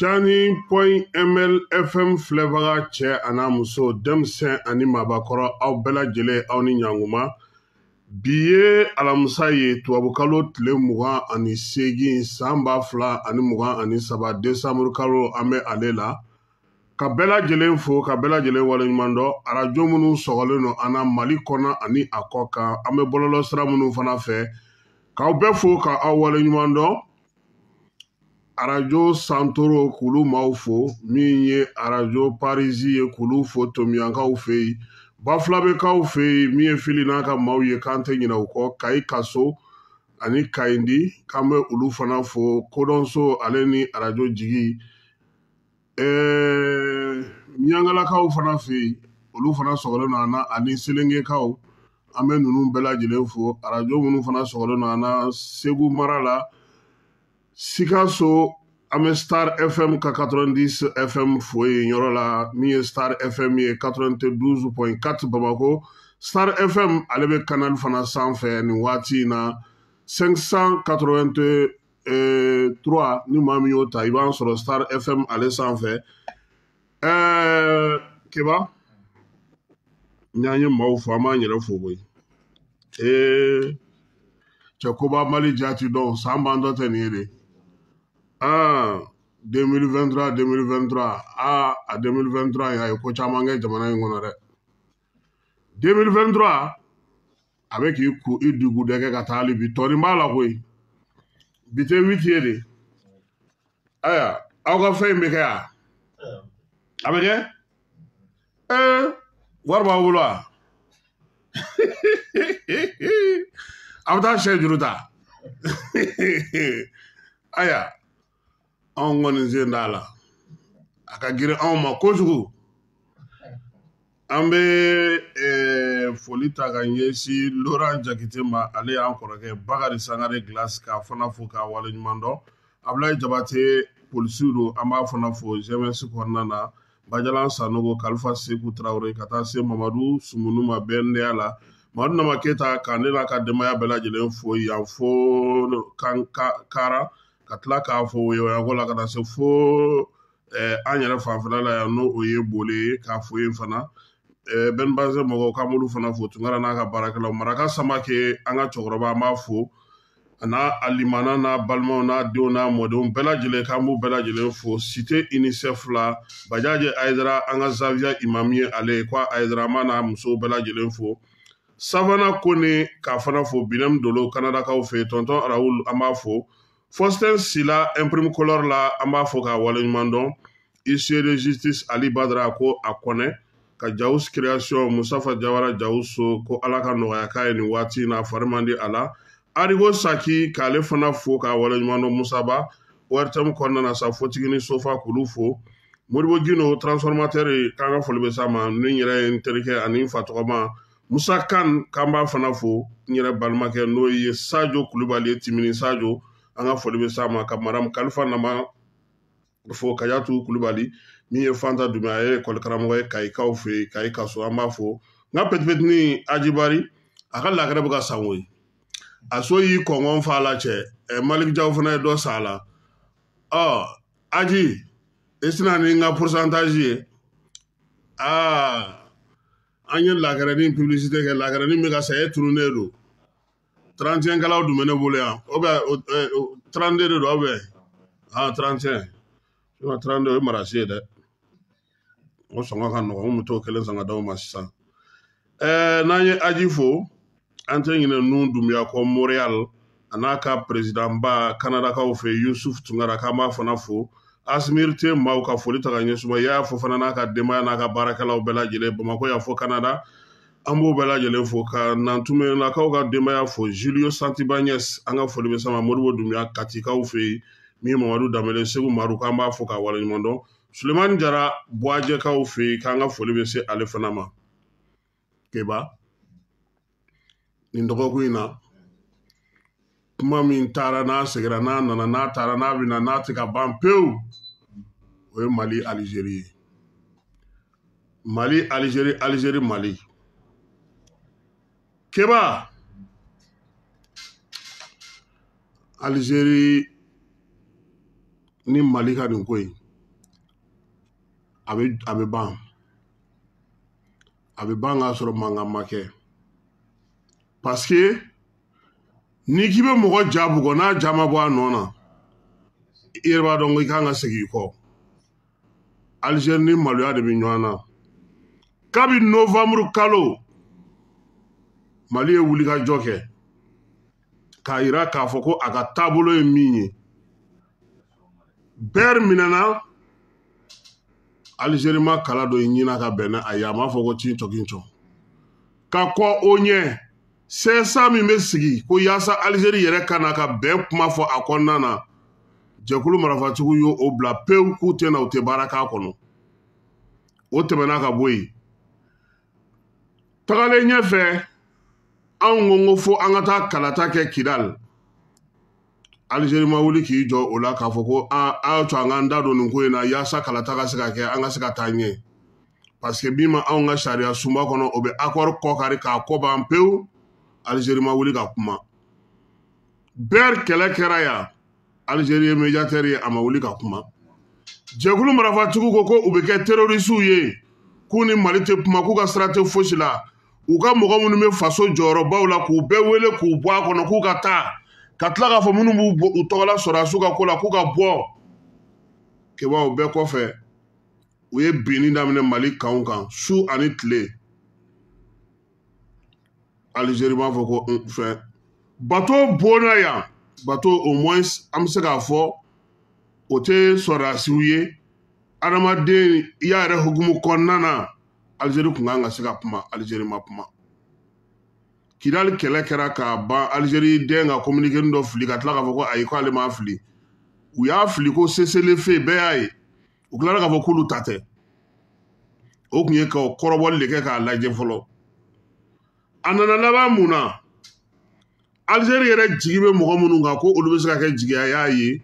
Jani.ml FM filɛbaga cɛ ana muso denmisɛn ani maabakɔrɔ aw bɛɛ lajɛlen aw ni ɲankuma bi ye alamisa ye tubabukalo tile 28 san 2023 desanburu kalo an bɛ ale la ka bɛɛ lajɛlen fo ka bɛɛ lajɛlen waleɲuman dɔn arajo minnu sɔgɔlen don an na Mali kɔnɔ ani a kɔ kan an bɛ bɔlɔlɔ sira minnu fana fɛ k'aw bɛɛ fo ka aw waleɲuman dɔn arajo Santoro kulu maaw fo min ye arajo Parisi ye kulu fo Tomiyankaw fɛ yen Bafulabekaw fɛ yen min ye fili n'a ka maaw ye k'an tɛ ɲinɛ u kɔ Kayi Kaso ani Kayindi k'an bɛ olu fana fo Kodɔnso ale ni arajo Jigi Miyangalakaw fana fɛ yen olu fana sɔgɔlen don an na ani Selengekaw an bɛ ninnu bɛɛ lajɛlen fo arajo minnu fana sɔgɔlen don an na Segu mara la Sikaso Ame Star FM ka 90 FM foye yɔrɔ la min ye Star FM ye 92.4 Bamako. Star FM ale bɛ canal fana sanfɛ nin waati in na 583 ni maa min y'o ta i b'an sɔrɔ Star FM ale sanfɛ. Keba n'an ye maaw fɔ an b'an yɛrɛ fo koyi. Cɛ koba Mali jati dɔn san b'an dɔ tɛ nin ye de. 2023 a 2023 ya ye ko caman kɛ jamana in kɔnɔ dɛ. 2023 a bɛ k'i ku i dugu dɛgɛ ka taa hali bi tɔɔni b'a la koyi. Bi tɛ 8 ye de. Aya aw ka fɛn in bɛ kɛ yan. A bɛ kɛ? Wari b'aw bolo wa? Aw bɛ taa sɛ juru ta. Aya anw kɔni sen t'a la. A ka girin anw ma kojugu. An bɛ foli ta ka ɲɛsin Laurent Jakite ma, ale y'an kɔrɔkɛ Bakari Sangare Glace k'a fana fo k'a waleɲuman dɔn. Ablaye Jabate polisiw don an b'a fana fo GMS kɔnɔna na. Bajalan Sanogo, Kalifa Seku Traoré ka taa se Mamadu Sumunu ma BNDA la. Mamadu Nama Keyita ka ne n'a ka denbaya bɛɛ lajɛlen fo yan fo Kara ka tila k'a fo Woyowayago la ka taa se fo an yɛrɛ fanfɛla la yan n'o o ye Bole ye k'a fo yen fana. Benbaze mɔgɔw k'an b'olu fana fo Tunkara n'a ka baarakɛlaw. Maraka Samake an ka cɛkɔrɔba an b'a fo a n'a alimana n'a balimaw n'a denw n'a mɔdenw bɛɛ lajɛlen k'an b'u bɛɛ lajɛlen fo. Cité UNICEF la Bajaji Ayidara an ka Zavia Imam ye ale ye ko Ayidara an b'a n'a musow bɛɛ lajɛlen fo. Savana Kone k'a fana fo Binem Dolo Kanadakaw fɛ tonton Raoul an b'a fo. Faustin Sila imprime color la an b'a fo k'a waleɲuman dɔn. Huissier de justice Ali Badara ko a kɔnɛ ka Jawus création Musafa Jawara Jawuso ko Ala ka nɔgɔya k'a ye nin waati in na fari man di a la. Arigo Saki k'ale fana fo k'a waleɲuman dɔn Musaba ORTM kɔnɔna na sa fotigi ni Sofa k'olu fo. Modibo Gino transformateur k'an ka foli bɛ s'a ma ni n yɛrɛ ye n terikɛ ani n fa tɔgɔma Musa Kan k'an b'a fana fo n yɛrɛ balimakɛ n'o ye Sajo Kulibali ye Timini Sajo an ka foli bɛ s'a ma ka Madame Kalifa Nama fo Kayatu Kulibali min ye Fanta Dume a ye école karamɔgɔ ye Kayikaw fɛ yen Kayikaso an b'a fo n ka petipetini Ajibari a ka lakɛrɛ bɛ ka san koyi a so y'i kɔngɔn fa la cɛ Malik Jaw fana ye dɔ sa a la Aji e sina ni n ka pourcentage ye an ye lakɛrɛnin publicité kɛ lakɛrɛnin bɛ ka sa e turunnen don 31 kalaw dun bɛ ne bolo yan 32 de don 31 32 o ye marasi ye dɛ o sɔngɔ ka nɔgɔn n bɛ t'o kelen san ka d'aw ma sisan n'an ye Aji fo an tɛ ɲinɛ nun Dunbiya kɔ Montréal a n'a ka président ba Kanadakaw fɛ Yusuf Tunkara k'an b'a fana fo Asmir te maaw ka foli ta ka ɲɛsin y'a fɔ fana n'a ka denbaya n'a ka baarakɛlaw bɛɛ lajɛlen Bamakɔ y'a fɔ Canada an b'o bɛɛ lajɛlen fo ka Nantumɛlakaw ka denbaya fo Julio Santibagnes an ka foli bɛ s'a ma Modibo Dunbiya Katikaw fɛ yen min Mamadu Danbele Segu Maru k'an b'a fo k'a waleɲuman dɔn Sulemani Jara Buajɛkaw fɛ yen k'an ka foli bɛ se ale fana ma Keba nin dɔgɔkun in na kuma min taara n'a seginna n'a nana n'a taara n'a bɛna n'a tɛ ka ban pewu o ye Mali Alizeri ye Mali Alizeri Alizeri Mali Keba Alizeri ni Mali ka nin ko in a bɛ ban k'a sɔrɔ mankan ma kɛ parce que n'i k'i bɛ mɔgɔ ja bugɔ n'a ja ma bɔ a nɔ na i yɛrɛ b'a dɔn ko i kan ka segin i kɔ Alizeri ni maloya de bɛ ɲɔgɔn na kabi novembre kalo Mali ye wulikajɔ kɛ k'a yira k'a fɔ ko a ka taabolo ye min ye bɛɛ minɛna Alizeri ma kala dɔ ɲina ka bɛn n'a ye a m'a fɔ ko tin ka kɔ o ɲɛ CSA min bɛ sigi ko yaasa Alizeri yɛrɛ kana ka bɛn kuma fɔ a kɔnɔna na jɛkulu marafatigiw y'o bila pewu k'u tɛ na u tɛ baara k'a kɔnɔ o tɛmɛna ka bɔ yen tagalen ɲɛfɛ anw ko fo an ka taa kalata kɛ Kidal Algérie ma wuli k'i jɔ o la k'a fɔ ko a to an k'an da don nin ko in na yaasa kalata ka se ka kɛ an ka se ka taa ɲɛ parce que bi ma anw ka sariya sunba kɔnɔ o bɛ accord kɔ kari k'a kɔ ban pewu Algérie ma wuli ka kuma bɛɛ kɛlɛ kɛra yan Algérie ye médiateur ye a ma wuli ka kuma jɛkulu marafatigiw ko u bɛ kɛ terrorisiw ye k'u ni Mali tɛ kuma k'u ka sira tɛ fosi la u ka mɔgɔ minnu bɛ faso jɔyɔrɔbaw la k'u bɛɛ wele k'u bɔ a kɔnɔ k'u ka taa ka tila k'a fɔ minnu b'u tɔgɔla sɔrɔ a su ka ko la k'u ka bɔ kebaw bɛɛ kɔfɛ u ye binni daminɛ Mali kanw kan su ani tile Algérie b'a fɔ ko fɛn bateau bonna yan bateau au moins an bɛ se k'a fɔ o tɛ sɔrɔdasiw ye adamaden i y'a yɛrɛ hukumu kɔnɔna na Algérie kun kan ka se ka kuma Algérie ma kuma Kidali kɛlɛ kɛra k'a ban Algérie den ka communiqué dɔ fili ka tila k'a fɔ ko ayi ko ale m'a fili u y'a fili ko cessez-le-feu bɛɛ y'a ye u tilara k'a fɔ k'olu ta tɛ o kun ye ka kɔrɔbɔli de kɛ k'a lajɛ fɔlɔ a nana laban mun na Algérie yɛrɛ jigi bɛ mɔgɔ minnu kan ko olu bɛ se ka kɛ jigiya y'a ye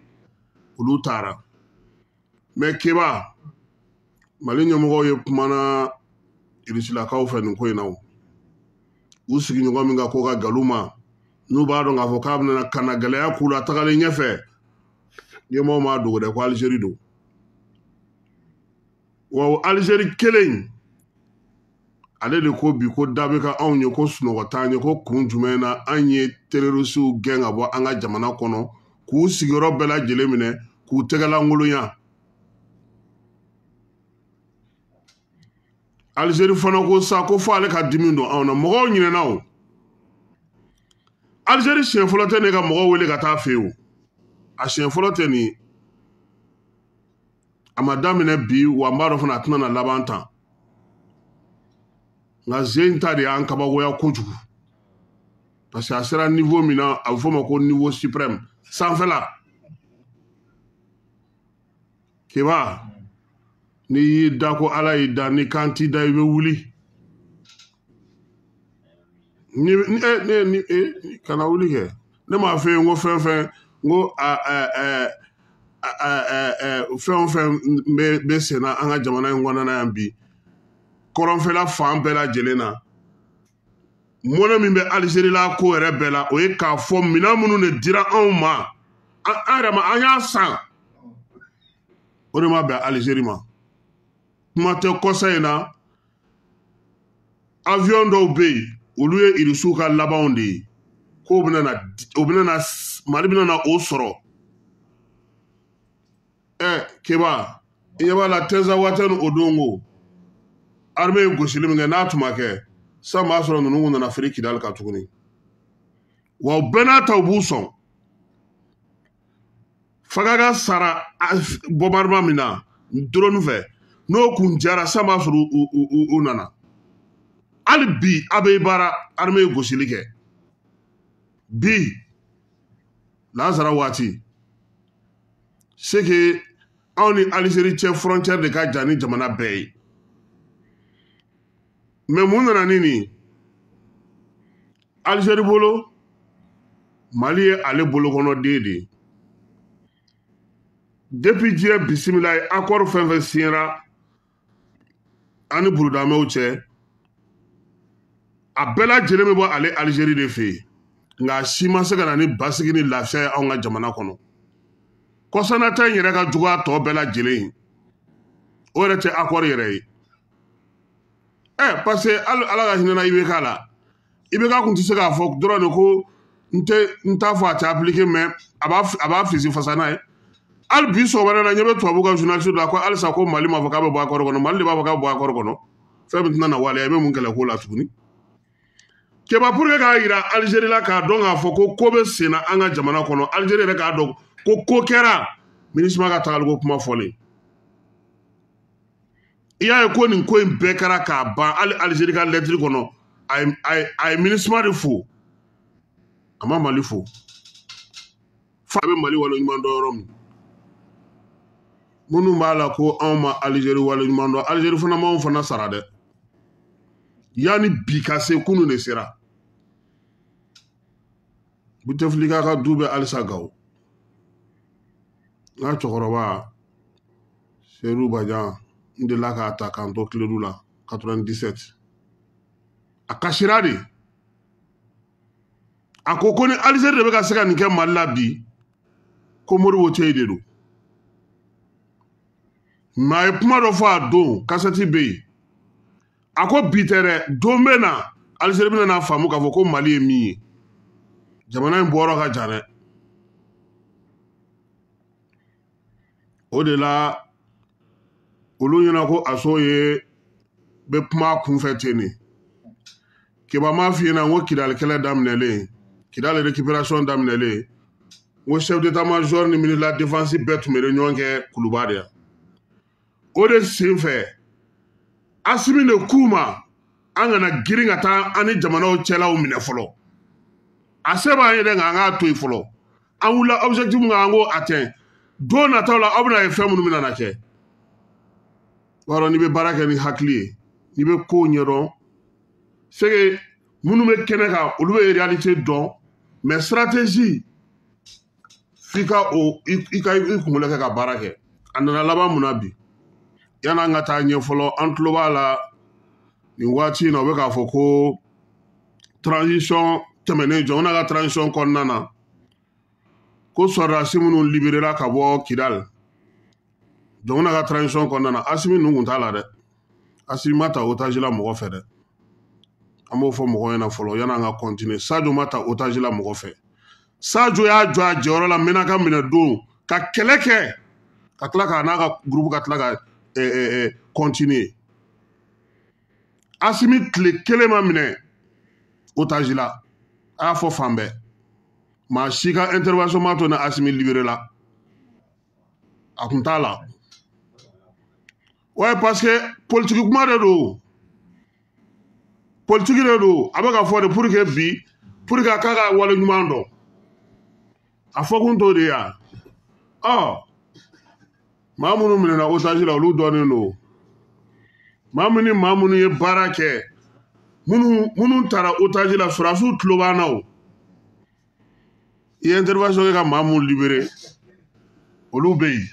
olu taara mais keba Mali ɲɛmɔgɔw ye kumana Irisilakaw fɛ nin ko in na u sigiɲɔgɔn min ka ko ka galon ma n'u b'a dɔn k'a fɔ k'a bɛna kana gɛlɛya k'u la tagalen ɲɛfɛ ɲɛmɔgɔw m'a dogo dɛ ko Algérie don wa Algérie kelen ale de ko bi ko da bɛ ka anw ye ko sunɔgɔ t'an ye ko kun jumɛn na an ye terrorisiw gɛn ka bɔ an ka jamana kɔnɔ k'u sigiyɔrɔ bɛɛ lajɛlen minɛ k'u tɛgɛlankolonya Algérie fana ko sa ko fɔ ale ka dimi don anw na mɔgɔw ɲinɛna o Algérie siɲɛ fɔlɔ tɛ ne ka mɔgɔw wele ka taa fɛ o a siɲɛ fɔlɔ tɛ nin a ma daminɛ bi wa n b'a dɔn fana a tɛna na laban tan nka zen ta de y'an kabakoya kojugu parce que a sera niveau min na a bɛ fɔ o ma ko niveau suprême sanfɛla keba n'i y'i da ko ala y'i da ni kan t'i da i bɛ wuli kana wuli kɛ ne m'a fɛ yen ko fɛn fɛn n ko fɛn o fɛn bɛ sen na an ka jamana in kɔnɔna yan bi kɔrɔnfɛla fan bɛɛ lajɛlen na mɔnɛ min bɛ Algérie la ko yɛrɛ bɛɛ la o ye k'a fɔ minɛn minnu de dira anw ma an yɛrɛ ma an y'a san o de ma bɛn Algérie ma kuma tɛ kɔsa in na avion dɔw bɛ yen olu ye irisiw ka labanw de ye ko Mali bɛna na o sɔrɔ keba i ɲɛ b'a la Tɛnza Watɛni o don ko armée ye gosili min kɛ n'a tun ma kɛ san b'a sɔrɔ ninnu nana firi Kidali kan tuguni wa u bɛɛ n'a ta u b'u sɔn Fagaga sara bombardement min na drone fɛ n'o kun jara san b'a sɔrɔ u nana hali bi a bɛ baara armée ye gosili kɛ bi Lazara waati c'est que anw ni Algérie cɛ frontière de ka jan ni jamana bɛɛ ye mais mun nana ni nin Algérie bolo Mali ye ale bolokɔnɔden de ye depuis diɲɛ bisimila ye accord fɛn fɛn signera ani burudamɛw cɛ a bɛɛ lajɛlen bɛ bɔ ale Algérie de fɛ yen nka a si ma se ka na ni basigi ni lafiya ye anw ka jamana kɔnɔ kɔsanata in yɛrɛ ka jugu a tɔ bɛɛ lajɛlen ye o yɛrɛ tɛ accord yɛrɛ ye parce que ala ka hinɛ na IBK la IBK kun tɛ se k'a fɔ dɔrɔn de ko n t'a fɔ a tɛ appliquer mais a b'a fisi fasa n'a ye hali bi sɔgɔmada la ɲɛ bɛ tubabu ka journaliste la ko halisa ko Mali m'a fɔ k'a bɛ bɔ accord kɔnɔ Mali de b'a fɔ k'a bɛ bɔ accord kɔnɔ fɛn min tɛna na waleya i bɛ mun kɛlɛ ko la tuguni keba pour que k'a yira Algérie la k'a dɔn k'a fɔ ko bɛ sen na an ka jamana kɔnɔ Algérie yɛrɛ k'a dɔn ko kɛra MINUSMA ka tagaliko kuma fɔlen i y'a ye ko nin ko in bɛɛ kɛra k'a ban hali Algérie ka lettre kɔnɔ a ye MINUSMA de fo a ma Mali fo fa bɛ Mali waleɲuman dɔn yɔrɔ min minnu b'a la ko anw ma Algérie waleɲuman dɔn Algérie fana m'anw fana sara dɛ yanni bi ka se kunun de sera Bouteflika ka du bɛ halisa Gawo n'a cɛkɔrɔba Serou Badian n delila k'a ta k'an to Kiledu la 97 a kasira de a ko ni Alizeri de bɛ ka se ka nin kɛ Mali la bi ko Modibo Keïta de don mais a ye kuma dɔ fɔ a don kasɛti bɛ yen a ko bi tɛ dɛ don bɛ na Alizeri bɛna n'a faamu k'a fɔ ko Mali ye min ye jamana in bɔyɔrɔ ka jan dɛ o de la olu ɲɛna ko aso ye bɛ kuma kunfɛ ten de kiba m'a f'i ɲɛna n ko Kidali kɛlɛ daminɛlen Kidali récupération daminɛlen n ko chef d'état-major ni ministre de la défense bɛɛ tun bɛ ɲɔgɔn kɛ Kuluba de yan o de sen fɛ Asimi de k'u ma an kana girin ka taa an ni jamanaw cɛlaw minɛ fɔlɔ a se b'an ye dɛ nka an k'a to yen fɔlɔ an wulila objectif min kan an ko atteint don nataw la aw bɛna ye fɛn minnu bɛna na kɛ wɔrɔ n'i bɛ baara kɛ ni hakili ye n'i bɛ kow ɲɛdɔn c'est que minnu bɛ kɛnɛ kan olu bɛ réalité dɔn mais stratégie f'i ka i kunkolo kɛ ka baara kɛ a nana laban mun na bi yan'an ka taa ɲɛ fɔlɔ an tulo b'a la nin waati in na u bɛ k'a fɔ ko transition tɛmɛnen jamana ka transition kɔnɔna na ko sɔrɔdasi minnu libérera ka bɔ Kidali jamana ka transition kɔnɔna na Asimi ninnu tun t'a la dɛ Asimi ma ta otage la mɔgɔ fɛ dɛ an b'o fɔ mɔgɔw ɲɛna fɔlɔ yan'an ka continuer Sadio ma ta otage la mɔgɔ fɛ Sadio y'a jɔ a jɔyɔrɔ la Menaka minɛ don ka kɛlɛ kɛ ka tila ka n'a ka groupe ka tila ka continuer Asimi tile kelen ma minɛ otage la a y'a fɔ fan bɛɛ maa si ka intervention ma to ni Asimi libéré la a tun t'a la ouais parce que politique kuma de don politique de don a bɛ ka fɔ de pour que bi pour que a k'a ka wale ɲuman dɔn a fɔ kun t'o de ye a maa minnu minɛna otage la olu dɔnnen don maa minnu ye baara kɛ minnu taara otage la sɔrɔdasiw tulo b'an na o i ye intervention kɛ ka maa minnu libéré olu bɛ yen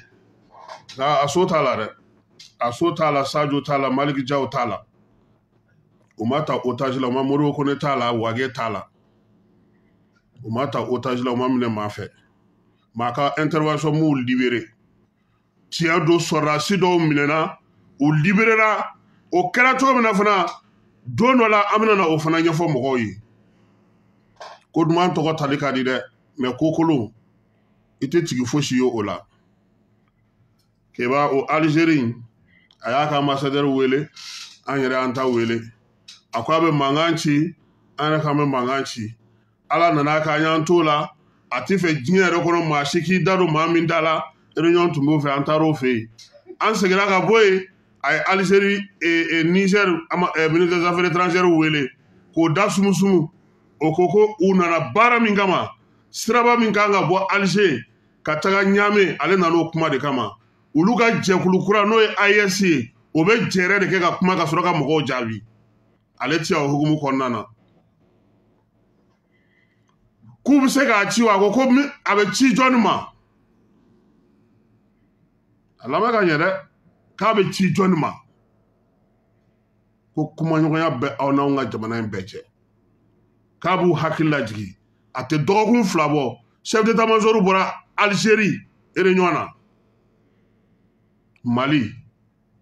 nka a so t'a la dɛ a so t'a la Sadio t'a la Maliki Jaw t'a la u ma ta otage la u ma Modibo Kone t'a la Wage t'a la u ma ta otage la u ma minɛ maa fɛ maa ka intervention m'u libéré tiɲɛ don sɔrɔdasi dɔw minɛna u libéréra o kɛra cogo min na fana don dɔ la an bɛna na o fana ɲɛfɔ mɔgɔw ye ko duman tɔgɔ tali ka di dɛ mais ko kolon i tɛ tigi fosi ye o la keba o Algérie a y'a ka ambassadeur wele an yɛrɛ an ta wele a ko a bɛ mankan ci an yɛrɛ kan bɛ mankan ci ala nana k'an y'an t'o la a ti fɛ diɲɛ yɛrɛ kɔnɔ maa si k'i da don maa min da la réunion tun b'o fɛ an taar'o fɛ yen an seginna ka bɔ yen a ye Algérie Niger ministre des affaires étrangères wele k'o da sumusumu o ko u nana baara min kama siraba min kan ka bɔ Alger ka taga Ɲame ale nan'o kuma de kama olu ka jɛkulu kura n'o ye AES ye o bɛ jɛrɛ de kɛ ka kuma ka sɔrɔ ka mɔgɔw jaabi ale ti o hukumu kɔnɔna na k'u bɛ se k'a ci wa a ko a bɛ ci jɔnni ma a lamɛn ka ɲɛ dɛ k'a bɛ ci jɔnni ma ko kumaɲɔgɔnya bɛ aw n'anw ka jamana in bɛɛ cɛ k'a b'u hakili lajigi a tɛ dɔgɔkun fila bɔ chef d'état-major bɔra Algérie réunion na Mali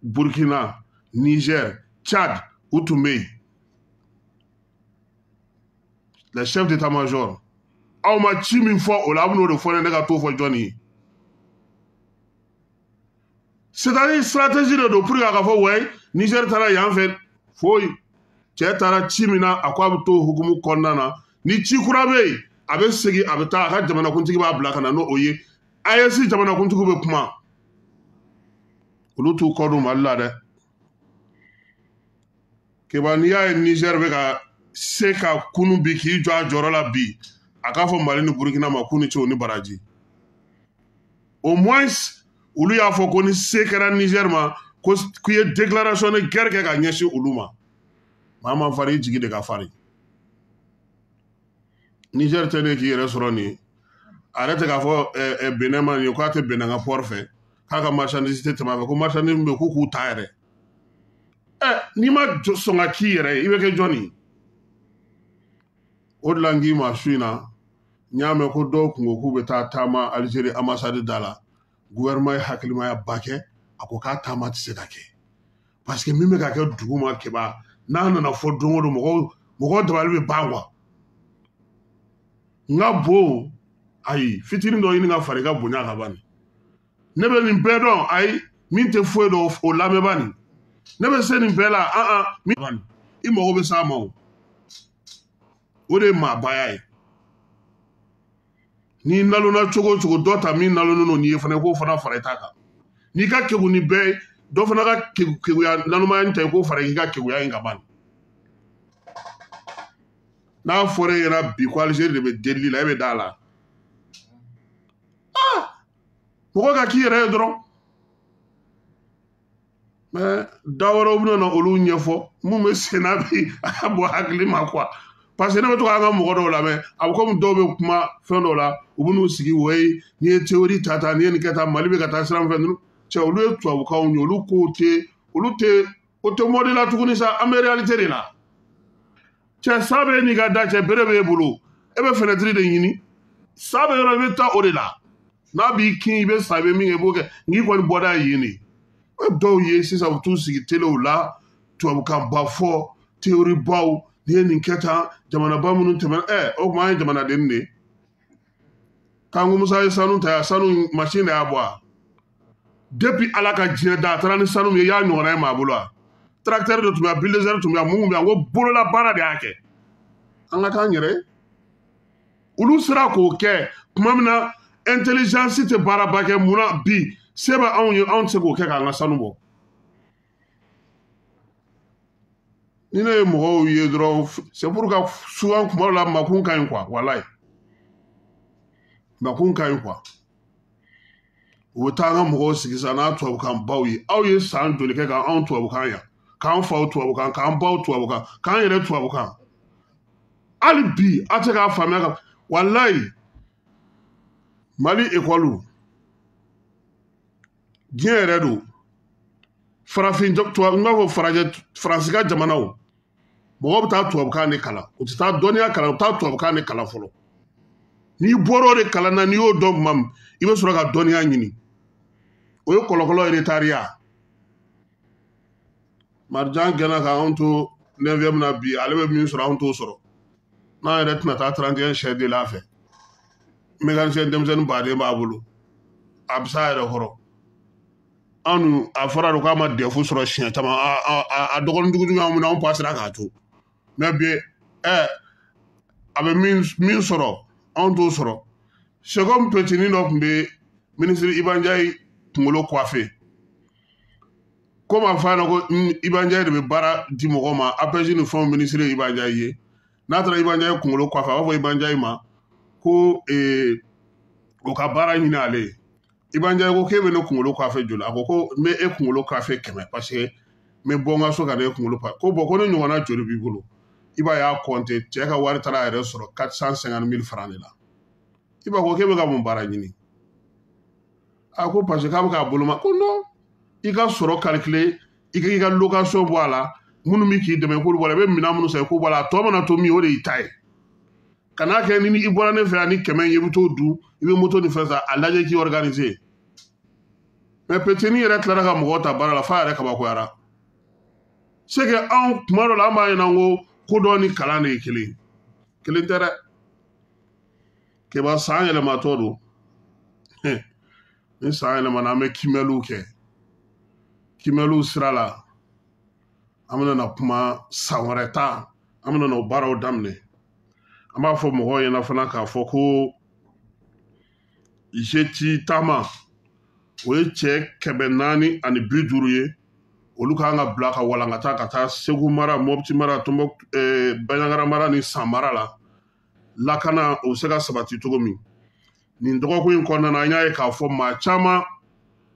Burkina Niger Tchad u tun bɛ yen les chefs d'état-major aw ma ci min fɔ o la a bɛ n'o de fɔ ne ka t'o fɔ jɔnni ye c'est-à-dire stratégie de don pour que a ka fɔ wɛ Niger taara yan fɛ foyi cɛ taara ci min na a ko a bɛ t'o hukumu kɔnɔna na ni ci kura bɛ yen a bɛ segin a bɛ taa a ka jamanakuntigi b'a bila ka na n'o ye AES jamanakuntigiw bɛ kuma olu t'u kɔ don Mali la dɛ keba n'i y'a ye Niger bɛ ka se ka kunu bi k'i jɔ a jɔyɔrɔ la bi a k'a fɔ Mali ni Burkina ma k'u ni ce o ni baraji au moins olu y'a fɔ ko ni se kɛra Niger ma ko k'i ye déclaration de guerre kɛ ka ɲɛsin olu ma maa ma farin i jigi de ka farin Niger tɛ ne k'i yɛrɛ sɔrɔ nin ye arrête k'a fɔ Benin man ye k'a tɛ Benin ka port fɛ k'a ka marchandise tɛ tɛmɛ a fɛ ko marchandise min bɛ k'u k'u ta yɛrɛ n'i ma sɔn ka k'i yɛrɛ ye i bɛ kɛ jɔn ye o de la n k'i ma su in na n y'a mɛn ko dɔw kun ko k'u bɛ taa taama Algérie ambassade da la gouvernement ye hakilimaya ba kɛ a ko k'a taama tɛ se ka kɛ parce que min bɛ ka kɛ dugu ma kɛba n'a nana fɔ don o don mɔgɔw dabali bɛ ban quoi n ka bon ayi fitinin dɔ ɲini ka fara i ka bonya ka ban ne bɛ nin bɛɛ dɔn ayi min tɛ foyi dɔn o lamɛnba nin ne bɛ se nin bɛɛ la i mago bɛ s'a ma o de ye maabaya ye n'i nalonna cogo o cogo dɔ ta min nalonnen don n'i ye fana i k'o fana fara i ta kan n'i ka kegu ni bɛɛ ye dɔ fana ka keguya nalomaya in ta i k'o fara i ka keguya in ka ban n'a fɔra e ɲɛna bi ko Algérie de bɛ delili la e bɛ da la mɔgɔ ka k'i yɛrɛ ye dɔrɔn mais da wɛrɛw bɛna na olu ɲɛfɔ mun bɛ sen na bi a ka bɔ hakili ma quoi parce que ne bɛ to k'an ka mɔgɔ dɔw lamɛn a bɛ komi dɔw bɛ kuma fɛn dɔw la u bɛ n'u sigi wɔyi n'i ye théorie ta n'i ye nin kɛ tan Mali bɛ ka taa sira min fɛ cɛ olu ye tubabukanw ye olu ko o tɛ mɔdi la tuguni sa an bɛ réalité de la cɛ sa bɛ n'i ka da cɛ bere b'e bolo e bɛ fenêtre de ɲini sa bɛ yɔrɔ i bɛ taa o de la n'a b'i kin i bɛ sa i bɛ min kɛ i b'o kɛ n'i kɔni bɔda ye yen de o dɔw ye sisan u t'u sigi telew la tubabukan ba fɔ théorie baw n'i ye nin kɛ tan jamanaba minnu tɛmɛna o tuma an ye jamanaden de Kanku Musa ye sanu ta yan sanu machine de y'a bɔ a depuis Ala ka diɲɛ da a taara ni sanu min ye i y'a ɲɔgɔnna ye maa bolo a tracteur de tun bɛ yan bulldozer tun bɛ yan mun bɛ yan ko bolola baara de y'a kɛ an ka k'an yɛrɛ olu sera k'o kɛ tuma min na intelligence tɛ baaraba kɛ mun na bi se bɛ anw ye anw tɛ se k'o kɛ k'an ka sanu bɔ ni ne ye mɔgɔw ye dɔrɔn c'est pour que souvent kuma dɔ la makun ka ɲi quoi walayi makun ka ɲi quoi u bɛ taa an ka mɔgɔw sigi sisan n'a tubabukan baw ye aw ye san joli kɛ k'an tubabukan yan k'an faw tubabukan k'an baw tubabukan k'an yɛrɛ tubabukan hali bi a tɛ k'a faamuya ka walayi Mali école diɲɛ yɛrɛ don farafin tubabu n b'a fɔ faransi ka jamanaw mɔgɔw bɛ taa tubabukan de kalan u tɛ taa dɔnniya kalan u bɛ taa tubabukan de kalan fɔlɔ n'i bɔra o de kalan na n'i y'o dɔn tuma min i bɛ sɔrɔ ka dɔnniya ɲini o ye kɔlɔkɔlɔ retariya Marijan gɛnna k'anw to 9e na bi ale bɛ min sɔrɔ anw t'o sɔrɔ n'an yɛrɛ tɛna taa 31 chef de la fɛ mécanicien denmisɛnnin baden b'a bolo a bɛ s'a yɛrɛ kɔrɔ anw a fɔra de k'a ma defu sɔrɔ siɲɛ caman a dɔgɔnin jugujugu y'anw minɛ anw pasera k'a to mais bi a bɛ min sɔrɔ anw t'o sɔrɔ c'est comme petinin dɔ tun bɛ ministre Iba Ndiaye kunkolo coiffé komi a fɔ a ɲɛna ko Iba Ndiaye de bɛ baara di mɔgɔw ma APS ni fɛnw ministre Iba Ndiaye ye n'a taara Iba Ndiaye kunkolo coiffé a b'a fɔ Iba Ndiaye ma ko o ka baara ɲini ale ye Iba Ndiaye ko k'e bɛ ne kunkolo coiffé joli a ko ko n bɛ e kunkolo coiffé 100 parce que n bɛ bɔ n ka so ka na e kunkolo coiffé ko bon ko ne ɲɔgɔnna joli b'i bolo Iba y'a compté cɛ ka wari taara a yɛrɛ sɔrɔ 450 000 francs de la Iba ko k'e bɛ ka mun baara ɲini a ko parce que k'a bɛ k'a boloma ko non i ka sɔrɔ calculer i ka location bɔ a la minnu bɛ k'i dɛmɛ k'olu bɔ a la i bɛ minɛn minnu san i k'o bɔ a la a tɔ mana to min o de y'i ta ye kana kɛ ni i bɔra ne fɛ yan ni 100 ye i bɛ t'o dun i bɛ moto ni fɛn san a lajɛ k'i organiser mais petini yɛrɛ tilara ka mɔgɔw ta baara la f'a yɛrɛ kabakoyara c'est que anw tuma dɔ la an b'a ɲɛna ko kodɔn ni kalan de ye kelen tɛ dɛ kɛba san yɛlɛmatɔ don ni san yɛlɛmana an bɛ kimɛliw kɛ kimɛliw sira la an bɛna na kuma san wɛrɛ ta an bɛna na o baaraw daminɛ an b'a fɔ mɔgɔw ɲɛna fana k'a fɔ ko jeti taama o ye cɛ 450 ye olu kan ka bila ka walankata ka taa Segu mara Mopti mara Banɲangara mara ni San mara la lakana o bɛ se ka sabati cogo min nin dɔgɔkun in kɔnɔna na an y'a ye k'a fɔ maa caman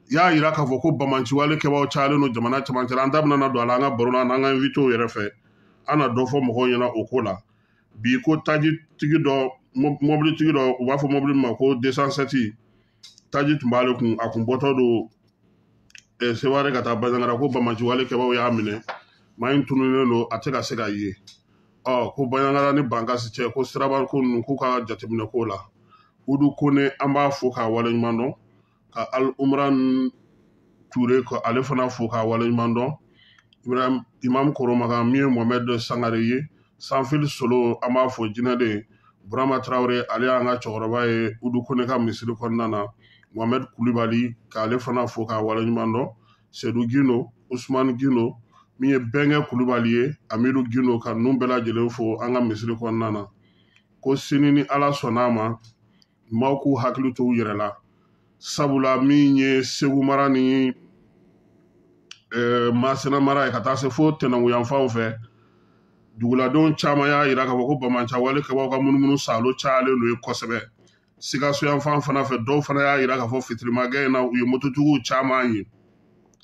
y'a yira k'a fɔ ko bamanciwale kɛbaaw cayalen don jamana camancɛ la an da bɛna na don a la an ka baro la n'an ka invité yɛrɛ fɛ an na dɔ fɔ mɔgɔw ɲɛna o ko la bi ko tajitigi dɔ mobili tigi dɔ u b'a fɔ mobili ma ko 207 taji tun b'ale kun a kun bɔtɔ don Seware ka taa Bandiagara ko Bamaciwale kɛbaw y'a minɛ maa in tununnen don a tɛ ka se ka ye ko Bandiagara ni Bankasi cɛ ko siraba ko ninnu k'u ka jateminɛ ko la Udu Kone an b'a fo k'a waleɲuman dɔn ka Al Umran Ture ko ale fana fo k'a waleɲuman dɔn Imam Koromaga min ye Mohamed Sangare ye Sanfili Solo an b'a fo jinɛden Burama Traore ale y'an ka cɛkɔrɔba ye Udu Kone ka misiri kɔnɔna na Mohamed Kulibali k'ale fana fo k'a waleɲuman dɔn Seydou Gino Ousmane Gino min ye Bɛnkɛ Kulibali ye Amidu Gino ka ninnu bɛɛ lajɛlen fo an ka misiri kɔnɔna na ko sini ni Ala sɔnn'a ma maaw k'u hakili to u yɛrɛ la sabula min ye Segu mara ni Masina mara ye ka taa se fo Tɛnɛnguyanfanw fɛ duguladenw caman y'a yira k'a fɔ ko Bamaciwale kɛbaw ka munumunu salo cayalen don ye kosɛbɛ Sikaso yanfan fana fɛ dɔw fana y'a yira k'a fɔ fitirimagɛ in na u ye mototigiw caman ye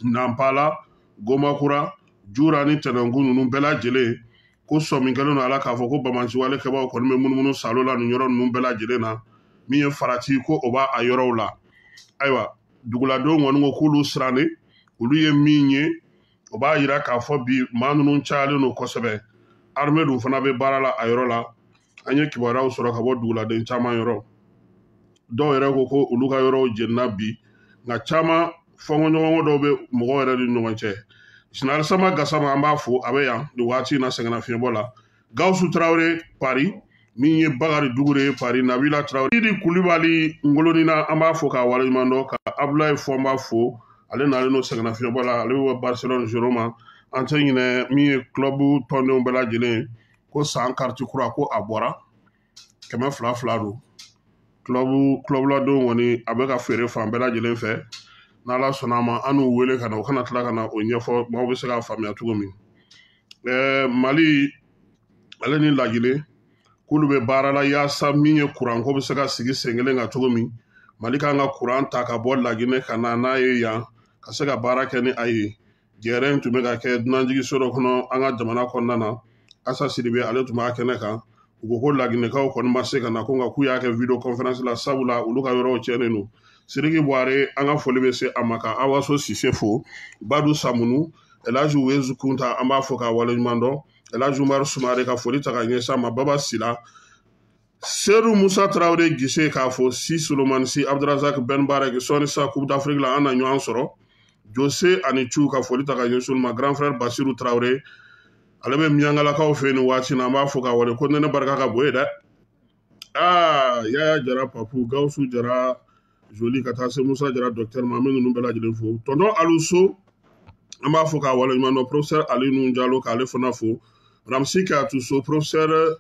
Nampala Gomakura Jura ni Tɛnɛngu ninnu bɛɛ lajɛlen ko sɔmin kɛlen don a la k'a fɔ ko Bamaciwale kɛbaw kɔni bɛ munumunu salo la nin yɔrɔ ninnu bɛɛ lajɛlen na min ye farati ko o b'a a yɔrɔw la ayiwa duguladenw kɔni ko k'olu sirannen olu ye min ye o b'a yira k'a fɔ bi maa ninnu cayalen don kosɛbɛ armée dun fana bɛ baara la a yɔrɔ la an ye kibaruyaw sɔrɔ ka bɔ duguladen caman yɔrɔ dɔw yɛrɛ ko olu ka yɔrɔw jenina bi nka caman fɔnkɔɲɔgɔnkɔ dɔw bɛ mɔgɔw yɛrɛ ni ɲɔgɔn cɛ Général Sama Gassama an b'a fo a bɛ yan nin waati in na sɛgɛnnafiɲɛbɔ la Gawusu Traore Paris min ye Bakari Dugure ye Paris Nabila Traore Sidi Kulibali Ngolonina an b'a fo k'a waleɲuman dɔn ka Abdoulaye Fɔnba fo ale nalen don sɛgɛnnafiɲɛbɔ la ale bɛ Barcelone Juroma an tɛ ɲinɛ min ye club tɔndenw bɛɛ lajɛlen ko san kariti kura ko a bɔra 200 don club ladenw kɔni a bɛ ka feere fan bɛɛ lajɛlen fɛ n'Ala sɔnna a ma an n'u wele ka na u kana tila ka na o ɲɛfɔ maaw bɛ se k'a faamuya cogo min Mali ale ni Lagine k'olu bɛ baara la yaasa min ye kuran ko bɛ se ka sigi sen kelen kan cogo min Mali kan ka kuran ta ka bɔ Lagine ka na n'a ye yan ka se ka baara kɛ ni a ye jɛrɛ in tun bɛ ka kɛ dunanjigiso dɔ kɔnɔ an ka jamana kɔnɔna na Asa Sidibe ale tun b'a kɛnɛ kan u ko Laginekaw kɔni ma se ka na ko nka k'u y'a kɛ video conférence la sabula olu ka yɔrɔw cɛnnen don Sidiki Buhare an ka foli bɛ se a ma ka Awaso Sise fo Badu Samunu Elhaji Uwezu Kunta an b'a fo k'a waleɲuman dɔn Elhaji Umaru Sumare ka foli ta ka ɲɛsin a ma Baba Sila Seydou Musa Traore Gise k'a fo Si Solomani Si Abdurazak Ben Barek sɔɔni sa Coupe d'Afrique la an na ɲɔgɔn sɔrɔ Jose ani Chu ka foli ta ka ɲɛsin ma Grand Frère Basiru Traore ale bɛ Miyangalakaw fɛ yen nin waati na an b'a fo k'a wale ko nɛnɛ barika ka bon ye dɛ Yaya Jara Papu Gawusu Jara Joli ka taa se Musa Jara docteur ma an bɛ ninnu bɛɛ lajɛlen fo tonton Aluso an b'a fo k'a waleɲuman dɔn professeur Ali Nuhu Jalo k'ale fana fo Ramsi Katuso professeur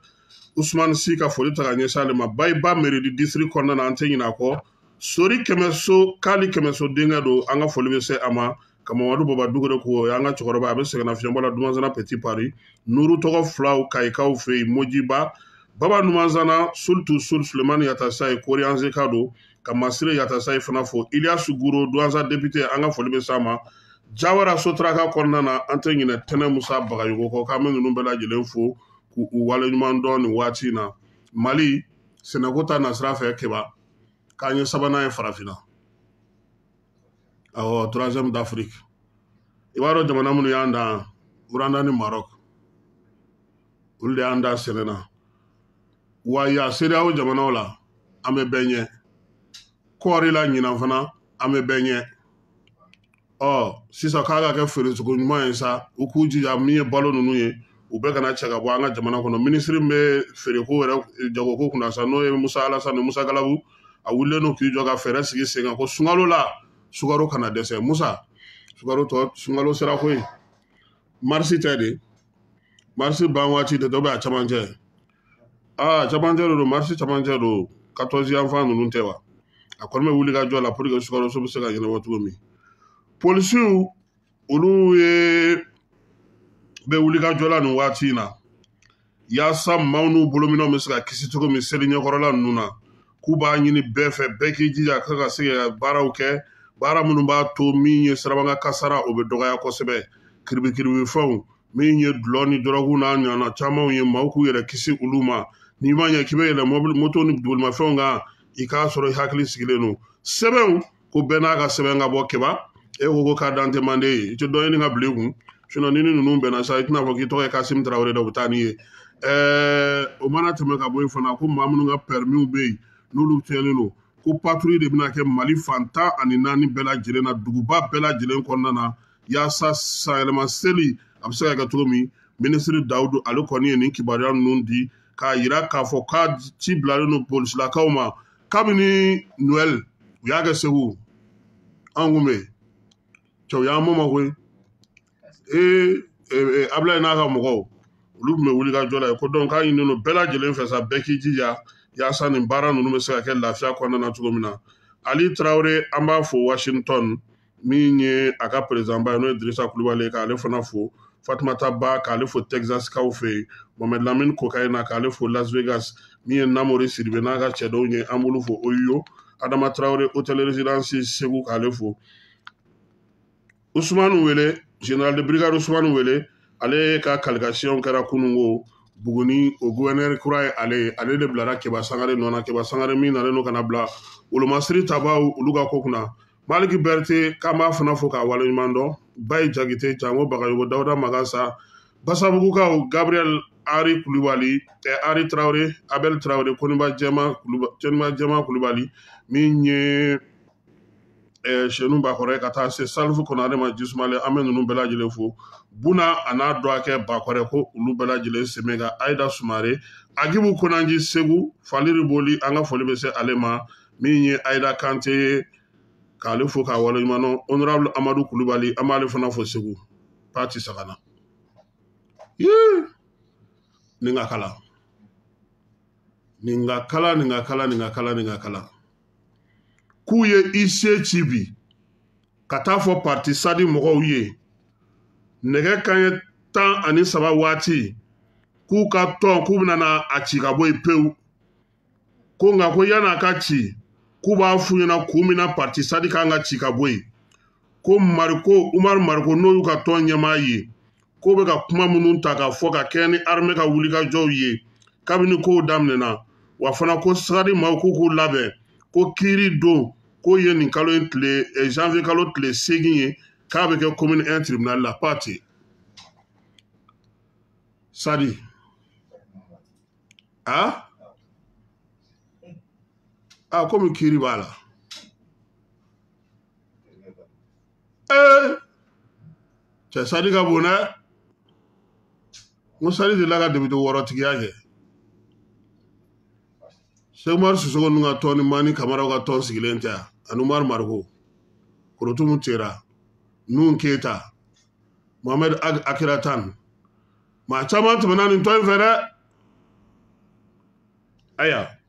Ousmane Si ka foli ta ka ɲɛsin ale ma Bayiba Meridi district kɔnɔna na an tɛ ɲinɛ a kɔ Sori Kɛmɛso Kali Kɛmɛso denkɛ don an ka foli bɛ se a ma ka Mamadu Baba Dugure ko o y'an ka cɛkɔrɔba a bɛ sɛgɛnnafiɲɛbɔ la Dumansana Petit Paris Nuru tɔgɔ filaw Kayikaw fɛ yen Mojiba Baba Numansana Sultu Sul Sulemani Yatasaye Kori Anzeka don ka Masire Yatasaye fana fo Iliasu Guro Douanza député an ka foli bɛ se a ma Jawara Sotraka kɔnɔna na an tɛ ɲinɛ Tɛnɛ Musa Bagayogo kɔ k'an bɛ ninnu bɛɛ lajɛlen fo k'u waleɲuman dɔn nin waati in na Mali sɛnɛko ta nasira fɛ keba k'an ye sabanan ye farafinna troisième d'Afrique i b'a dɔn jamana minnu y'an dan Rwanda ni Maroc olu de y'an dan sɛnɛ na wa ya CEDEAO jamanaw la an bɛ bɛɛ ɲɛ kɔɔri la ɲinan fana an bɛ bɛɛ ɲɛ sisan k'a ka kɛ feerecogo ɲuman ye sa u k'u jija min ye balo ninnu ye u bɛɛ kana cɛ ka bɔ an ka jamana kɔnɔ minisiri min bɛ feereko yɛrɛ jagoko kunna sa n'o ye Musa Alasani Musa Galabu a wulilen don k'i jɔ ka fɛɛrɛ sigi sen kan ko sunkalo la sukaro kana dɛsɛ Musa sunkalo sera koyi marisi tɛ de marisi ban waati de dɔ bɛ a camancɛ camancɛ de don marisi camancɛ don 14 yanfan ninnu tɛ wa a kɔni bɛ wuli ka jɔ la pour que sukaroso bɛ se ka ɲɛnabɔ cogo min polisiw olu bɛ wuli ka jɔ la nin waati in na yaasa maaw n'u bolominɛw bɛ se ka kisi cogo min seli ɲɛkɔrɔla ninnu na k'u b'a ɲini bɛɛ fɛ bɛɛ k'i jija ka se ka baaraw kɛ baara minnu b'a to min ye sirabanga kasara o bɛ dɔgɔya kosɛbɛ kiribikiribifɛnw min ye dulɔ ni dɔrɔgu n'a ɲɔgɔnna camanw ye maaw k'u yɛrɛ kisi olu ma n'i ma ɲɛ k'i bɛ yɛlɛ moto ni bolimafɛnw kan i k'a sɔrɔ i hakili sigilen don sɛbɛnw ko bɛɛ n'a ka sɛbɛn ka bɔ kɛba e ko k'a dan tɛ mande ye i tɛ dɔ ɲini ka bila i kun ni ni ninnu bɛnna sa i tɛna fɔ k'i tɔgɔ ye Kasimi Tarawele dɛ u bɛ taa n'i ye o mana tɛmɛ ka bɔ yen fana ko maa minnu ka pɛrimiw bɛ yen n'olu tiɲɛnen don ko patrouille de bɛna kɛ Mali fan 14 bɛɛ lajɛlen na duguba bɛɛ lajɛlen kɔnɔna na yaasa sanyɛlɛma seli a bɛ se ka kɛ cogo min minisiri Dawudu ale kɔni ye nin kibaruya ninnu di k'a yira k'a fɔ k'a ci bilalen don polisilakaw ma kabini Noël u y'a kɛ Segu an kun bɛ yen cɛw y'an mɔmɔ koyi Ablaye n'a ka mɔgɔw olu tun bɛ wuli ka jɔ la ko donc k'a ɲininen don bɛɛ lajɛlen fɛ sa bɛɛ k'i jija yaasa nin baara ninnu bɛ se ka kɛ lafiya kɔnɔna na cogo min na Ali Tarawele an b'a fɔ Washington min ye a ka président ba ye n'o ye Dirisa Kulibali ye k'ale fana fo Fatumata Ba k'ale fo Texas kaw fɛ yen Mohamed Lamine Kokayina k'ale fo Las Vegas min ye Namori Sidibe n'a ka cɛdɔw ye an b'olu fo Oyo Adama Tarawele hôtel résidence Segu k'ale fo Ousmane Wele général de brigade Ousmane Wele ale ka qualification kɛra kunungo Buguni o gouverneur kura ye ale de bilara Keba Sangare nɔ na Keba Sangare min nalen no kana bila Olomasiri Tabaw olu ka ko kunna Maliki Berete k'an b'a fana fo k'a waleɲuman dɔn Bayi Jagite Jango Bagayogo Dawuda Magasa Basabugukaw Gabriel Ari Kulibali Ari Traoré Abel Traoré Koniba Jɛma Kulibali min ye Senu Bakɔrɛ ka taa se Salifu Konare ma Jisumale an bɛ ninnu bɛɛ lajɛlen fo Buna a n'a dɔgɔkɛ Bakɔrɛ ko olu bɛɛ lajɛlen sɛmɛ ka Aïda Sumare Agibu Konanji Segu Faliri Boli an ka foli bɛ se ale ma min ye Aïda Kante ye k'ale fo k'a waleɲuman dɔn honorable Amadu Kulibali an b'ale fana fo Segu Pati Sagana nin ka kala nin ka kala k'u ye i se ci bi ka taa fɔ parti sadi mɔgɔw ye nɛgɛ kanɲɛ 13 waati k'u ka tɔn k'u bɛna a ci ka bɔ yen pewu ko nka ko yan'a ka ci k'u b'a f'u ɲɛna kun min na parti sadi kan ka ci ka bɔ yen ko Umaru Mariko n'o y'u ka tɔn ɲɛmaa ye k'o bɛ ka kuma minnu ta ka fɔ ka kɛɲɛ ni armée ka wulikajɔw ye kabini kow daminɛna wa fana ko sadi maaw k'u labɛn ko kiiri don k'o ye nin kalo in janvier kalo tile 8 ye k'a bɛ kɛ commune 1 tribunal la Pati Sadi komi kiiri b'a la cɛ Sadi ka bon dɛ n ko Sadi delila ka député 6 tigiya kɛ Cheikh Umaru Sisoko ninnu ka tɔn ni Mani Kamaraw ka tɔn sigilen tɛ yan ani Umaru Mariko Korotumu Tera Nuhun Keyita Mohamed Akiratan maa caman tɛmɛna nin tɔn in fɛ dɛ aya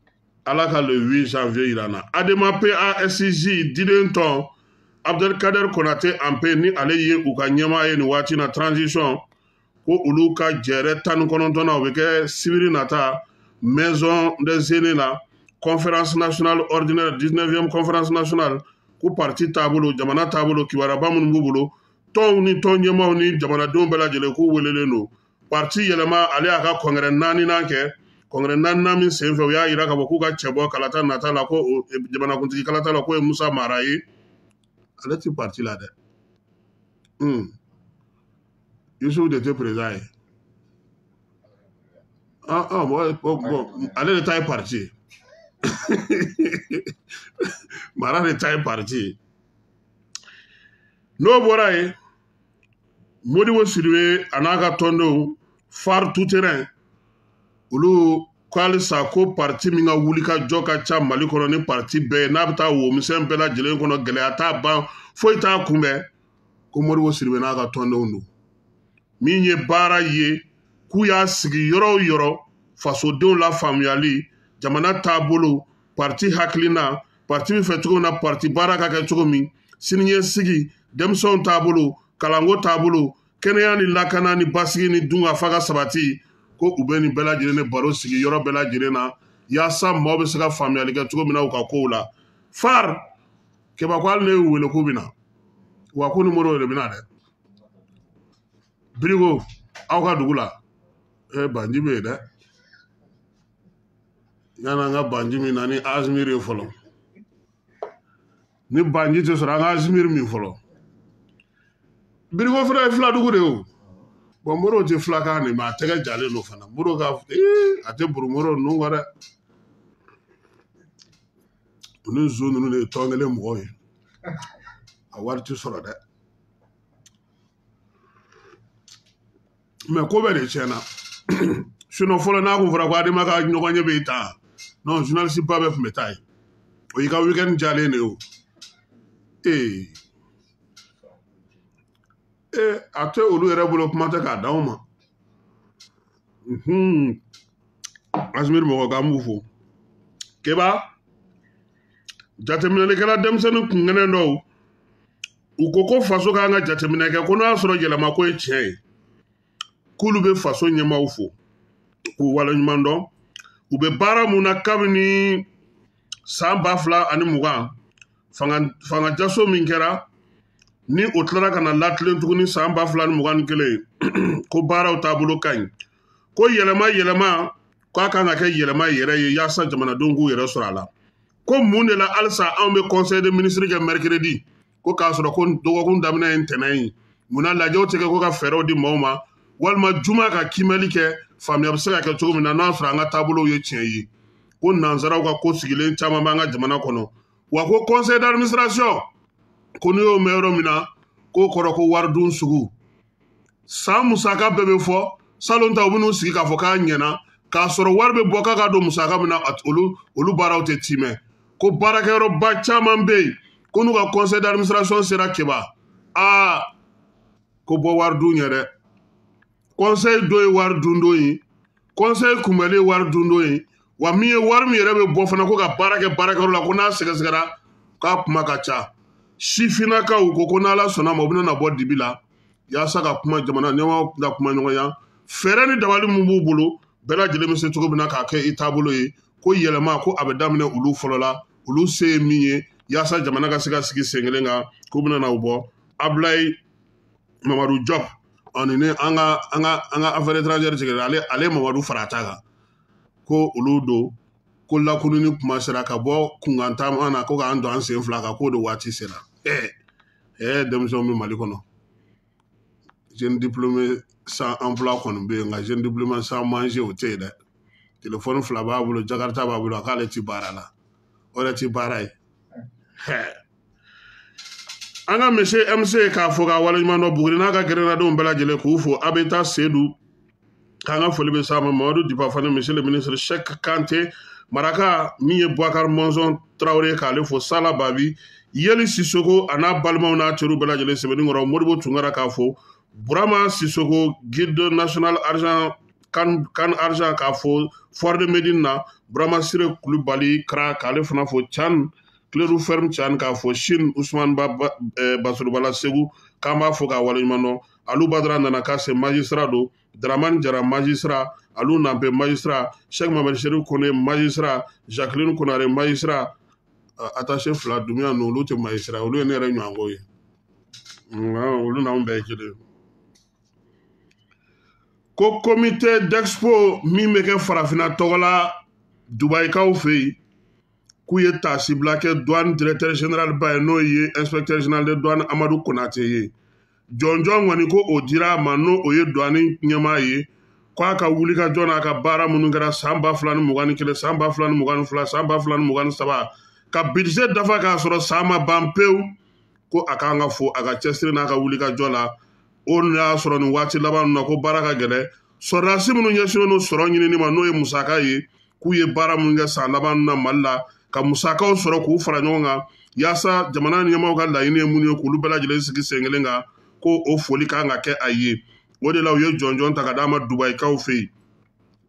Ala ka le 8 janvier yira na Adema PASJ diden tɔn Abdelkader Konate Ampe ni ale ye u ka ɲɛmaa ye nin waati na transition ko olu ka jɛrɛ 19 na o bɛ kɛ sibiri nata maison des aînés la conférence nationale ordinaire 19e conférence nationale ko parti taabolo jamana taabolo kibaraba minnu b'u bolo tɔnw ni tɔn ɲɛmaaw ni jamanadenw bɛɛ lajɛlen k'u welelen don parti yɛlɛma ale y'a ka congrès 4nan kɛ congrès 4nan min senfɛ u y'a yira k'a fɔ k'u ka cɛbɔ kalata nata la ko jamanakuntigi kalata la k'o ye Musa Mara ye ale ti parti la dɛ Yusufu de tɛ président ye bon ale de ta ye parti Mara de ta ye parti n'o bɔra yen Modibo Sidibe a n'a ka tɔndenw Phare tout terrain olu ko halisa ko parti min ka wuli ka jɔ ka ca Mali kɔnɔ ni parti bɛɛ ye n'a bɛ taa womisɛn bɛɛ lajɛlen kɔnɔ gɛlɛya t'a ban foyi t'a kunbɛn ko Modibo Sidibe n'a ka tɔndenw don min ye baara ye k'u y'a sigi yɔrɔ o yɔrɔ fasodenw la faamuyali jamana taabolo parti hakilina parti min fɛ cogo min na parti baara ka kɛ cogo min siniɲɛsigi denmisɛnw taabolo kalanko taabolo kɛnɛya ni lakana ni basigi ni dunga fa ka sabati ko u bɛ nin bɛɛ lajɛlen ni baro sigi yɔrɔ bɛɛ lajɛlen na yaasa maaw bɛ se ka faamuyali kɛ cogo min na u ka kow la Phare Keba ko hali ne y'u wele k'u bɛna wa ko ni Modibo de bɛna dɛ Birigo aw ka dugu la Banji bɛ yen dɛ yana nga banji min nani Azmir ye fɔlɔ ni banji tɛ sɔrɔ an ka Azmir min fɔlɔ birigo fana ye filadugu de o bon Moro tɛ filakan nin mais a tɛgɛ jalen don fana Moro ka a tɛ buru Moro ninnu kɔ dɛ olu zo ninnu de ye tɔn kelen mɔgɔw ye a wari tɛ sɔrɔ dɛ mais ko bɛɛ de tiɲɛna sinon fɔlɔ n'a kun fɔra ko Adama ka ɲɔgɔn ɲɛ bɛ ta non journaliste ba bɛɛ tun bɛ taa yen o y'i ka weekend jalen de o a tɛ olu yɛrɛ bolo kuma tɛ k'a d'anw ma Azmir mɔgɔ k'an b'u fo Keba jateminɛlikɛla denmisɛnnin kungɛnɛ dɔw u ko faso k'an ka jateminɛ kɛ ko n'a y'a sɔrɔ yɛlɛma ko ye tiɲɛ ye k'olu bɛ faso ɲɛmaaw fo k'u waleɲuman dɔn u bɛ baara mun na kabini san 2020 fangajaso min kɛra ni o tilara ka na latilen tuguni san 2021 ko baaraw taabolo ka ɲi ko yɛlɛma k'a kan ka kɛ yɛlɛma yɛrɛ ye yaasa jamanadenw k'u yɛrɛ sɔrɔ a la ko mun de la halisa anw bɛ conseil des ministres kɛ mercredi ko k'a sɔrɔ ko dɔgɔkun daminɛ ye ntɛnɛn ye munna lajɛw tɛ kɛ ko ka fɛɛrɛw di maaw ma walima juma ka kimɛli kɛ faamuya bɛ se ka kɛ cogo min na n'a sɔrɔ an ka taabolow ye tiɲɛ ye ko nansaraw ka ko sigilen caman b'an ka jamana kɔnɔ wa ko conseil d'administration ko n'i y'o mɛn yɔrɔ min na k'o kɔrɔ ko waridun sugu san musaka bɛɛ bɛ fɔ salon ta u bɛn'u sigi k'a fɔ k'a ɲɛna k'a sɔrɔ wari bɛ bɔ k'a ka don musaka min na olu baaraw tɛ timɛ ko baarakɛyɔrɔba caman bɛ yen ko n'u ka conseil d'administration sera Keba ko bɔ waridun ye dɛ conseil dɔ ye waridun dɔ ye conseil kunbɛli ye waridun dɔ ye wa min ye wari min yɛrɛ bɛ bɔ fana ko ka baara kɛ baarakɛyɔrɔ la ko n'a sɛgɛsɛgɛra k'a kuma ka ca sifinnakaw ko n'Ala sɔnna ma u bɛna bɔ dibi la yaasa ka kuma jamana ɲɛmaaw ka kuma ɲɔgɔnya fɛɛrɛ ni dabali mun b'u bolo bɛɛ lajɛlen bɛ se cogo min na k'a kɛ i taabolo ye ko yɛlɛma ko a bɛ daminɛ olu fɔlɔ la olu se ye min ye yaasa jamana ka se ka sigi sen kelen kan k'u bɛna n'aw bɔ Ablaye Mamadu Diop ani ne an ka affaire étrangère tigɛ ale Mamadu fara ta kan ko olu don ko lakununi kuma sera ka bɔ kunkantaama na ko k'an don an sen fila kan k'o de waati sera denmisɛnw bɛ Mali kɔnɔ jeune diplômé sans emploi kɔni bɛ yen nka jeune diplômé sans manger o tɛ yen dɛ téléphone fila b'a bolo Jakarta b'a bolo a k'ale ti baara la o yɛrɛ ti baara ye an ka monsieur MC k'a fɔ k'a waleɲuman dɔn Buguri n'a ka gɛrɛnadenw bɛɛ lajɛlen k'u fo a bɛ taa Seydou k'an ka foli bɛ s'a ma Mamadu Dipa Fane monsieur le ministre Cheikh Kanté Maraka min ye Boubacar Monzon Traoré k'ale fo Sala Babi Yeli Sissoko a n'a balimaw n'a teriw bɛɛ lajɛlen sɛbɛnnikɔrɔ Modibo Tunkara k'a fo Burama Sissoko guide national argent kan argent k'a fo Foire de Médine na Burama Sire Kulubali Kra k'ale fana fo Chan Clérou Ferme Chan k'a fo Chine Ousmane Basurubala Segu k'an b'a fo k'a waleɲuman dɔn Alu Badara Nana Kase magistrat don Dramane Jara magistrat Alu Nampe magistrat Cheikh Mohamed Cherif Kone magistrat Jacqueline Konare magistrat attaché fila Dumbuya ninnu olu tɛ magistrat olu ye ne yɛrɛ ɲɔgɔnko ye olu n'anw bɛɛ ye kelen ko comité d'expo min bɛ kɛ farafinna tɔgɔ la Dubaïkaw fɛ yen k'u ye taasibila kɛ douane directeur général ba ye n'o ye inspecteur général de douane Amadu Konate ye jɔnjɔn kɔni ko o dira a ma n'o o ye douane ɲɛmaa ye k'a ka wulikajɔ n'a ka baara minnu kɛra san 2021 san 2022 san 2023 ka budget dafa k'a sɔrɔ san ma ban pewu ko a k'an ka fo a ka cɛsiri n'a ka wulikajɔ la o y'a sɔrɔ nin waati laban na ko baara ka gɛlɛn sɔrɔdasi minnu ɲɛsinnen don sɔrɔ ɲinini ma n'o ye musaka ye k'u ye baara minnu kɛ san laban na Mali la ka musakaw sɔrɔ k'u fara ɲɔgɔn kan yaasa jamana ɲɛmaaw ka laɲini ye minnu ye k'olu bɛɛ lajɛlen sigi sen kelen kan ko o foli kan ka kɛ a ye o de la u ye jɔnjɔn ta ka d'a ma Dubaïkaw fɛ yen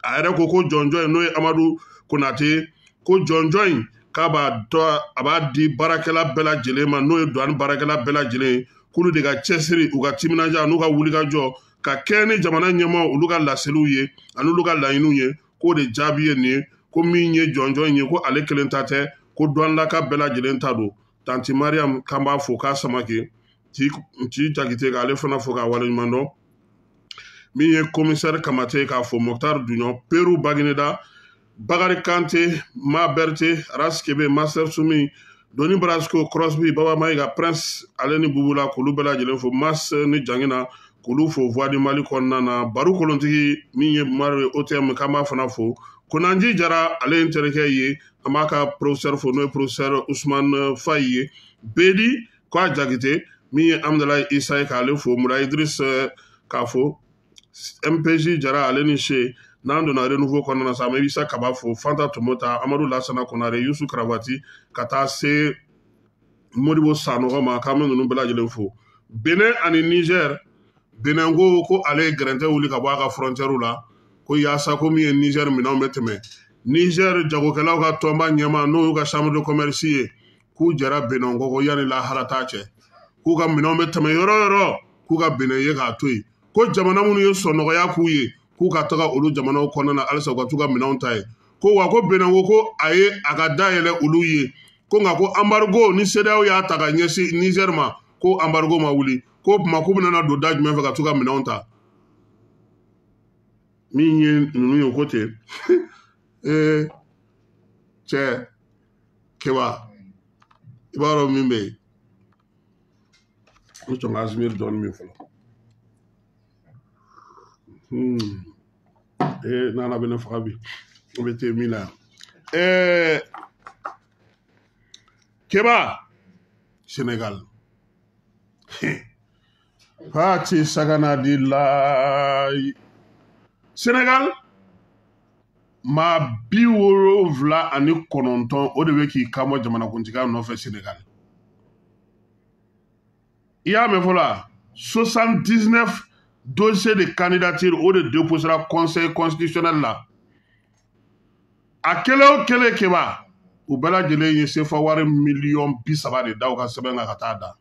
a yɛrɛ ko jɔnjɔn in n'o ye Amadu Konate ko jɔnjɔn in k'a b'a di baarakɛla bɛɛ lajɛlen ma n'o ye douane baarakɛla bɛɛ lajɛlen ye k'olu de ka cɛsiri u ka timinanja n'u ka wulikajɔ ka kɛ ni jamana ɲɛmaaw olu ka laseliw ye ani olu ka laɲiniw ye k'o de jaabi ye nin ye ko min ye jɔnjɔn in ye ko ale kelen ta tɛ ko douanelaka bɛɛ lajɛlen ta don tanti Mariam k'an b'a fo k'a samake ci Jakite k'ale fana fo k'a waleɲuman dɔn min ye commissaire Kamate k'a fo Mokhtar Dunɔn Peru Bagineda Bakari Kante, Ma Berthe, Raskebe, Master Soumi, Doni Brasco, Crosby, Baba Maïga, Prince, Aleni Bouboula, Kouloubela, Djelenfo, Mas, Ni Djangina, Kouloufo, Voix du Mali Konana, Barou Kolontigi, Minye Mare, Otem, Kama Fanafo, Konanji Jara, Alain Terekeye, Amaka, Professeur Fono, Professeur Ousmane Faye, Bedi, Kwa Djagite, Minye Amdalai Isaï Kalefo, Moula Idriss Kafo, MPJ Jara, Aleni Che, n'an donna renouveau kɔnɔna na sa ma Ibisa Kaba fo Fanta Tomota Amadou Lassana Konare Youssou Kravati ka taa se Modibo Sanogo ma k'an bɛ ninnu bɛɛ lajɛlen fo Benin ani Niger Benin ko ale ye gɛrɛntɛ wuli ka bɔ a ka frontière la ko yaasa ko min ye Niger minɛnw bɛ tɛmɛ Niger jagokɛlaw ka tɔnba ɲɛma n'o y'u ka chambre de commerce ye k'u jɛra Benin ko yanni lahara t'a cɛ k'u ka minɛnw bɛ tɛmɛ yɔrɔ yɔrɔ k'u ka Benin ye k'a to yen ko jamana minnu ye sɔnɔgɔya k'u ye k'u ka taga olu jamanaw kɔnɔna na halisa u ka t'u ka minɛnw ta ye ko wa ko Benin ko a ye a ka dayɛlɛ olu ye ko nka ko embargo ni CEDEAO y'a ta ka ɲɛsin Niger ma ko embargo ma wuli ko tuma k'u bɛna don da jumɛn fɛ ka t'u ka minɛnw ta min ye ninnu ye ko ten cɛ Keba i b'a dɔn min bɛ yen n bɛ sɔn ka Asmir dɔɔnin min fɔlɔ nana bɛ ne faga bi o bɛ te min na Keba Sénégal Fati Sagana Dilayi Sénégal maa 79 o de bɛ k'i kanbɔ jamanakuntigiya nɔfɛ Sénégal i y'a mɛn fɔlɔ 79 dossiers de candidature o de déposera conseil constitutionnel la a kelen o kelen Keba u bɛɛ lajɛlen ye CFA wari miliyɔn 30 de da u ka sɛbɛn kan ka taa da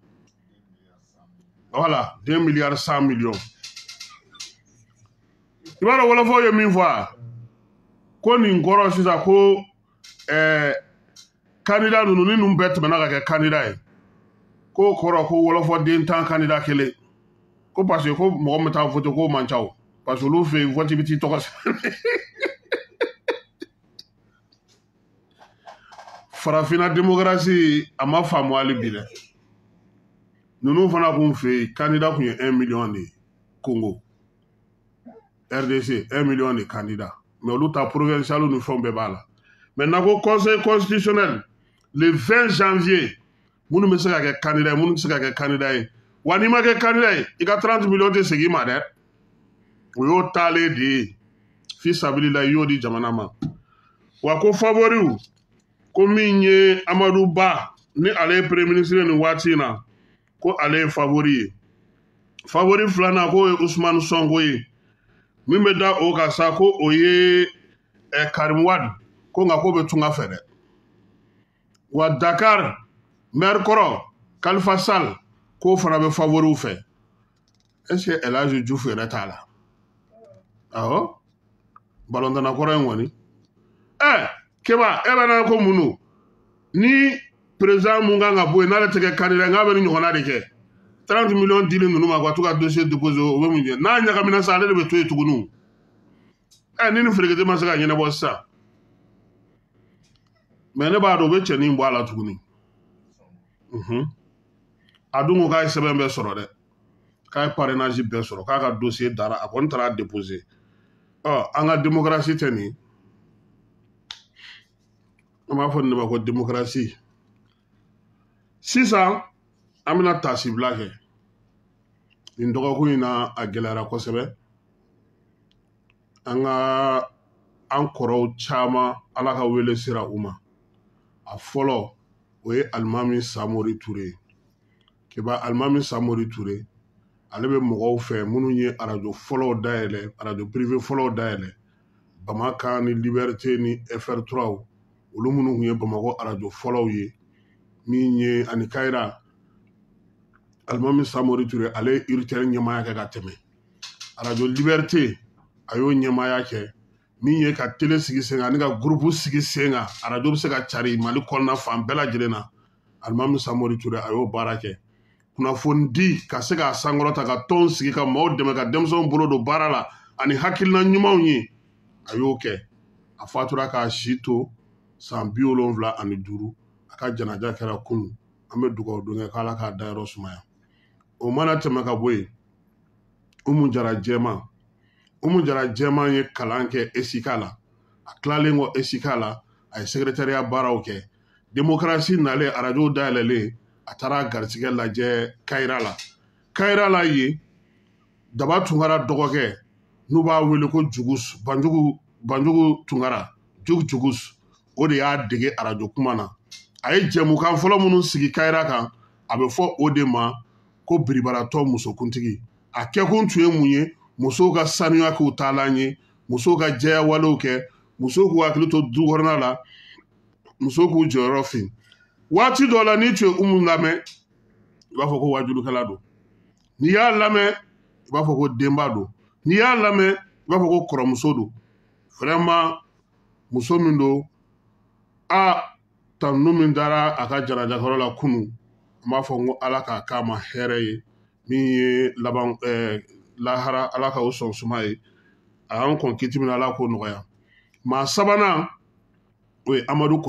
voilà 2 milliards 100 millions i b'a dɔn wɔlɔfɔw ye min fɔ a ko nin kɔrɔ sisan ko candidat ninnu ni ninnu bɛɛ tɛmɛna ka kɛ candidat ye ko kɔrɔ ko wɔlɔfɔ den 10 candidat kelen ko parce que ko mɔgɔ min taa vote ko man ca o parce que olu fɛ yen vote bɛ t'i tɔgɔ sɛbɛn farafinna démocratie a ma faamu hali bi dɛ ninnu fana kun fɛ yen candidat kun ye 1 million de ye Congo RDC 1 million de candidat mais olu ta provincial ni fɛnw bɛɛ b'a la maintenant ko conseil constitutionnel le 20 janvier minnu bɛ se ka kɛ candidat ye minnu tɛ se ka kɛ candidat ye wa n'i ma kɛ candidat ye i ka 30 millions tɛ segin i ma dɛ o y'o taalen de ye fi sabilila i y'o di jamana ma wa ko favoriw ko min ye Amadou Ba ni ale ye premier ministre ni waati in na ko ale ye favori ye favori filanan ko ye Ousmane Sonko ye min bɛ da o kan sa ko o ye Karim Wade ko nka ko bɛ tunga fɛ dɛ wa Dakar maire kɔrɔ Khalifa Sall k'o fana bɛ favoriw fɛ est-ce que El Hadji Diouf yɛrɛ t'a la awɔ balɔntana kɔrɔ in kɔni Keba e bɛ na ko mun don ni président mun kan ka bɔ yen n'ale tɛ kɛ candidat nka bɛ ni ɲɔgɔnna de kɛ 30 millions dili ninnu ma ka to ka dossier déposer o bɛ mun kɛ n'a ɲagamina sa ale de bɛ to yen tuguni ni nin ferekete ma se ka ɲɛnabɔ sisan mais ne b'a dɔn u bɛ cɛnin bɔ a la tuguni a dun ko k'a ye sɛbɛn bɛɛ sɔrɔ dɛ k'a ye parrainage bɛɛ sɔrɔ k'a ka dossier dara a kɔni taara déposer an ka démocratie tɛ nin an b'a fɔ nin de ma ko démocratie sisan an bɛna tasibila kɛ nin dɔgɔkun in na a gɛlɛyara kosɛbɛ an kɔrɔw caman ala ka wele sera u ma a fɔlɔ o ye Alimami Samori Ture Keba Alimami Samori Ture ale bɛ mɔgɔw fɛ minnu ye radio fɔlɔw dayɛlɛ radio privé fɔlɔw dayɛlɛ Bamaka ni Liberté ni FR3 olu minnu kun ye Bamakɔ radio fɔlɔw ye min ye ani Kayira Alimami Samori Ture ale ye URTL ɲɛmaaya kɛ ka tɛmɛ radio Liberté a y'o ɲɛmaaya kɛ min ye ka télé sigi sen kan ani ka groupe sigi sen kan radio bɛ se ka cari Mali kɔnɔna fan bɛɛ lajɛlen na Alimami Samori Ture a y'o baara kɛ kunnafoni di ka se k'a sankɔrɔta ka tɔnw sigi ka maaw dɛmɛ ka denmisɛnw bolo don baara la ani hakilina ɲumanw ye a y'o kɛ a fatura k'a si to san 75 a ka janaja kɛra kunu an bɛ dugawu don kɛ k'Ala k'a dayɔrɔ sumaya o mana tɛmɛ ka bɔ yen Umu Jara Jɛman ye kalan kɛ ESICA la a tilalen kɔ ESICA la a ye secrétariat baaraw kɛ démocratie nalen radio dayɛlɛlen a taara garisɛgɛ lajɛ Kayira la yen Daba Tunkara dɔgɔkɛ n'u b'a wele ko Banjugu Tunkara Jugus o de y'a dege radio kuma na a ye jɛmukan fɔlɔ minnu sigi Kayira kan a bɛ fɔ o de ma ko biribaratɔ musokuntigi a kɛkun tun ye mun ye musow ka sanuya k'u taalan ye musow ka jɛya walew kɛ musow k'u hakili to du kɔnɔna la musow k'u jɔyɔrɔ fin waati dɔ la n'i tun ye Umu lamɛn i b'a fɔ ko wajulukɛla don n'i y'a lamɛn i b'a fɔ ko denba don n'i y'a lamɛn i b'a fɔ ko kɔrɔmuso don vraiment muso min don tanu min dara a ka janajakɔrɔ la kunu an b'a fɔ ko Ala k'a k'a ma hɛrɛ ye min ye laban lahara Ala ka o sɔn suma ye a y'an kɔn kiti min na Ala k'o nɔgɔya maa sabanan o ye Amadu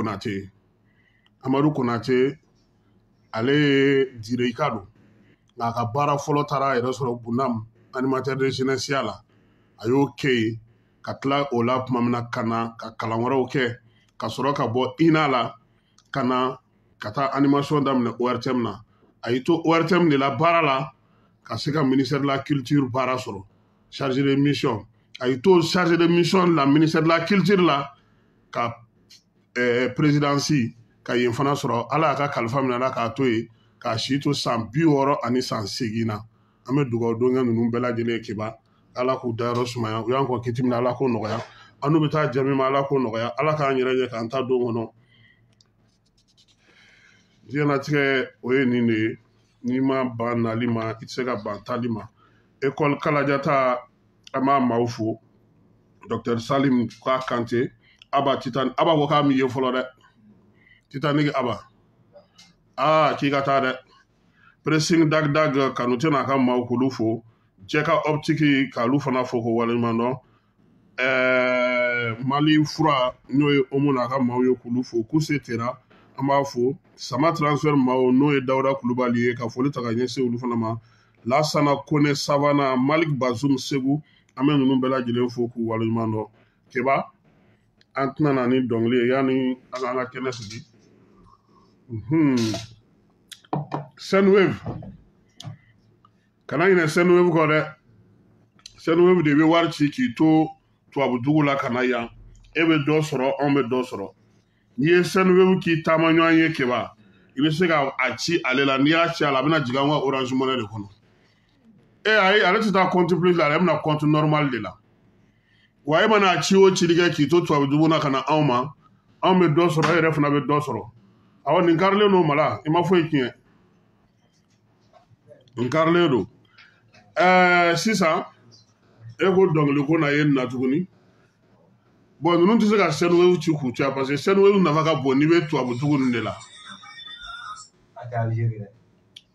Konate ale ye Dirika don nka a ka baara fɔlɔ taara a yɛrɛ sɔrɔ Bunam animateur de jeunesse la a y'o kɛ yen ka tila o la tuma min na ka na ka kalan wɛrɛw kɛ ka sɔrɔ ka bɔ INA la ka na ka taa animation daminɛ ORTM na a y'i to ORTM de la baara la ka se ka ministère de la culture baara sɔrɔ chargé de mission a y'i to chargé de mission la ministère de la culture la ka présidence ka yen fana sɔrɔ Ala y'a ka kalifa minɛ la k'a to yen k'a si to san 68 na an bɛ dugawu don kɛ ninnu bɛɛ lajɛlen kiba Ala k'u dayɔrɔ sumaya u y'an kɔn kiti min na Ala k'o nɔgɔya an n'u bɛ taa jaabi ma Ala k'o nɔgɔya Ala k'an yɛrɛ ɲɛ k'an ta don kɔnɔ diɲɛlatigɛ o ye nin de ye n'i ma ban nali ma i tɛ se ka ban tali ma école kalajata an b'a maaw fo Dr Salim k'a Kante Aba ko k'a m'i ye fɔlɔ dɛ Titanic Aba k'i ka taa dɛ pressing dag Kanute n'a ka maaw k'olu fo Jɛka optique k'olu fana fo ko waleɲuman dɔn Mali fura n'o ye Omo n'a ka maaw ye k'olu fo Kuse Tera an b'a fo Sama transfert maaw n'o ye Dawuda Kulubali ye ka foli ta ka ɲɛsin olu fana ma Lasana Kone Savana Malik Bazoum Segu an bɛ ninnu bɛɛ lajɛlen fo k'u waleɲuman dɔn Keba an tɛna na ni dɔnkili ye yanni an ka kɛnɛ sigi Senwave kana ɲinɛ Senwave kɔ dɛ Senwave de bɛ wari ci k'i to tubabudugu la ka na yan e bɛ dɔ sɔrɔ anw bɛ dɔ sɔrɔ n'i ye Senwave k'i taama ɲɔgɔn ye Keba i bɛ se ka a ci ale la n'i y'a ci a la a bɛna jigin an ka Orange Money de kɔnɔ ayi ale tɛ taa compte plus la ale bɛna compte normal de la wa e mana ci o cili kɛ k'i to tubabudugu la ka na anw ma anw bɛ dɔ sɔrɔ e yɛrɛ fana bɛ dɔ sɔrɔ awɔ nin karilen don mala i ma foyi tiɲɛ nin karilen don sisan e ko dɔnkili ko na ye nin na tuguni bon ninnu tɛ se ka Senwave ci k'u caya parce que Senwave nafa ka bon n'i bɛ tubabudugu ninnu de la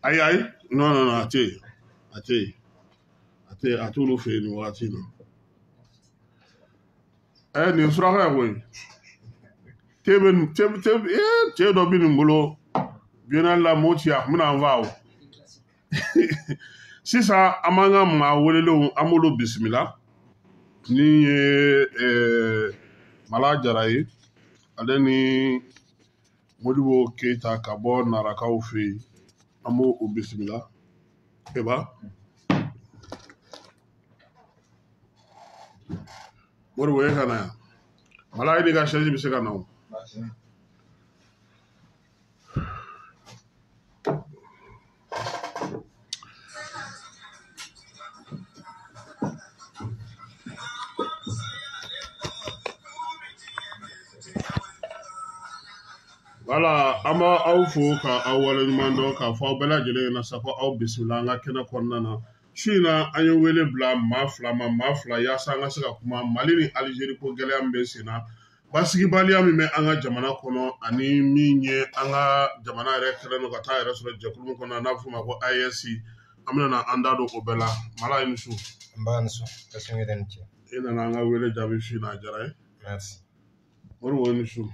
ayi non a tɛ yen a t'olu fɛ yen nin wagati in na nin suraka ye koyi cɛ dɔ bɛ nin bolo biennale la Moti a kun bɛna an fa o sisan an b'an ka maa welelenw an b'olu bisimila min ye Mala Jara ye ale ni Modibo Keyita ka bɔ Narakaw fɛ yen an b'o bisimila Eba Modibo ye ka na yan Mala ye de ka chaise bɛ se ka na o Voilà, an b'aw fo k'aw waleɲuman dɔn k'a fɔ aw bɛɛ lajɛlen ɲɛna sa ko aw bisimila an ka kɛnɛ kɔnɔna na su in na an ye wele bila maa fila yaasa an ka se ka kuma Mali ni Alizeri ko gɛlɛya min bɛ sen na basigibaliya min bɛ an ka jamana kɔnɔ ani min ye an ka jamana yɛrɛ kɛlen don ka taa yɛrɛ sɔrɔ jɛkulu min kɔnɔ n'a bɛ f'o ma ko AES an bɛna an da don o bɛɛ la Mala i ni su. N b'a ni su ka sun yɛrɛ ni cɛ. E nana an ka wele jaabi su in na a diyara n ye. Merci. woni su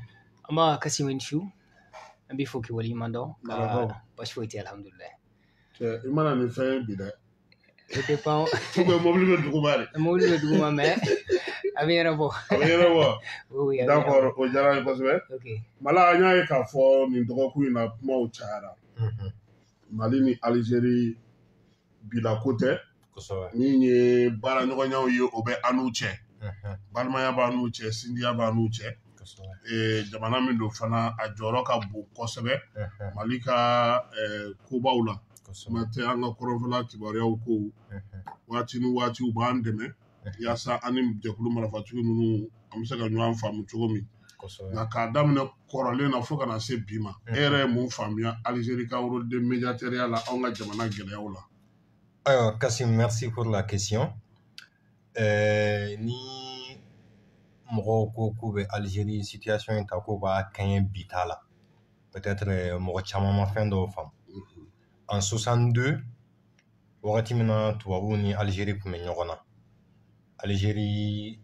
ama kasi win shu ambi foki wali mando Bravo. bash foiti alhamdulillah imana ni fɛn bi dɛ ça dépend mobili bɛ dugu ma de mobile be duguma mais a bɛ ɲɛnabɔ a bɛ ɲɛnabɔ oui d'accord o diyara n ye kosɛbɛ ok mala an y'a ye k'a fɔ nin dɔgɔkun in na kumaw cayara mali ni alizeri bilako tɛ min ye baara ɲɔgɔnyaw ye o bɛ an n'u cɛ balimaya b'a n'u cɛ sindiya b'a n'u cɛ jamana min don fana a jɔyɔrɔ ka bon kosɛbɛ mali ka kobaw la kuma tɛ an ka kɔrɔnfɛla kibaruyaw ko waati ni waati u b'an dɛmɛ yaasa an ni jɛkulu marifatigi ninnu an bɛ se ka ɲɔgɔn faamu cogo min nka k'a daminɛ kɔrɔlen na fo ka na se bi ma e yɛrɛ ye mun faamuya alizeri ka woroden médiatériya la anw ka jamana gɛlɛyaw la. Alors, Kassim, merci pour la question. Ni mɔgɔw ko k'u bɛ Algérie situation in ta k'u b'a kɛɲɛ bi ta la peut-être mɔgɔ caman ma fɛn dɔw faamu. En 62 wagati min na tubabuw ni Algérie tun bɛ ɲɔgɔn na Algérie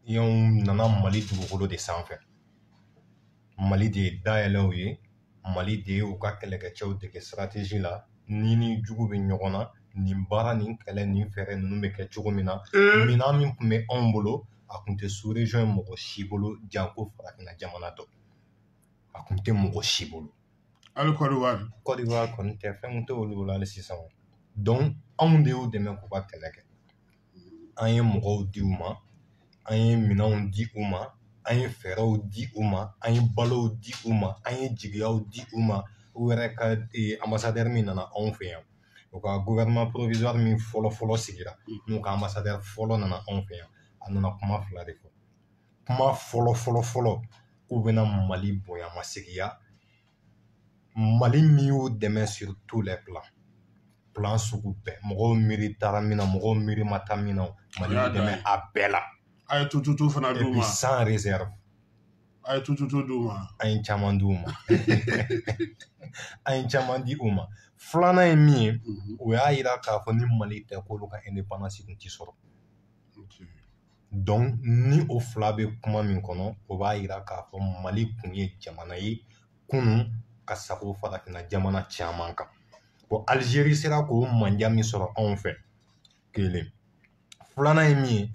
nana Mali dugukolo de sanfɛ Mali de ye dayɛlɛ u ye Mali de ye u ka kɛlɛkɛcɛw dege stratégie la ni ni jugu bɛ ɲɔgɔn na nin baara nin kɛlɛ nin fɛɛrɛ ninnu bɛ kɛ cogo min na minan min tun bɛ anw bolo a tun tɛ sous région mɔgɔ si bolo janko farafinna jamana dɔ a tun tɛ mɔgɔ si bolo hali Côte d'Ivoire kɔni tɛ fɛn kun tɛ olu bolo hali sisan donc anw de y'u dɛmɛ k'u ka kɛlɛ kɛ an ye mɔgɔw di u ma an ye minanw di u ma an ye fɛɛrɛw di u ma an ye balow di u ma an ye jigiyaw di u ma u yɛrɛ ka ambassadeur min nana anw fɛ yan u ka gouvernement provisoire min fɔlɔ sigira n'u ka ambassadeur fɔlɔ nana anw fɛ yan a nana kuma fila de fɔ kuma fɔlɔ k'u bɛna Mali bonyamasegiya Mali min y'u dɛmɛ sur tous les plans plan sugu bɛɛ mɔgɔw miiri taara min na mɔgɔw miiri ma taa min na Mali y'u dɛmɛ a bɛɛ la a ye tututu fana d'u ma sans réserve a ye tututu d'u ma an ye caman di u ma an ye caman di u ma filanan ye min ye o y'a yira k'a fɔ ni Mali tɛ k'olu ka indépendance tun ti sɔrɔ donc ni o fila bɛ kuma min kɔnɔ o b'a yira k'a fɔ Mali kun ye jamana ye kunun ka sago farafinna jamana caman kan bon Algérie sera k'o manja min sɔrɔ anw fɛ kelen filanan ye min ye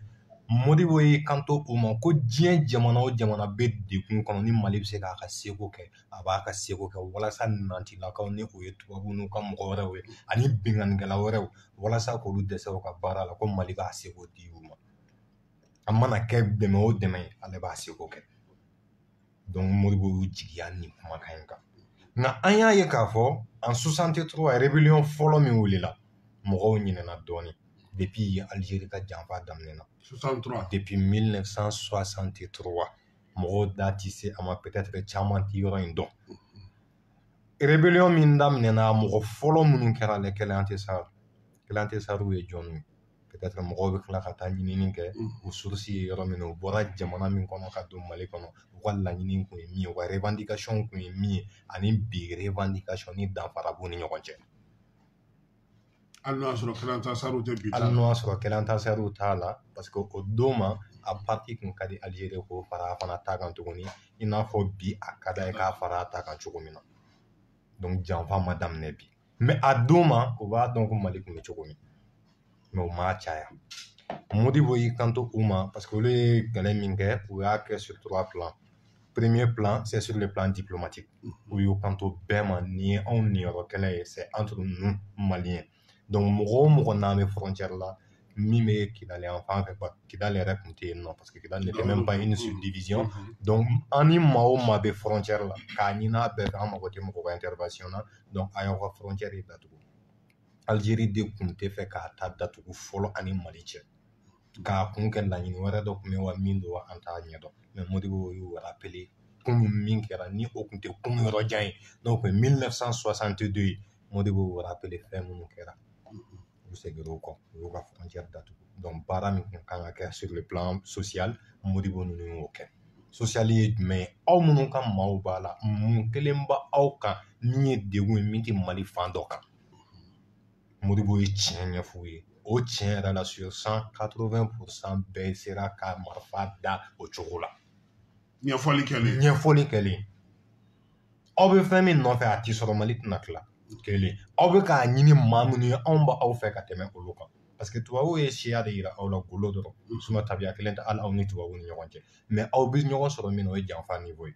Modibo y'i kanto o ma ko diɲɛ jamana o jamana bɛ dekun kɔnɔ ni Mali bɛ se k'a ka seko kɛ a b'a ka seko kɛ walasa nantilakaw ni o ye tubabu n'u ka mɔgɔ wɛrɛw ye ani bingannikɛla wɛrɛw walasa k'olu dɛsɛ u ka baara la ko Mali b'a seko di u ma a mana kɛ dɛmɛ o dɛmɛ ye ale b'a seko kɛ donc Modibo y'u jigiya nin kumakan in kan nka an y'a ye k'a fɔ en 63 rébellion fɔlɔ min wulila mɔgɔw ɲinɛna dɔɔnin depuis Algérie ka janfa daminɛna 63 depuis 1963 mɔgɔw da ti se a ma peut-être caman ti yɔrɔ in dɔn rébellion min daminɛna mɔgɔ fɔlɔ minnu kɛra le Clémenté Sarr ye jɔnw ye peut-être mɔgɔw bɛ tila ka taa ɲinini kɛ u source ye yɔrɔ min na u bɔra jamana min kɔnɔ ka don Mali kɔnɔ u ka laɲini kun ye min ye u ka revendication kun ye min ye ani bi revendication ni danfara b'u ni ɲɔgɔn cɛ hali n'o y'a sɔrɔ Clémenté Sarr tɛ bi hali n'o y'a sɔrɔ Clémenté Sarr t'a la parce que o don ma a parti kun ka di Algérie k'o fara a fana ta kan tuguni i n'a fɔ bi a ka d'a ye k'a fara a ta kan cogo min na donc janfa ma daminɛ bi mais a don ma u b'a dɔn ko Mali kun bɛ cogo min mais u m'a caya Modibo y'i kanto u ma parce que olu ye kɛlɛ min kɛ u y'a kɛ sur 3 plans premier plan c'est sur le plan diplomatique u y'u kanto bɛɛ ma ni ye anw niyɔrɔ kɛlɛ ye c'est entre nous Maliens donc mɔgɔ o mɔgɔ n'an bɛ frontière la min bɛ Kidali yan fan fɛ Kidali yɛrɛ tun tɛ yen nɔ parce que Kidali n'était même pas une subdivision donc an ni maa o maa bɛ frontière la k'a ɲini a bɛɛ fɛ an mago tɛ mɔgɔ ka intervention na donc a y'aw ka frontière datugu Algérie de tun tɛ fɛ k'a ta datugu fɔlɔ ani Mali cɛ k'a kun kɛ laɲini wɛrɛ dɔ tun bɛ wa min don an t'a ɲɛdɔn mais Modibo y'u rappelé kunun min kɛra ni o tun tɛ kunun yɔrɔ jan ye n'o tun ye 1962 ye Modibo y'u rappelé fɛn minnu kɛra u seginna o kɔ u y'u ka frontière datugu donc baara min kun kan ka kɛ sur le plan social Modibo ninnu y'o kɛ social ye jumɛn ye aw minnu ka maaw b'a la mun kelen b'a aw kan min ye degun ye min tɛ Mali fan dɔ kan Modibo ye tiɲɛ ɲɛf'u ye o tiɲɛ yɛrɛ la sur 180% bɛɛ sera ka marifa da o cogo la ɲɛfɔli kɛlen ɲɛfɔli kɛlen aw bɛ fɛn min nɔfɛ a ti sɔrɔ Mali tɛna tila kelen aw bɛ k'a ɲini maa minnu ye anw b'aw fɛ ka tɛmɛ olu kan parce que tubabuw ye siya de yira aw la golo dɔrɔn tabiya kelen tɛ hali aw ni tubabuw ni ɲɔgɔn cɛ mais aw bɛ ɲɔgɔn sɔrɔ min na o ye janfa niveau ye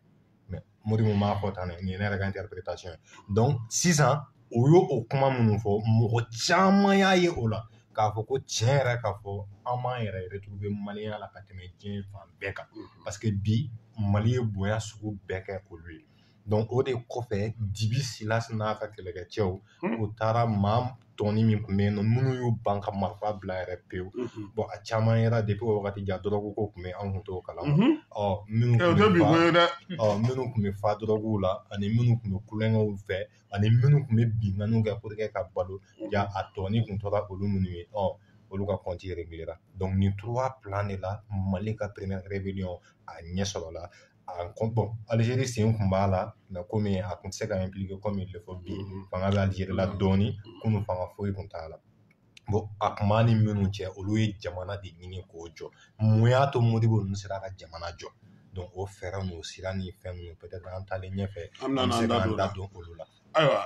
mais Modibo m'a fɔ tan nin ye ne yɛrɛ ka interprétation ye donc sisan o ye o kuma minnu fɔ mɔgɔ caman y'a ye o la k'a fɔ ko tiɲɛ yɛrɛ k'a fɔ an b'an yɛrɛ retrouver maliyɛnya la ka tɛmɛ diɲɛ fan bɛɛ kan parce que bi Mali ye bonya sugu bɛɛ kɛ olu ye donc o de kɔfɛ Dibi Silas n'a ka kɛlɛkɛcɛw u taara maa tɔni min tun bɛ yen nɔ minnu y'u ban ka marifa bila yɛrɛ pewu bon a caman yɛrɛ depuis o wagati jan dɔrɔgu ko tun bɛ anw tun t'o kalama minnu tun bɛ fa dɔrɔguw la ani minnu tun bɛ kulonkɛw fɛ ani minnu tun bɛ binganiw kɛ pour que ka balo ja a tɔni tun tora olu minnu ye olu ka compte réglera donc nin trois plans de la Mali ka première rébellion a ɲɛ sɔrɔ la bon Algérie sen tun b'a la mais komi a tun tɛ se ka impliquer comme il le faut bi fanga bɛ Algérie la dɔɔni kunun fanga foyi tun t'a la bon a tun b'a ni minnu cɛ olu ye jamana de ɲini k'o jɔ mun y'a to Modibo ninnu sera ka jamana jɔ donc o fɛɛrɛ n'o sira ni fɛn ninnu peut-être an taalen ɲɛfɛ an bɛ se k'an da don olu la ayiwa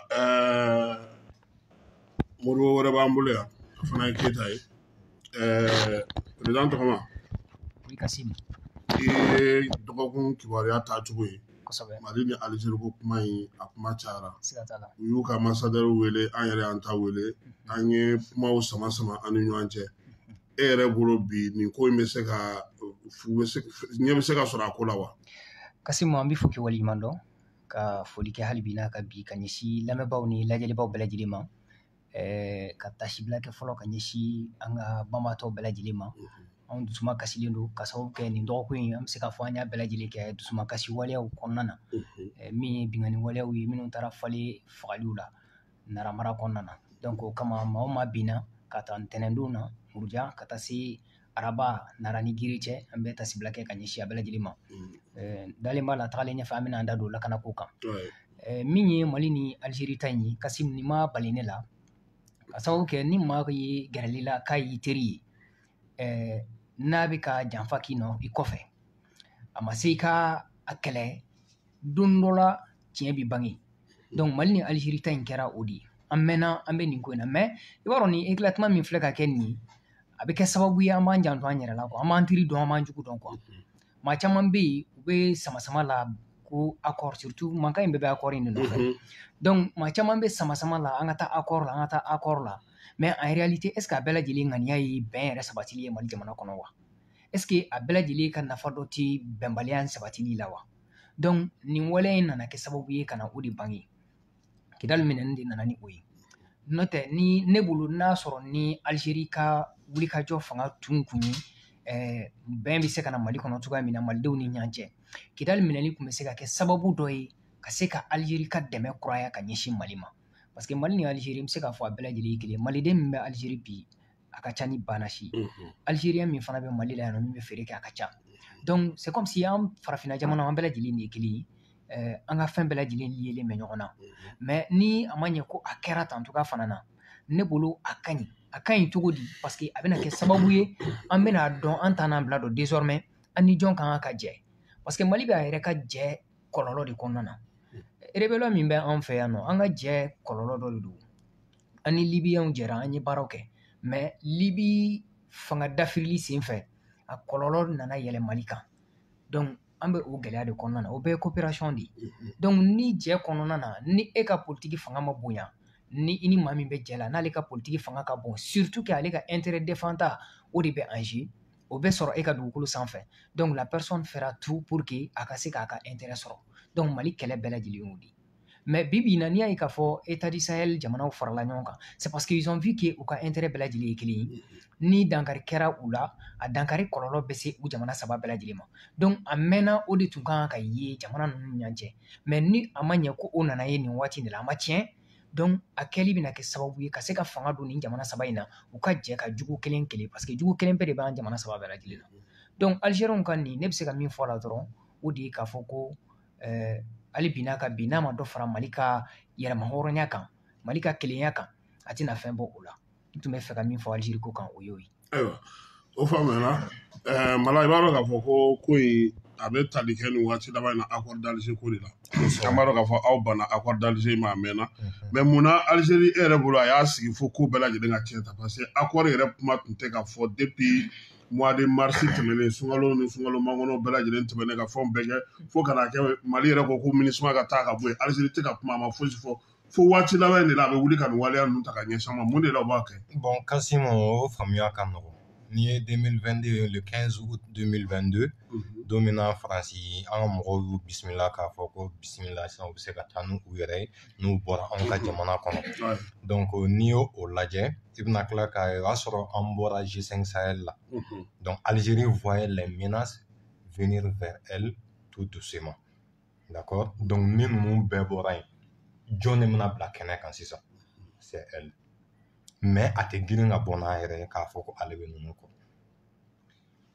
Modibo wɛrɛ b'an bolo yan o fana ye Keyita ye président tɔgɔma Kassim i ye dɔgɔkun kibaruya tacogo ye kosɛbɛ Mali ni Algérie ko kuma in a kuma cayara siga t'a la u y'u ka ambassadeur wele an yɛrɛ y'an ta wele an ye kumaw sama an ni ɲɔgɔn cɛ e yɛrɛ bolo bi nin ko in bɛ se ka ɲɛ bɛ se ka sɔrɔ a ko la wa Kassim an bɛ fɔ k'i waleɲuman dɔn ka foli kɛ hali bi n'a ka bi ka ɲɛsin lamɛnbaaw ni lajɛlibaw bɛɛ lajɛlen ma ka tasibila kɛ fɔlɔ ka ɲɛsin an ka banbaatɔw bɛɛ lajɛlen ma anw dusuma kasilen don ka sababu kɛ nin dɔgɔkun in an bɛ se k'a fɔ an y'a bɛɛ lajɛlen kɛ dusuma kasi waleyaw kɔnɔna na min ye bingani waleyaw ye minnu taara falen fagaliw la naramara kɔnɔna na donc o kama maa o maa binna ka taa ntɛnɛndon na Muruja ka taa se Araba Nara ni Giri cɛ an bɛ tasibila kɛ ka ɲɛsin a bɛɛ lajɛlen ma dalen b'a la tagalen ɲɛfɛ an bɛna an da don lakanako kan min ye Mali ni Algérie ta in ye Kassim nin ma bali ne la ka sababu kɛ ni maa ye gɛrɛli la k'a y'i teri ye n'a bɛ ka janfa k'i nɔ i kɔfɛ a ma se i ka a kɛlɛ don dɔ la tiɲɛ bɛ bange donc Mali ni Algérie ta in kɛra o de ye an mɛnna an bɛ nin ko in na mais i b'a dɔn nin éclatement min filɛ ka kɛ nin ye a bɛ kɛ sababu ye an b'an janto an yɛrɛ la quoi an b'an teri dɔn an b'an jugu dɔn quoi maa caman bɛ yen u bɛ sama la ko accord surtout mankan in bɛɛ bɛ accord in de nɔfɛ donc maa caman bɛ sama la an ka taa accord la an ka taa accord la mais en réalité est-ce que a bɛɛ lajɛlen ŋaniya ye bɛn yɛrɛ sabatili ye Mali jamana kɔnɔ wa est-ce que a bɛɛ lajɛlen ka nafa dɔ tɛ bɛnbaliya sabatili la wa donc nin waleya in nana kɛ sababu ye ka na o de bange Kidali minɛni de nana ni o ye n'o tɛ ni ne bolo n'a sɔrɔ ni Algérie ka wulikajɔ fanga tun kun ye bɛn bɛ se ka na Mali kɔnɔ cogoya min na malidenw ni ɲɔgɔn cɛ Kidali minɛni tun bɛ se ka kɛ sababu dɔ ye ka se ka Algérie ka dɛmɛ kuraya ka ɲɛsin Mali ma parce que Mali ni Algérie n bɛ se k'a fɔ a bɛɛ lajɛlen ye kelen maliden min bɛ Algérie bi a ka ca ni banasi Algérien min fana bɛ Mali la yan nɔ min bɛ feere kɛ a ka ca donc c'est comme si an farafinna jamana an bɛɛ lajɛlen de ye kelen ye an ka fɛn bɛɛ lajɛlen lielen bɛ ɲɔgɔn na mais ni a ma ɲɛ ko a kɛra tan cogoya fana na ne bolo a ka ɲi cogo di parce que a bɛna kɛ sababu ye an bɛna dɔn an t'an n'an bila dɔn désormais an ni jɔn kan ka jɛ parce que Mali bɛ a yɛrɛ ka jɛ kɔlɔlɔ de kɔnɔna na rébellion min bɛ an fɛ yan nɔ an ka jɛ kɔlɔlɔ dɔ de don an ni Libyɛnw jɛra an ye baaraw kɛ mais Libi fanga dafirili senfɛ a kɔlɔlɔ nana yɛlɛ Mali kan donc an bɛ o gɛlɛya de kɔnɔna na o bɛɛ ye coopération de ye donc ni jɛ kɔnɔna na ni e ka politique fanga ma bonya ni i ni maa min bɛ jɛ la n'ale ka politique fanga ka bon surtout que ale ka intérêt défendant o de bɛ en jeu o bɛ sɔrɔ e ka dugukolo sanfɛ donc la personne fera tout pour que a ka se k'a ka intérêt sɔrɔ donc Mali kɛlɛ bɛɛ lajɛlen y'o de mais bi na n'i y'a ye k'a fɔ État du Sahel jamanaw farala ɲɔgɔn kan c'est parce que ils ont vu que u ka intérêt bɛɛ lajɛlen ye kelen ye ni dankari kɛra u la a dankari kɔlɔlɔ bɛ se u jamana saba bɛɛ lajɛlen ma donc a mɛnna o de tun kan ka ye jamana ninnu ɲɔgɔn cɛ mais ni a ma ɲɛ ko o nana ye nin waati de la a ma tiɲɛ donc a kɛli bɛna kɛ sababu ye ka se ka fanga don nin jamana saba in na u ka jɛ ka jugu kelen parce que jugu kelen bɛɛ de b'an jamana saba bɛɛ lajɛlen na donc Algériens ka nin ne bɛ se ka min fɔ la dɔrɔn o de ye k'a fɔ ko hali bi n'a ka bi n'a ma dɔ fara Mali ka yɛrɛma hɔrɔnya kan Mali ka kelenya kan a tɛna fɛn bɔ o la n tun bɛ fɛ ka min fɔ Algérie ko kan o y'o ye ayiwa o faamuyana Mala i b'a dɔn k'a fɔ ko in a bɛ tali kɛ nin waati laban in na accord d'Alger ko de la an b'a dɔn k'a fɔ aw banna accord d'Alger ma a mɛnna mais munna Algérie e yɛrɛ bolo a y'a sigi fo ko bɛɛ lajɛlen ka tiɲɛ ta parce que accord yɛrɛ kuma tun tɛ ka fɔ depuis mois de mars tɛmɛnen sunkalo ni sunkalo makɔnɔ bɛɛ lajɛlen tɛmɛnen ka fɛnw bɛɛ kɛ fo ka n'a kɛ Mali yɛrɛ ko ko MINUSMA ka taa ka bɔ yen Algérie tɛ ka kuma a ma fosi fɔ fo waati laban in de la a bɛ wuli ka nin waleya ninnu ta ka ɲɛsin ma mun de la o b'a kɛ. Bon Kassim o faamuya ka nɔgɔn n'i ye 2022 le 15 août 2022 don min na Faransi an ka mɔgɔw y'u bisimila k'a fɔ ko bisimila sisan u bɛ se ka taa n'u yɛrɛ ye n'u bɔra anw ka jamana kɔnɔ donc n'i y'o lajɛ i bɛna tila k'a ye o y'a sɔrɔ an bɔra G5 Sahel la donc Algérie voyait les menaces venir vers elle tout doucement d'accord donc ni ninnu bɛɛ bɔra yen jɔn de bɛna bila kɛnɛ kan sisan c'est elle mais a tɛ girin ka bɔ n'a yɛrɛ ye k'a fɔ ko ale bɛ ninnu kɔ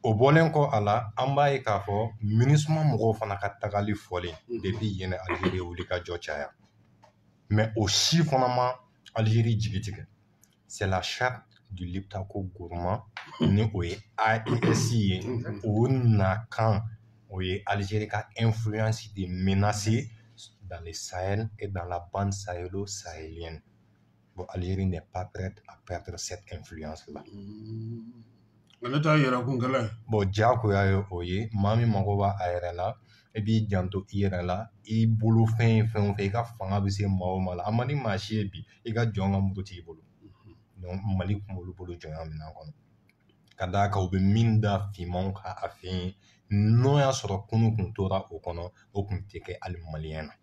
o bɔlen kɔ a la an b'a ye k'a fɔ MINUSMA mɔgɔw fana ka tagali fɔlen depuis yen Algérie wuli ka jɔ caya mais o si fana ma Algérie jigi tigɛ c'est la charte du Liptako Gourma ni o ye AES ye o nakan o ye Algérie ka influence de menacer dans le Sahel et dans la bande sahélo-sahélienne. Bon, Algérie n'est pas prête à perdre cette influence-là. Bon, diyagoya ye o ye maa min mago b'a a yɛrɛ la i b'i janto i yɛrɛ la i bolo fɛn o fɛn i ka fanga bɛ se maa o maa la a man di maa si ye bi i ka jɔn ka moto t'i bolo donc Mali tun b'olu bolo jɔnya minɛn kɔnɔ ka d'a kan u bɛ min da finmanw kan a fɛ yen n'o y'a sɔrɔ kunu kun tora o kɔnɔ o kun tɛ kɛ hali maliyɛn na.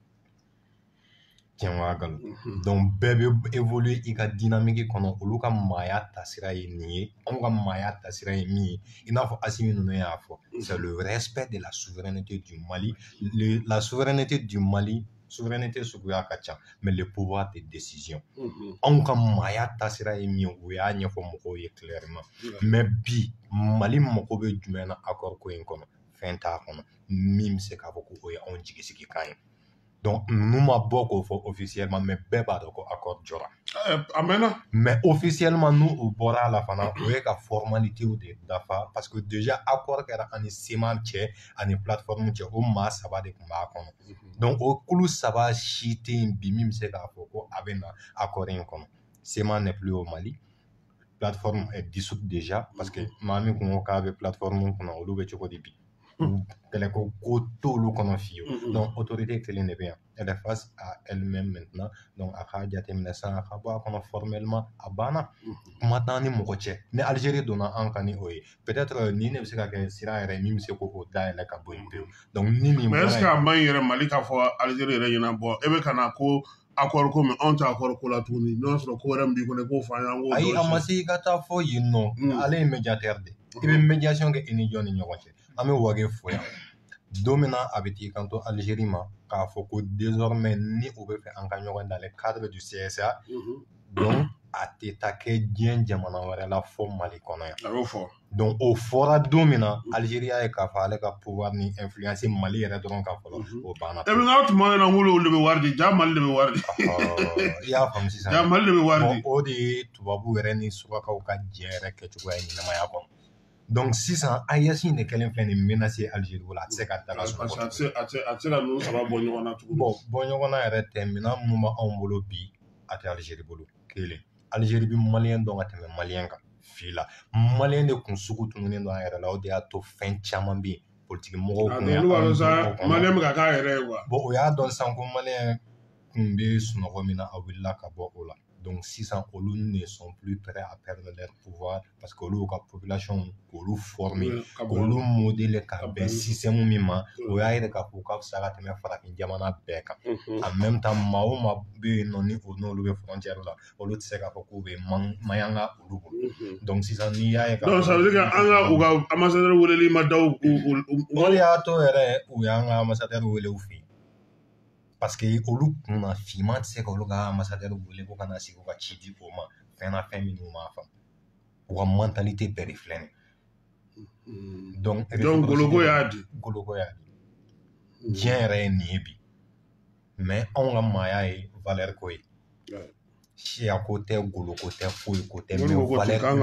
Donc bɛɛ bɛ évoluer i ka dynamique kɔnɔ olu ka maaya tasira ye nin ye anw ka maaya tasira ye min ye i n'a fɔ Assimi ninnu y'a fɔ c'est le respect de la souveraineté du Mali la souveraineté du Mali souveraineté suguya ka ca mais le pouvoir de décision anw ka maaya tasira ye min ye o y'a ɲɛfɔ mɔgɔw ye clairement mais bi Mali mago bɛ jumɛn na accord ko in kɔnɔ fɛn t'a kɔnɔ min bɛ se k'a fɔ ko o ye anw jigisigi kan ye. Donc, nous m'a beaucoup fait officiellement, mais bébé a d'accord accord jora. Mais officiellement, nous au bora la fana, on est qu'à formalité ou des dafa, parce que déjà accord qu'era en ciment tché, en plateforme tché, au mas ça va de combat comme. Donc au clou ça va chiter un bimim c'est qu'à foko avec un accord en comme. Ciment n'est plus au Mali. Plateforme est dissoute déjà parce que mamie qu'on a avec plateforme qu'on a au loup de bi. Donc autorité elle est face à elle-même maintenant donc formellement à Bana maintenant ni mokoche ni Algérie donna en kani oye peut-être ni ne se ka kɛ sira yɛrɛ min se ko da yɛlɛ ka bɔ yen donc ni min mais est-ce que a man yɛrɛ Mali k'a fɔ Algérie yɛrɛ ɲɛna bɔ e bɛ ka na ko accord ko mais anw tɛ accord ko la tuguni n'o sɔrɔ ko wɛrɛ min b'i kɔnɔ k'o fɔ an ye ayi a ma se i ka taa fɔ yen nɔ ale ye médiateur de i bɛ médiation kɛ i ni jɔn ni ɲɔgɔn cɛ an bɛ wage fɔ yan don min na a bɛ t'i kanto Algérie ma k'a fɔ ko désormais ni o bɛ fɛ an ka ɲɔgɔn dans le cadre du CSA donc a tɛ taa kɛ diɲɛ jamana wɛrɛ la fɔ Mali kɔnɔ yan. A y'o fɔ. Donc o fɔra don min na Algérie y'a ye k'a fɔ ale ka pouvoir ni influence Mali yɛrɛ dɔrɔn kan fɔlɔ o banna. E bɛ n'aw tuma min na n wolo olu de bɛ wari di ja Mali de bɛ wari di. I y'a faamu sisan. Ja Mali de bɛ wari di. O de ye tubabu yɛrɛ ni surakaw ka jɛ yɛrɛ kɛcogoya ye ɲɛnamaya kɔnɔ. Donc sisan AES in de kɛlen filɛ nin menacer Algérie la a tɛ se ka daga sɔrɔ. Parce que a tɛ se ka ninnu saba bɔ ɲɔgɔn na tuguni. Bon bɔ ɲɔgɔn na yɛrɛ tɛ minɛn minnu b'anw bolo bi a tɛ Algérie bolo kelen Algérie bɛ maliyɛn dɔn ka tɛmɛ maliyɛn kan fi la maliyɛn de kun sugu tununen don an yɛrɛ la o de y'a to fɛn caman bɛ yen politiki mɔgɔw kun y'an dɔn maliyɛn bɛ ka k'a yɛrɛ ye quoi. Bon o y'a dɔn sisan ko maliyɛn kun bɛ sunɔgɔ min na a wulila ka bɔ o la. Donc sisan olu ne sont plus prêts à perdre leur pouvoir parce que olu ka population k'olu former k'olu modèle ka bɛn système min ma o y'a yɛrɛ k'a fɔ ka fisa ka tɛmɛ farafin jamana bɛɛ kan en même temps maa o maa bɛ yen nɔ ni o n'olu bɛ frontière la olu tɛ se k'a fɔ k'u bɛ mayanga olu bolo donc sisan n'i y'a ye. donc ça veut dire que an ka u ka ambassadeur weleli ma da o de y'a to yɛrɛ u y'an ka ambassadeur wele u fɛ yen. Parce que olu kunna finman tɛ se ka olu ka ambassadeur wele ko ka na sigi u ka ci di o ma fɛn na fɛn minnu m'a faamu u ka mentalité bɛɛ de filɛ nin donc goloko y'a di diɲɛ yɛrɛ ye nin ye bi mais anw ka maaya ye valeur ko ye siya ko tɛ goloko tɛ foyi ko tɛ mais valeur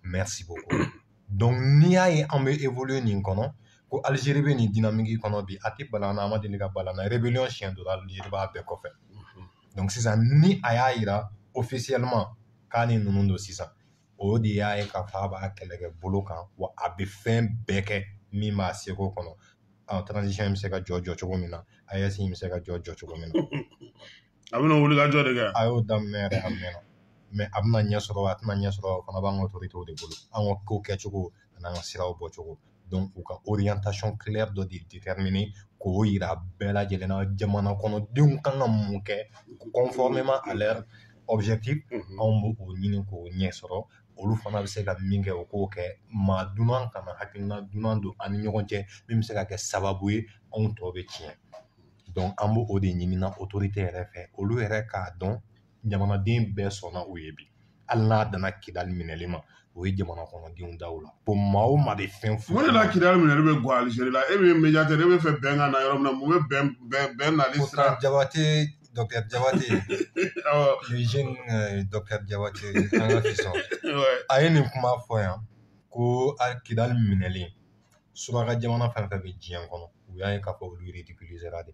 merci beaucoup donc n'i y'a ye an bɛ évoluer nin kɔnɔ ko Algérie bɛ nin dynamique kɔnɔ bi a tɛ balan na a ma deli ka balan na rébellion siɲɛ dɔ Algérie b'a bɛɛ kɔfɛ donc sisan ni a y'a yira officiellement k'a ni ninnu don sisan o de y'a ye k'a fɔ a b'a kɛlɛ kɛ bolo kan wa a bɛ fɛn bɛɛ kɛ min b'a seko kɔnɔ transition bɛ se ka jɔ cogo min na AES bɛ se ka jɔ cogo min na a bɛna wuli ka jɔ de kɛ a y'o daminɛ yɛrɛ a mɛnna mais a bɛna ɲɛ sɔrɔ a tɛna ɲɛ sɔrɔ o fana b'an ka autorités de bolo an ka ko kɛcogo an'an ka siraw bɔcogo donc u ka orientation claire dɔ de déterminer k'o yira bɛɛ lajɛlen na jamana kɔnɔdenw kan ka mun kɛ conformément à leur objectif anw b'o ɲini k'o ɲɛ sɔrɔ olu fana bɛ se ka min kɛ o k'o kɛ maa dunan kana hakilina dunan don an ni ɲɔgɔn cɛ min bɛ se ka kɛ sababu ye anw tɔ bɛ tiɲɛ donc an b'o de ɲini na autorité yɛrɛ fɛ olu yɛrɛ k'a dɔn jamanaden bɛɛ sɔnna o ye bi hali n'a danna Kidali minɛli ma o ye jamana kɔnɔdenw daw la ko maa o maa bɛ fɛn fɔ o de la Kidali minɛli bɛ gɔ Algérie la e min ye médiateur e bɛ fɛ bɛn ka na yɔrɔ min na mun bɛ bɛn nali sira Jabate Docteur Jabate le jeune Docteur Jabate an ka fisɔn a ye nin kuma fɔ yan ko Kidali minɛli suraka jamana fɛn fɛn bɛ diɲɛ kɔnɔ u y'a ye k'a fɔ olu ridiculisera de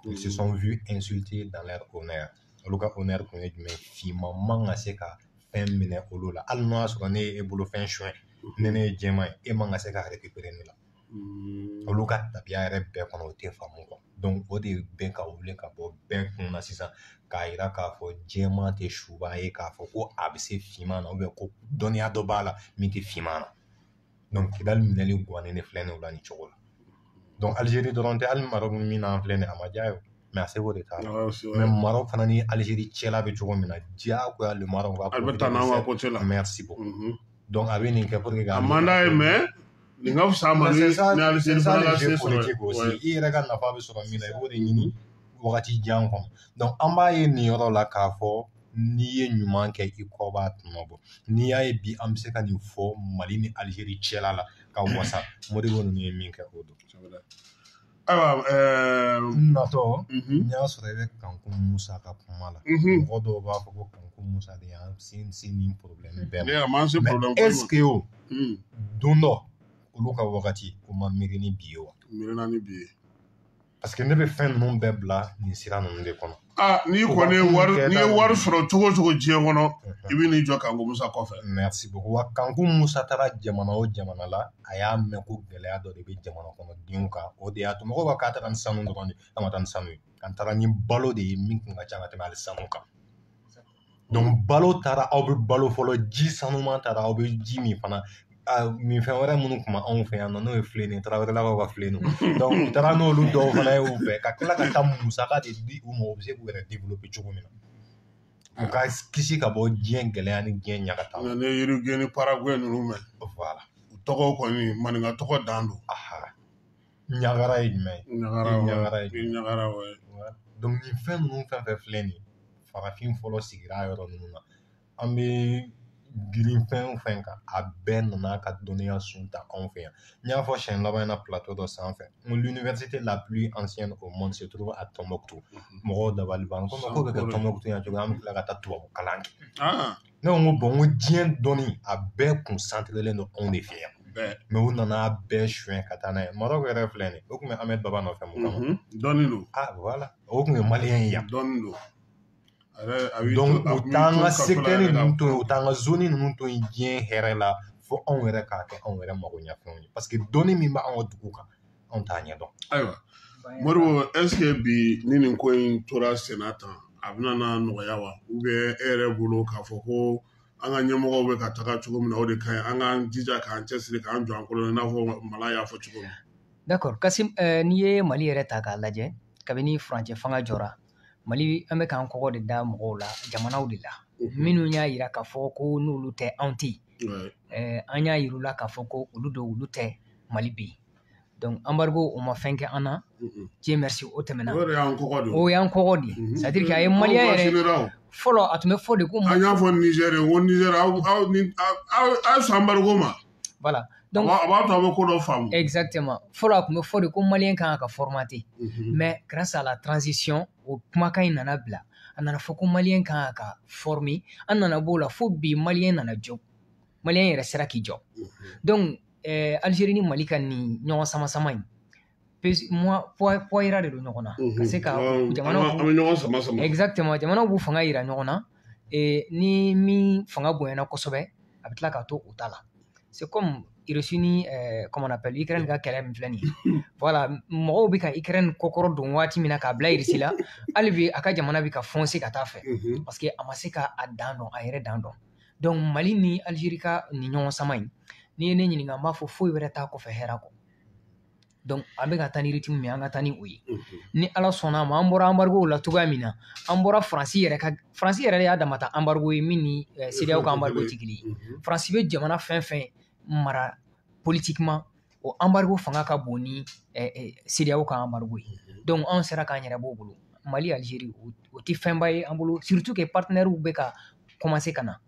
ils se sont vus insultés dans leur honneur olu ka honneur kun ye jumɛn finman man ka se ka fɛn minɛ olu la hali n'o y'a sɔrɔ ne ye e bolo fɛn suɲɛ ne ye jɛman ye e man ka se ka récupérer ne la olu ka tabiya yɛrɛ bɛɛ kɔnɔ o tɛ faamu quoi donc o de bɛ ka wuli ka bɔ bɛɛ kun na sisan k'a yira k'a fɔ jɛman tɛ suba ye k'a fɔ ko a bɛ se finman na ou bien ko dɔnniya dɔ b'a la min tɛ finman na donc Kidali minɛli guwanen ne filɛ nin o la nin cogo la donc Algérie dɔrɔn tɛ hali Maroc min n'an filɛ nin a ma diya ye mais a seko de t'a la mais Maroc fana ni Algérie cɛla bɛ cogo min na diyagoya le Maroc va profiter de cette merci beaucoup donc a bɛ nin kɛ pour que a man d'a ye mais nin ka fisa ma ni Algérie fana ka se sɔrɔ i yɛrɛ ka nafa bɛ sɔrɔ min na i b'o de ɲini wagati jan kɔnɔ donc an b'a ye nin yɔrɔ la k'a fɔ n'i ye ɲuman kɛ i kɔ b'a tɔnɔ bɔ n'i y'a ye bi an bɛ se ka nin fɔ Mali ni Algérie cɛla la ka wasa Modibo ninnu ye min kɛ o don ayiwa natɔ n y'a sɔrɔ i bɛ Kanku Musa ka kuma la mɔgɔ dɔw b'a fɔ ko Kanku Musa de y'an sinsin nin problème bɛɛ ma mais est-ce que o don dɔ olu ka wagati o ma miiri ni bi ye wa miirina ni bi ye parce que ne bɛ fɛn ninnu bɛɛ bila nin sira ninnu de kɔnɔ n'i kɔni ye wari sɔrɔ cogo o cogo diɲɛ kɔnɔ i bɛ n'i jɔ Kanku Musa kɔfɛ merci beaucoup wa Kanku Musa taara jamana o jamana la a y'a mɛn ko gɛlɛya dɔ de bɛ jamana kɔnɔdenw kan o de y'a to mɔgɔw b'a k'a taara ni sanu dɔrɔn de an ka taa ni sanu ye an taara ni balo de ye min kun ka ca ka tɛmɛ hali sanu kan donc balo taara aw bɛ balo fɔlɔ ji sanuman taara aw bɛ ji min fana min fɛn wɛrɛ minnu kuma anw fɛ yan nɔ n'o ye filen tarawelelakaw ka filen donc u taara n'olu dɔw fana ye u fɛ ka tila ka taa musaka de di u ma u bɛ se k'u yɛrɛ développer cogo min na u ka kisi ka bɔ diɲɛ gɛlɛya ni diɲɛ ɲagata ma ne Uruguay ni Paraguay ninnu mɛn voilà u tɔgɔ kɔni maninka tɔgɔ dan don ɲagara ye jumɛn ye ɲagara ye donc nin fɛn ninnu fɛn fɛn filɛ nin farafin fɔlɔ sigira yɔrɔ ninnu na an bɛ girin fɛn o fɛn kan a bɛɛ nana ka dɔnniya sun ta anw fɛ yan n y'a fɔ siɲɛ laban in na plateau dɔ sanfɛ l'université la plus ancienne au monde se trouve à Tombouctou mɔgɔw dabali b'an ko ko bɛ kɛ Tombouctou yan cogo an bɛ tila ka taa tubabu kalan kɛ ne ko n ko n ko diɲɛ dɔnni a bɛɛ concentrelen don anw de fɛ yan mais u nana bɛɛ suɲɛ ka taa n'a ye Maroc yɛrɛ filɛ nin o tun bɛ Ahmed Baba nɔfɛ mun kama dɔnni don voilà o tun ye maliyɛn ye yan dɔnni don donc u t'an ka secteur ninnu to yen u t'an ka zone ninnu to yen diɲɛ hɛrɛ la fo anw yɛrɛ k'a kɛ anw yɛrɛ magoɲɛfɛnw ye parce que dɔnni min bɛ anw ka dugu kan anw t'a ɲɛdɔn ayiwa Modibo est-ce que bi ni nin ko in tora senna tan a bɛna nɔgɔya wa ou bien e yɛrɛ bolo k'a fɔ ko an ka ɲɛmɔgɔw bɛ ka taga cogo min na o de ka ɲi an k'an jija k'an cɛsiri k'an jɔ an kɔrɔ i n'a fɔ Mala y'a fɔ cogo min d'accord Kasim n'i ye Mali yɛrɛ ta k'a lajɛ kabini furancɛ fanga jɔra Mali an bɛ k'an kɔkɔ de da mɔgɔw la jamanaw de la minnu y'a jira k'a fɔ ko n'olu tɛ anw tɛ an y'a yir'u la k'a fɔ ko olu don olu tɛ Mali bi donc embargo o ma fɛn kɛ an na Dieu merci o tɛmɛna o y'an kɔkɔ de c'est à dire que a ye maliyɛn yɛrɛ fɔlɔ a tun bɛ fɔ de ko an y'a fɔ Niger ye ko Niger aw sɔn embargo ma voilà donc a b'a to a bɛ ko dɔ faamu exactement fɔlɔ a tun bɛ fɔ de ko maliyɛn kan ka formater mais grâce à la transition o kumakan in nana bila a nana fɔ ko maliyɛn kan ka former an nana b'o la fo bi maliyɛn nana jɔ maliyɛn yɛrɛ sera k'i jɔ donc Algérie ni Mali ka ni ɲɔgɔn sama-sama in moi poids yira de don ɲɔgɔn na ka se ka jamana ɲɔgɔn sama-sama exactement jamana b'u fanga yira ɲɔgɔn na ni min fanga bonyana kosɛbɛ a bɛ tila ka to u ta la c'est comme Russie ni comment on appelle Ukraine ka kɛlɛ min filɛ nin ye voilà mɔgɔw bɛ ka Ukraine kɔkɔrɔ don waati min na k'a bila Russie la hali bi a ka jamana bɛ ka foncer ka taa fɛ parce que a ma se ka a dan dɔn a yɛrɛ dan dɔn donc Mali ni Algérie ka ni ɲɔgɔn sama in n'i ye ne ɲininka n b'a fɔ foyi wɛrɛ t'a kɔfɛ hɛrɛ kɔ donc an bɛ ka taa ni rythme min an ka taa ni o ye ni Ala sɔnna ma an bɔra embargo la cogoya min na an bɔra Faransi yɛrɛ de y'a dama ta embargo ye min ni CEDEAO ka embargo tɛ kelen ye Faransi bɛ jamana fɛn fɛn mara politiquement o embargo fanga ka bon ni CEDEAO ka embargo ye donc anw sera k'an yɛrɛ b'o bolo Mali Algérie o tɛ fɛnba ye an bolo surtout que partenaires bɛ ka commencer ka na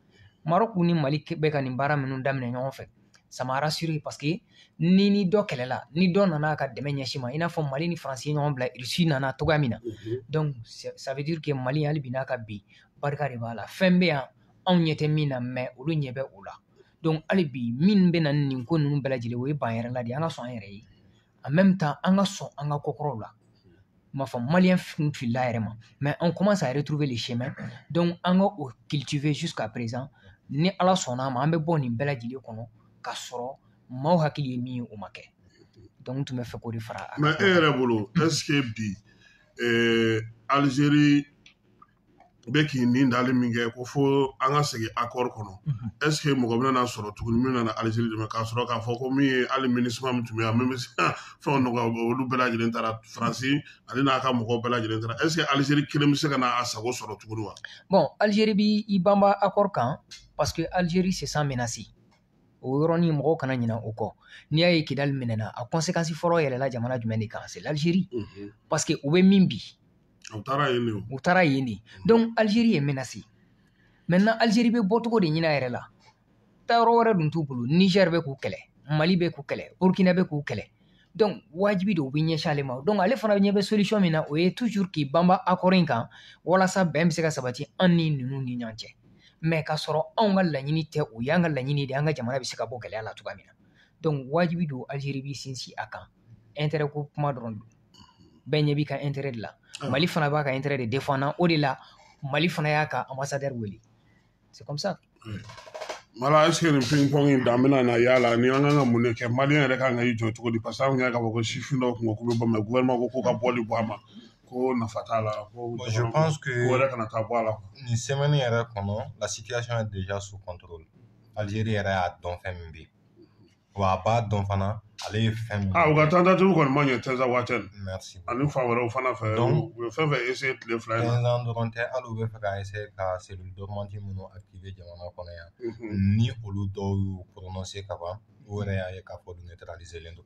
Maroc ni Mali bɛ ka nin baara minnu daminɛ ɲɔgɔn fɛ ça m'a rassuré parce que ni dɔ kɛlɛla ni dɔ nana ka dɛmɛ ɲɛsin ma i n'a fɔ Mali ni Faransi ɲɔgɔn bila Russie nana togoya min na donc ça veut dire que Mali hali bi n'a ka bi barika de b'a la fɛn bɛ yan anw ɲɛ tɛ min na mais olu ɲɛ bɛ o la donc hali bi min bɛ na nin ko ninnu bɛɛ lajɛlen o ye ban yɛrɛ la de an ka sɔn an yɛrɛ ye en même temps an ka sɔn an ka kokɔrɔw la ma fɔ malien filila yɛrɛ ma mais on commence à retrouver les chemins donc an ka o cultiver jusqu'à présent ni Ala sɔnna ma an bɛ bɔ nin bɛɛ lajɛlen kɔnɔ ka sɔrɔ maaw hakili ye min ye o ma kɛ donc n tun bɛ fɛ k'o de fara mais e yɛrɛ bolo est-ce que bi Algérie bɛ k'i nin dali min kɛ ko fo an ka segin accord kɔnɔ est-ce que mɔgɔ bɛna sɔrɔ tuguni min nana Algérie dɛmɛ k'a sɔrɔ k'a fɔ ko min ye hali MINUSMA min tun bɛ yan min bɛ se fɛnw nɔgɔya olu bɛɛ lajɛlen taara Faransi ale n'a ka mɔgɔw bɛɛ lajɛlen taara est-ce que Algérie kelen bɛ se ka na a sago sɔrɔ tuguni wa bon Algérie bi i banba accord kan parce que Algérie se sent menacée o yɔrɔnin mɔgɔw kana ɲinɛ o kɔ n'i y'a ye Kidali minɛna a conséquence fɔlɔ yɛlɛla jamana jumɛn de kan c'est l'Algérie parce que u bɛ min bi u taara yen de donc Algérie est menacée maintenant Algérie bɛ bɔcogo de ɲini a yɛrɛ la taa yɔrɔ wɛrɛ dun t'u bolo Niger bɛ k'u kɛlɛ Mali bɛ k'u kɛlɛ Burkina bɛ k'u kɛlɛ donc wajibi de u bɛ ɲɛsin ale ma donc ale fana ɲɛ bɛ solution min na o ye toujours k'i banba accord in kan walasa bɛn bɛ se ka sabati an ni ninnu ni ɲɔgɔn cɛ mais k'a sɔrɔ anw ka laɲini tɛ o y'an ka laɲini de an ka jamana bɛ se ka bɔ gɛlɛya la cogoya min na donc wajibi don Algérie b'i sinsin a kan intérêt ko kuma dɔrɔn don bɛɛ ɲɛ b'i ka intérêt de la Mali fana b'a ka intérêt de défendre o de la Mali fana y'a ka ambassadeur wele c'est comme ça Mala est-ce que nin ping pong in dan bɛna na yala ni an kan ka mun de kɛ maliyɛn yɛrɛ kan ka i jɔ cogo di parce que an y'a k'a fɔ ko sifin dɔw kun ko k'u bɛ bɔ mais gouvernement ko k'u ka bɔli bɔ a ma ko nafa t'a la ko je pense que ko wɛrɛ kana taa bɔ a la nin semaine yɛrɛ kɔnɔ la situation est déjà sous contrôle Algérie yɛrɛ y'a dɔn fɛn min bɛ yen wa a b'a dɔn fana ale ye fɛn min u ka tentative kɔni ma ɲɛ Tɛnza waati merci ani fan wɛrɛw fana fɛ u bɛ fɛn fɛn essayer tile fila in na Tɛnza dɔrɔn tɛ hali u bɛ fɛ ka essayer ka cellule dormante minnu activer jamana kɔnɔ yan ni olu dɔw y'u prononcer ka ban u yɛrɛ y'a ye k'a fɔ neutraliser len don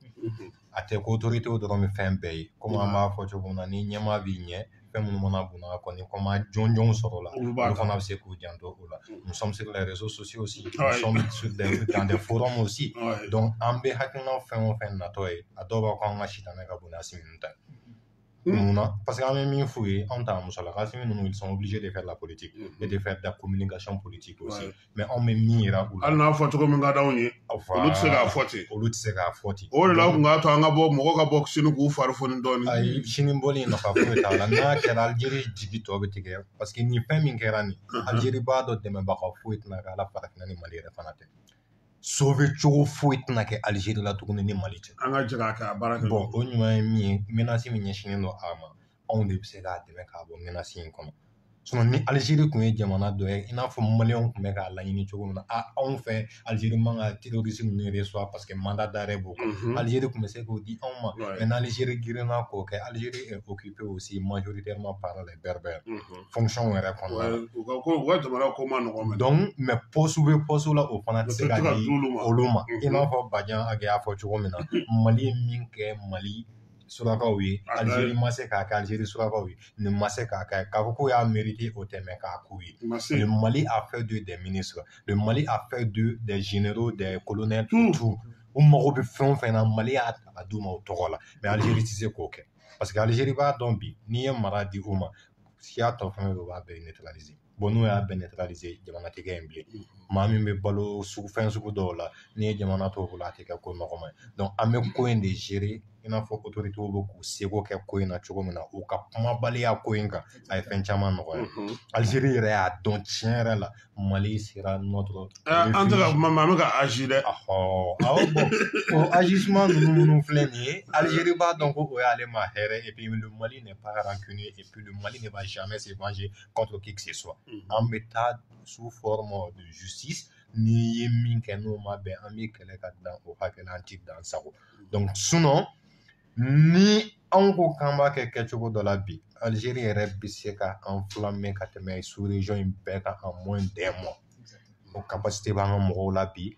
a tɛ ko autorité dɔrɔn bɛ fɛn bɛɛ ye komi an b'a fɔ cogo min na ni ɲɛmaa b'i ɲɛ fɛn minnu mana bunna kɔni kɔma jɔnjɔnw sɔrɔ la olu fana bɛ se k'u janto o la nous sommes sur les réseaux sociaux aussi nous sommes dans des forums aussi donc an bɛ hakilina fɛn o fɛn natɔ ye a dɔw b'a fɔ an ka sitanɛ ka bon n'a si ninnu ta munna parce que an bɛ min f'u ye anw t'an musolaka si minnu ils sont obligés de faire la politique et de faire de la communication politique aussi mais anw bɛ min yira u la hali n'a fɔ cogo min ka d'anw ye olu tɛ se k'a fɔ ten o de la kun k'a to an ka bɔ mɔgɔ ka bɔ sini k'u fari foni dɔɔnin ayi sini bɔli nafa foyi t'a la n'a kɛra Algérie jigi tɔ bɛ tigɛ parce que nin fɛn min kɛra nin Algérie b'a dɔn dɛmɛbaga foyi tɛna kɛ ala farafinna ni Mali yɛrɛ fana tɛ sauver cogo foyi tɛna kɛ Algérie la tuguni ni Mali tɛ an ka jɛ k'a kɛ a baara kɛ bon o ɲuman ye min ye menace min ɲɛsinnen don a ma anw de bɛ se k'a dɛmɛ k'a bɔ menace in kɔnɔ sinon ni Algérie tun ye jamana dɔ ye i n'a fɔ maliyɛnw tun bɛ k'a laɲini cogo min na anw fɛ Algérie man ka terroriste ninnu reçoit parce que mandat d'arrêt b'o kan Algérie tun bɛ se k'o di anw ma mais n'Algérie girinna k'o kɛ Algérie est occupée aussi majoritairement par les berbères fonction yɛrɛ kɔnɔna la u ka jamana ko ma nɔgɔn donc mais poste bɛ poste la o fana tɛ se ka di olu ma i n'a fɔ Badian Age y'a fɔ cogo min na Mali ye min kɛ Mali surakaw ye Algérie ma se k'a kɛ Algérie surakaw ye nin ma se k'a kɛ k'a fɔ k'o y'a mérité o tɛ mɛ k'a k'u ye le Mali a fait d'eux des ministres le Mali a fait d'eux des généraux des colonels tout u mago bɛ fɛn o fɛn na Mali y'a ta ka d'u ma o tɔgɔ la mais Algérie tɛ se k'o kɛ parce que Algérie b'a dɔn bi n'i ye mara di u ma siya tɔ fɛn o b'a bɛɛ neutraliser bon n'o y'a bɛɛ neutraliser jamanatigɛ in bilen maa min bɛ balo fɛn sugu dɔw la n'i ye jamana t'o bolo a tɛ kɛ ko nɔgɔma ye donc an bɛ ko in de gérer i n'a fɔ autorités bɛ k'u seko kɛ ko in na cogo min na u ka kumabaliya ko in kan a ye fɛn caman nɔgɔya Algérie yɛrɛ y'a dɔn tiɲɛ yɛrɛ la Mali sera notre an tɛ ka kuma ma an bɛ ka agir dɛ awɔ bon o agissement ninnu filɛ nin ye Algérie b'a dɔn ko o y'ale ma hɛrɛ et puis le Mali n'est pas rancunier et puis le Mali ne va jamais se venger contre qui que ce soit an bɛ taa sous forme de justice n'i ye min kɛ n'o ma bɛn an bɛ kɛlɛ ka dan o hakɛ la an ti dan sago donc sinon ni anw ko k'an b'a kɛ kɛcogo dɔ la bi Algérie yɛrɛ bɛ se ka enflammer ka tɛmɛ sous région in bɛɛ kan en moins d'un mois o capacité b'an ka mɔgɔw la bi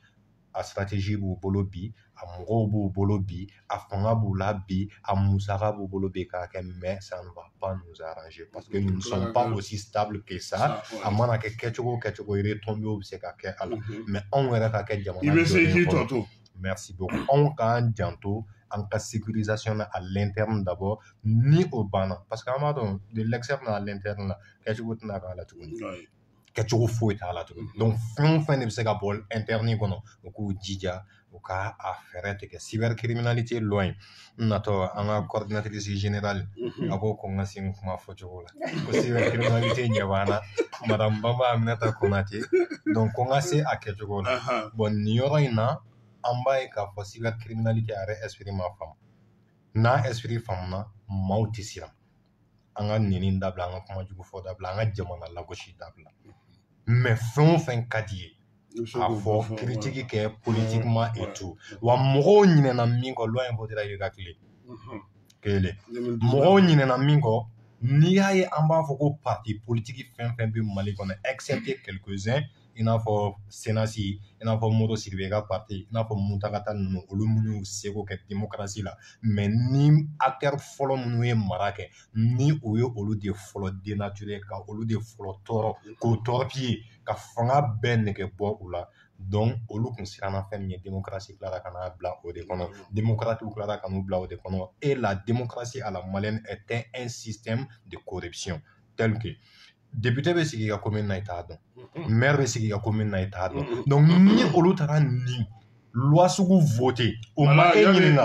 a stratégie b'u bolo bi a mɔgɔw b'u bolo bi a fanga b'u la bi a musaka b'u bolo bi k'a kɛ mais ça ne va pas nous arranger parce que nous ne sommes pas aussi stables que ça a mana kɛ kɛcogo o kɛcogo retombées bɛ se ka kɛ a la mais anw yɛrɛ ka kɛ jamana i bɛ se k'i tɔ to merci beaucoup anw k'an janto en cas sécurisation à l'interne d'abord ni au banna parce que an b'a dɔn de l'externe à l'interne la kɛcogo tɛna k'a la tuguni kɛcogo foyi t'a la tuguni donc fɛn o fɛn de bɛ se ka bɔ interne kɔnɔ u k'u jija u ka a fɛɛrɛ tigɛ cybercriminalité loi in natɔ an ka coordinatrice générale a ko ko n ka se n kuma fɔcogo la ko cybercriminalité ɲɛ b'an na madame Bamba Aminata Konate donc ko n ka se a kɛcogo la bon nin yɔrɔ in na an b'a ye k'a fɔ cybercriminalité a yɛrɛ esprit ma faamu n'a esprit faamuna maaw tɛ siran an ka nɛni dabila an ka kuma jugu fɔ dabila an ka jamana lagosi dabila mais fɛn o fɛn ka di ye a fɔ critique kɛ politiquement et tout wa mɔgɔw ɲinɛna min kɔ loi in votera i ka tile kelen mɔgɔw ɲinɛna min kɔ n'i y'a ye an b'a fɔ ko parti politique fɛn fɛn bɛ Mali kɔnɔ excepté quelques-uns i n'a fɔ Senasi i n'a fɔ Moro Sidibe ka parti i n'a fɔ Mutakata ninnu olu minnu y'u seko kɛ démocratie la mais ni acteur fɔlɔ minnu ye mara kɛ ni o ye olu de fɔlɔ dénaturer ka olu de fɔlɔ tɔɔrɔ k'o tɔɔrɔpiye ka fanga bɛɛ nɛgɛ bɔ u la donc olu kun siranna fɛn min ye démocratie tilara ka n'a bila o de kɔnɔ démocrates tilara ka n'u bila o de kɔnɔ et la démocratie à la malienne était un système de corruption tel que député bɛ sigi ka commune na i t'a dɔn maire bɛ sigi ka commune na i t'a dɔn donc ni olu taara nin loi sugu voter o ma e ɲininka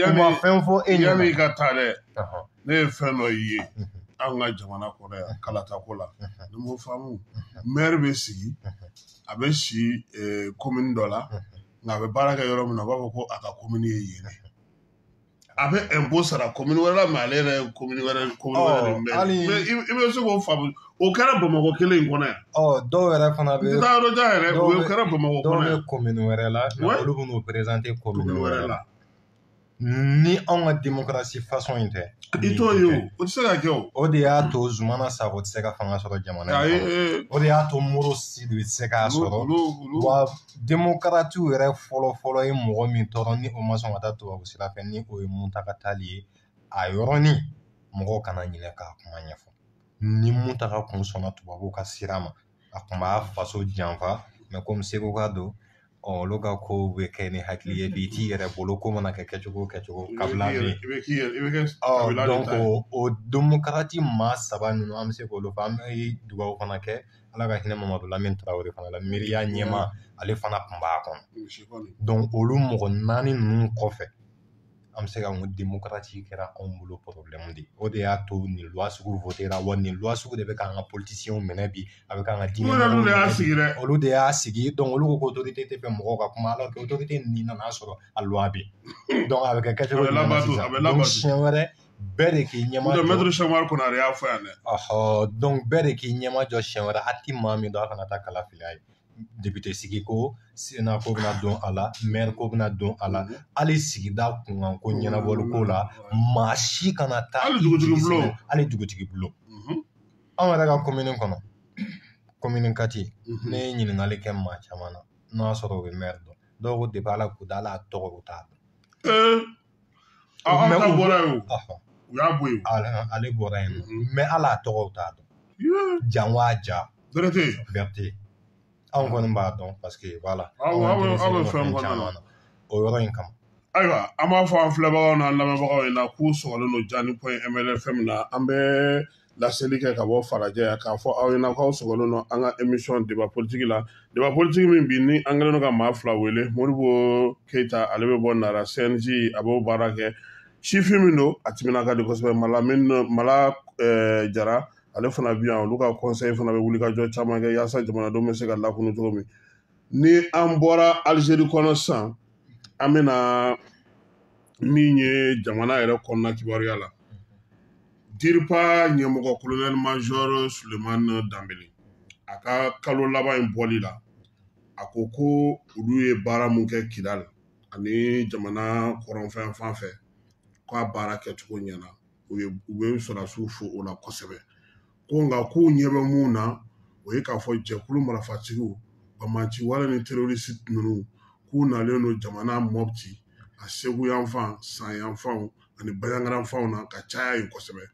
o ma fɛn fɔ e ɲininka yanni i ka taa dɛ ne ye fɛn dɔ ye an ka jamana kɔnɔ yan kalatako la ni m'o faamu maire bɛ sigi a bɛ si commune dɔ la nka a bɛ baara kɛ yɔrɔ min na a b'a fɔ ko a ka commune ye yen de a bɛ impôt sara commune wɛrɛ la mais ale yɛrɛ ye commune wɛrɛ de mais i bɛ se k'o faamu o kɛra Bamakɔ kelen in kɔnɔ yan dɔw yɛrɛ fana bɛ taa yɔrɔ jan yɛrɛ o kɛra Bamakɔ kɔnɔ yan dɔw bɛ commune wɛrɛ la mais olu bɛ n'u présenter commune wɛrɛ la ni anw ka démocratie façon in tɛ i t'o ye o o tɛ se ka kɛ o o de y'a to Zumana Sakɔ tɛ se ka fanga sɔrɔ jamana in kɔnɔ o de y'a to Moro Sidibe tɛ se k'a sɔrɔ wa démocrates yɛrɛ fɔlɔ ye mɔgɔ min tɔɔrɔ ni o ma sɔn ka taa tubabu sira fɛ ni o ye Muntaka Tali ye a yɔrɔnin mɔgɔw kana ɲinɛ k'a kuma ɲɛfɔ ni Muntaka kun sɔnna tubabu ka sira ma a tun b'a faso janfa mais comme Segu ka don olu ka ko bɛ kɛ ni hakili ye bi i t'i yɛrɛ bolo ko mana kɛ kɛcogo o kɛcogo kabila bɛ yen donc o démocrate maa saba ninnu an bɛ se k'olu fɔ an bɛ dugawu fana kɛ Ala ka hinɛ Mamadu Lamini Tarawele fana la miiriya ɲɛma ale fana tun b'a kɔnɔ donc olu mɔgɔ 4 ninnu kɔfɛ an bɛ se ka n ko démocratie kɛra anw bolo problème de o de y'a to nin loi sugu votera wa nin loi sugu de bɛ k'an ka politiciens minɛ bi a bɛ k'an ka diinɛ olu de y'a sigi donc olu ko ko autorité tɛ fɛ mɔgɔw ka kuma alors que autorité nin nana sɔrɔ a loi bɛ donc a bɛ kɛ kɛcogo jumɛn na sisan donc siɲɛ wɛrɛ bɛɛ de k'i ɲɛma jɔ maître Chamar Konare y'a fɔ yan dɛ donc bɛɛ de k'i ɲɛma jɔ siɲɛ wɛrɛ a ti maa min dɔn a kana taa kala fili a ye député sigi ko Sénat ko bɛna don a la maire ko bɛna don a la hali sigida kunkan ko ɲɛnabɔli ko la maa si kana taa hali dugutigi bulon anw yɛrɛ ka commune kɔnɔ commune 4 ne ye ɲininkali kɛ maa caman na n'o y'a sɔrɔ o bɛ maire dɔn dɔw ko depuis Ala k'u da Ala tɔgɔ u t'a dɔn aw ta bɔra yen o u y'a bɔ yen ale bɔra yen mais Ala tɔgɔ u t'a dɔn jan waa ja Berete anw kɔni b'a dɔn parce que voilà aw bɛ fɛn kɔnɔ na o yɔrɔ in kama ayiwa an b'a fɔ an filɛbagaw n'an lamɛnbagaw ɲɛna k'u sɔgɔlen don Jani Point MLFM na an bɛ laseli kɛ ka bɔ Falajɛ yan k'a fɔ aw ɲɛna k'aw sɔgɔlen don an ka émission débat politique la débat politique min bi ni an kɛlen don ka maa fila wele Modibo Keyita ale bɛ bɔ Nara CNJ a b'o baara kɛ sifin min don a timinan ka di kosɛbɛ Mala Jara ale fana bi yan olu ka conseil fana bɛ wulikajɔ caman kɛ yaasa jamanadenw bɛ se ka lakunu cogo min ni an bɔra Algérie kɔnɔ sisan an bɛna min ye jamana yɛrɛ kɔnɔna kibaruya la DIRPA ɲɛmɔgɔ colonel major Sulemani Danbele a ka kalo laban in bɔli la a ko ko olu ye baara mun kɛ Kidali ani jamana kɔrɔnfɛn fan fɛ k'a baara kɛcogo ɲɛna u bɛ sɔrɔdasiw fo o la kosɛbɛ ko nka k'u ɲɛ bɛ mun na o ye k'a fɔ jɛkulu marafatigiw bamaci wale ni terroriste ninnu k'u nalen don jamana Mopti a Segu yanfan San yanfanw ani Baɲangara fanw na ka caya yen kosɛbɛ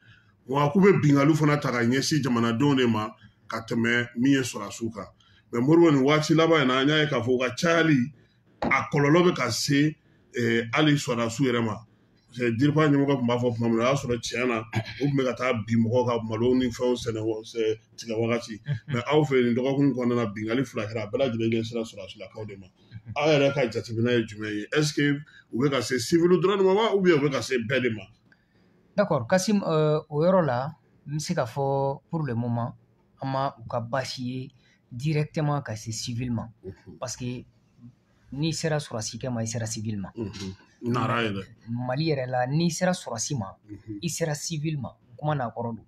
wa k'u bɛ binkaliw fana ta ka ɲɛsin jamanadenw de ma ka tɛmɛ min ye sɔrɔdasiw kan mais Modibo nin waati laban in na an y'a ye k'a fɔ u ka cayali a kɔlɔlɔ bɛ ka se hali sɔrɔdasiw yɛrɛ ma DIRPA ɲɛmɔgɔ tun b'a fɔ tuma min na o y'a sɔrɔ tiɲɛ na u tun bɛ ka taa bin mɔgɔw ka malo ni fɛnw sɛnɛ tigɛ wagati mais aw fɛ nin dɔgɔkun kɔnɔna na binkali fila kɛra a bɛɛ lajɛlen ɲɛsira sɔrɔdasilakaw de ma aw yɛrɛ ka jateminɛ ye jumɛn ye est ce que u bɛ ka se civil dɔrɔn de ma wa ou bien u bɛ ka se bɛɛ de ma. D'accord Kasim o yɔrɔ la n bɛ se k'a fɔ pour le moment an ma u ka baasi ye directement ka se civil ma parce que n'i sera sɔrɔdasi kɛ ma i sera civil ma. Nara yɛrɛ Mali yɛrɛ la n'i sera sɔrɔdasi ma i sera civil ma kuma n'a kɔrɔ don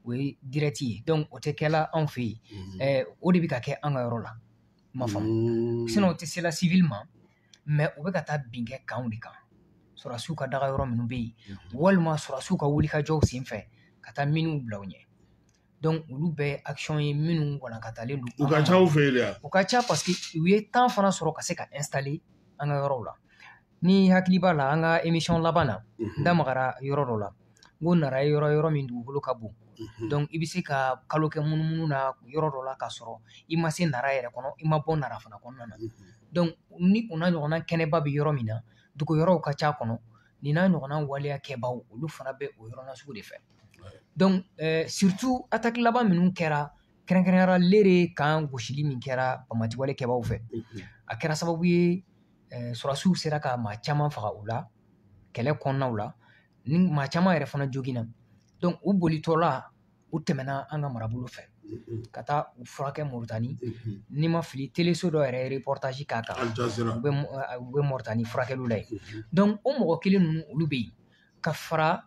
o ye direct ye donc o tɛ kɛla anw fɛ yen o de bɛ ka kɛ an ka yɔrɔ la i ma faamu sinon o tɛ sela civil ma mais u bɛ ka taa bin kɛ kanw de kan sɔrɔdasiw ka daga yɔrɔ minnu bɛ yen walima sɔrɔdasiw ka wulikajɔw senfɛ ka taa miniw bila u ɲɛ donc olu bɛɛ action ye minnu walankatalen don u ka ca aw fɛ yen de wa u ka ca parce que u ye temps fana sɔrɔ ka se ka installer an ka yɔrɔw la ni hakili b'a la an ka émission laban na n da magara yɔrɔ dɔ la n ko Nara ye yɔrɔ min dugukolo ka bon donc i bɛ se ka kalo kɛ munumunu na yɔrɔ dɔ la k'a sɔrɔ i ma se Nara yɛrɛ kɔnɔ i ma bɔ Nara fana kɔnɔna na donc ni o n'a ɲɔgɔnna kɛnɛba bɛ yɔrɔ min na dugu yɔrɔw ka ca kɔnɔ nin n'a ɲɔgɔnna waleya kɛbaw olu fana bɛ o yɔrɔ nasugu de fɛ donc surtout attaque laban minnu kɛra kɛrɛnkɛrɛnyara Lere kan gosili min kɛra bamaci wale kɛbaw fɛ a kɛra sababu ye sɔrɔdasiw sera ka maa caman faga u la kɛlɛ kɔnɔnaw la ni maa caman yɛrɛ fana joginna donc u bolitɔla u tɛmɛna an ka marabolo fɛ ka taa u furakɛ Moritani n'i ma fili teleso dɔ yɛrɛ reportage k'a kan u bɛ Moritani furakɛliw la yen donc o mɔgɔ kelen ninnu olu bɛ yen ka fara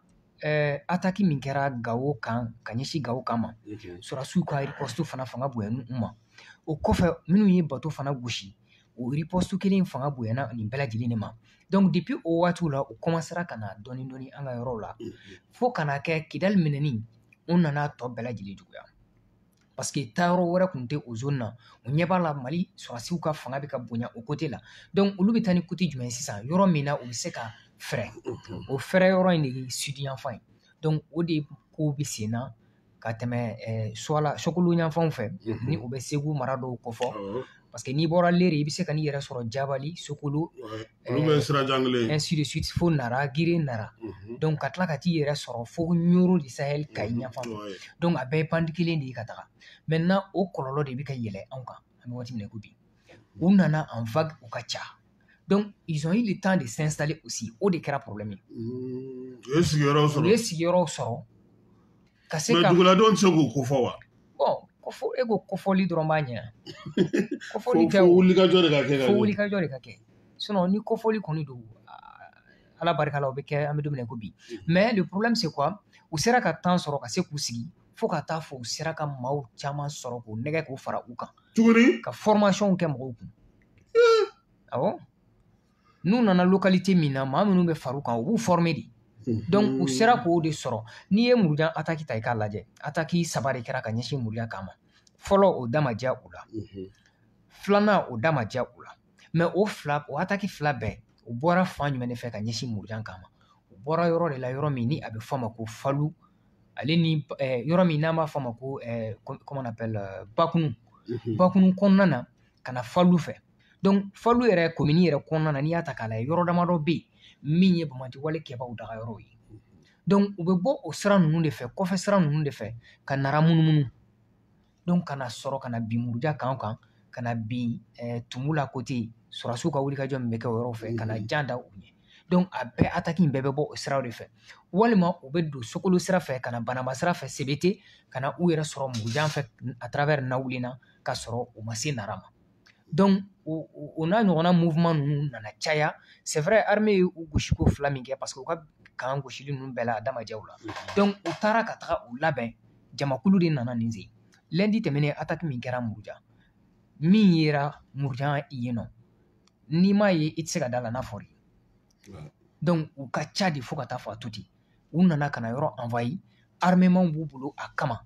attaque min kɛra Gawo kan ka ɲɛsin Gawo kan ma sɔrɔdasiw ka riposte fana fanga bonyana u ma o kɔfɛ minnu ye bateau fana gosi o riposte kelen fanga bonyana nin bɛɛ lajɛlen de ma donc depuis o waatiw la u commencera ka na dɔɔni dɔɔni an ka yɔrɔw la fo ka na kɛ Kidali minɛni u nana tɔ bɛɛ lajɛlen juguya parce que taayɔrɔ wɛrɛ tun tɛ o zone na u ɲɛ b'a la Mali sɔrɔdasiw ka fanga bɛ ka bonya o côté la donc olu bɛ taa ni côté jumɛn sisan yɔrɔ min na u bɛ se ka fɛrɛ o fɛrɛ yɔrɔ in de ye sud yanfan ye donc o de kow bɛ sen na ka tɛmɛ Suwala Sokolo yanfanw fɛ ni o bɛ Segu mara dɔw kɔfɔ parce que n'i bɔra Lere i bɛ se ka n'i yɛrɛ sɔrɔ Jabali Sokolo olu bɛ sira jan kelen ainsi de suite fo Nara Gire Nara donc ka tila ka t'i yɛrɛ sɔrɔ fo Ɲoro de Sahel Kayi yanfan donc a bɛɛ ye bandi kelen de ye ka taga maintenant o kɔlɔlɔ de bɛ ka yɛlɛ anw kan an bɛ waati min na ko bi u nana en vague u ka ca donc ils ont eu le temps de s'installer aussi o de kɛra problème ye u ye sigiyɔrɔw sɔrɔ ka se ka mais duguladenw tɛ se k'u kofɔ wa bon e ko kofɔli dɔrɔn b'a ɲɛ kofɔli tɛ fo wulikajɔ de ka kɛ sinon ni kofɔli kɔni don ala barika la o bɛ kɛ an bɛ don min na ko bi mais le problème c'est quoi u sera ka temps sɔrɔ ka se k'u sigi fo ka taa fɔ u sera ka maaw caman sɔrɔ k'u nɛgɛ k'u fara u kan tuguni ka formation kɛ mɔgɔw kun awɔ n'u nana localité min na maa minnu bɛ fara u kan u b'u former de donc u sera k'o de sɔrɔ n'i ye Murujan attaque ta i k'a lajɛ attaque 3 de kɛra ka ɲɛsin Murujan kan ma fɔlɔ o da ma diya u la filanan o da ma diya u la mais o attaque 2 bɛɛ u bɔra fan jumɛn de fɛ ka ɲɛsin Murujan kan ma u bɔra yɔrɔ de la yɔrɔ min ni a bɛ fɔ a ma ko Falu ale ni yɔrɔ min n'an b'a fɔ a ma ko comment on appelle Bakunu kɔnɔna na ka na Falu fɛ donc Falu yɛrɛ commune yɛrɛ kɔnɔna na n'i y'a ta k'a lajɛ yɔrɔ damadɔ bɛ yen min ye bamaci wale kɛbaw daga yɔrɔw ye donc u bɛ bɔ o sira ninnu de fɛ kɔfɛ sira ninnu de fɛ ka nara munumunu donc kana sɔrɔ kana bin Muruja kan kana bin Tumu la côté Surasiw ka wulikajɔ min bɛ kɛ o yɔrɔ fɛ kana jan da u ɲɛ donc a bɛɛ attaque in bɛɛ bɛ bɔ o siraw de fɛ walima u bɛ don Sokolo sira fɛ kana Banamba sira fɛ CBT kana u yɛrɛ sɔrɔ Murujan fɛ à travers Nawulena ka sɔrɔ u ma se Nara ma donc o n'a ɲɔgɔnna mouvement ninnu nana caya c'est vrai armée ye u gosiko 2 min kɛ parce que u ka kan gosili ninnu bɛɛ la a damajɛw la donc u taara ka taga u labɛn jamakulu de nana nin sen lundi tɛmɛnen attaque min kɛra Muruja min yera Murujan yen nɔ n'i m'a ye i tɛ se ka da la n'a fɔra donc u ka ca de fo ka taa fɔ a to ten u nana ka na yɔrɔ envahi armement b'u bolo a kama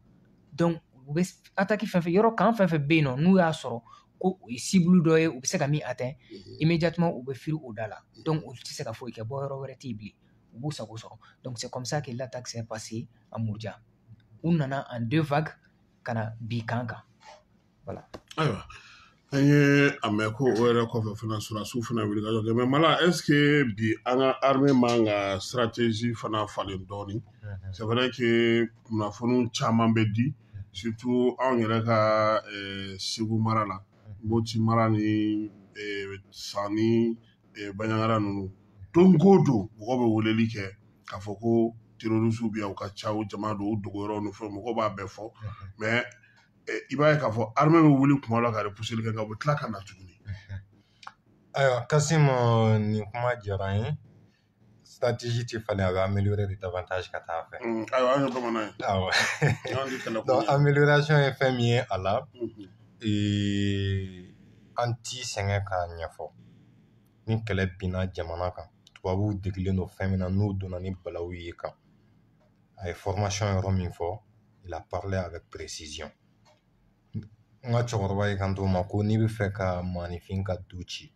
donc u bɛ attaque fɛn fɛn yɔrɔ kan fɛn fɛn bɛ yen nɔ n'u y'a sɔrɔ ko o ye cible dɔ ye u bɛ se ka min atteint immédiatement u bɛ firi o da la donc olu tɛ se ka foyi kɛ bɔ yɔrɔ wɛrɛ tɛ yen bilen u b'u sago sɔrɔ donc c'est comme ça que l'attaque s'est passée à Muruja u nana en 2 vagues ka na bi kan kan voilà. Ayiwa an ye a mɛn ko o yɛrɛ kɔfɛ fana Surasiw fana wuli ka jɔ kɛ mais Mala est ce que bi an ka armée man ka stratégie fana falen dɔɔni c'est vrai que kunnafoniw caman bɛ di surtout anw yɛrɛ ka Segu mara la Moti mara ni Sani Baɲangara ninnu don o don mɔgɔ bɛ weleli kɛ k'a fɔ ko terroristes bɛ yan u ka ca u jama don u dogoyɔrɔ ni fɛn mɔgɔw b'a bɛɛ fɔ mais i b'a ye k'a fɔ armée bɛ wuli kuma la ka repousser kɛ nka u bɛ tila ka na tuguni. Ayiwa Kasim nin kuma diyara n ye stratégie tɛ falen a bɛ améliorer de davantage ka taa fɛ. Ayiwa an ye bamanan ye. Awɔ donc amélioration ye fɛn min ye a la an ti sɛgɛn k'a ɲɛfɔ ni kɛlɛ binna jamana kan tubabuw degilen don fɛn min na n'u donna ni balawu ye kan a ye formation yɔrɔ min fɔ il a parlé avec précision. N ka cɛkɔrɔba ye kan to ma ko n'i bɛ fɛ ka maanifin ka du ci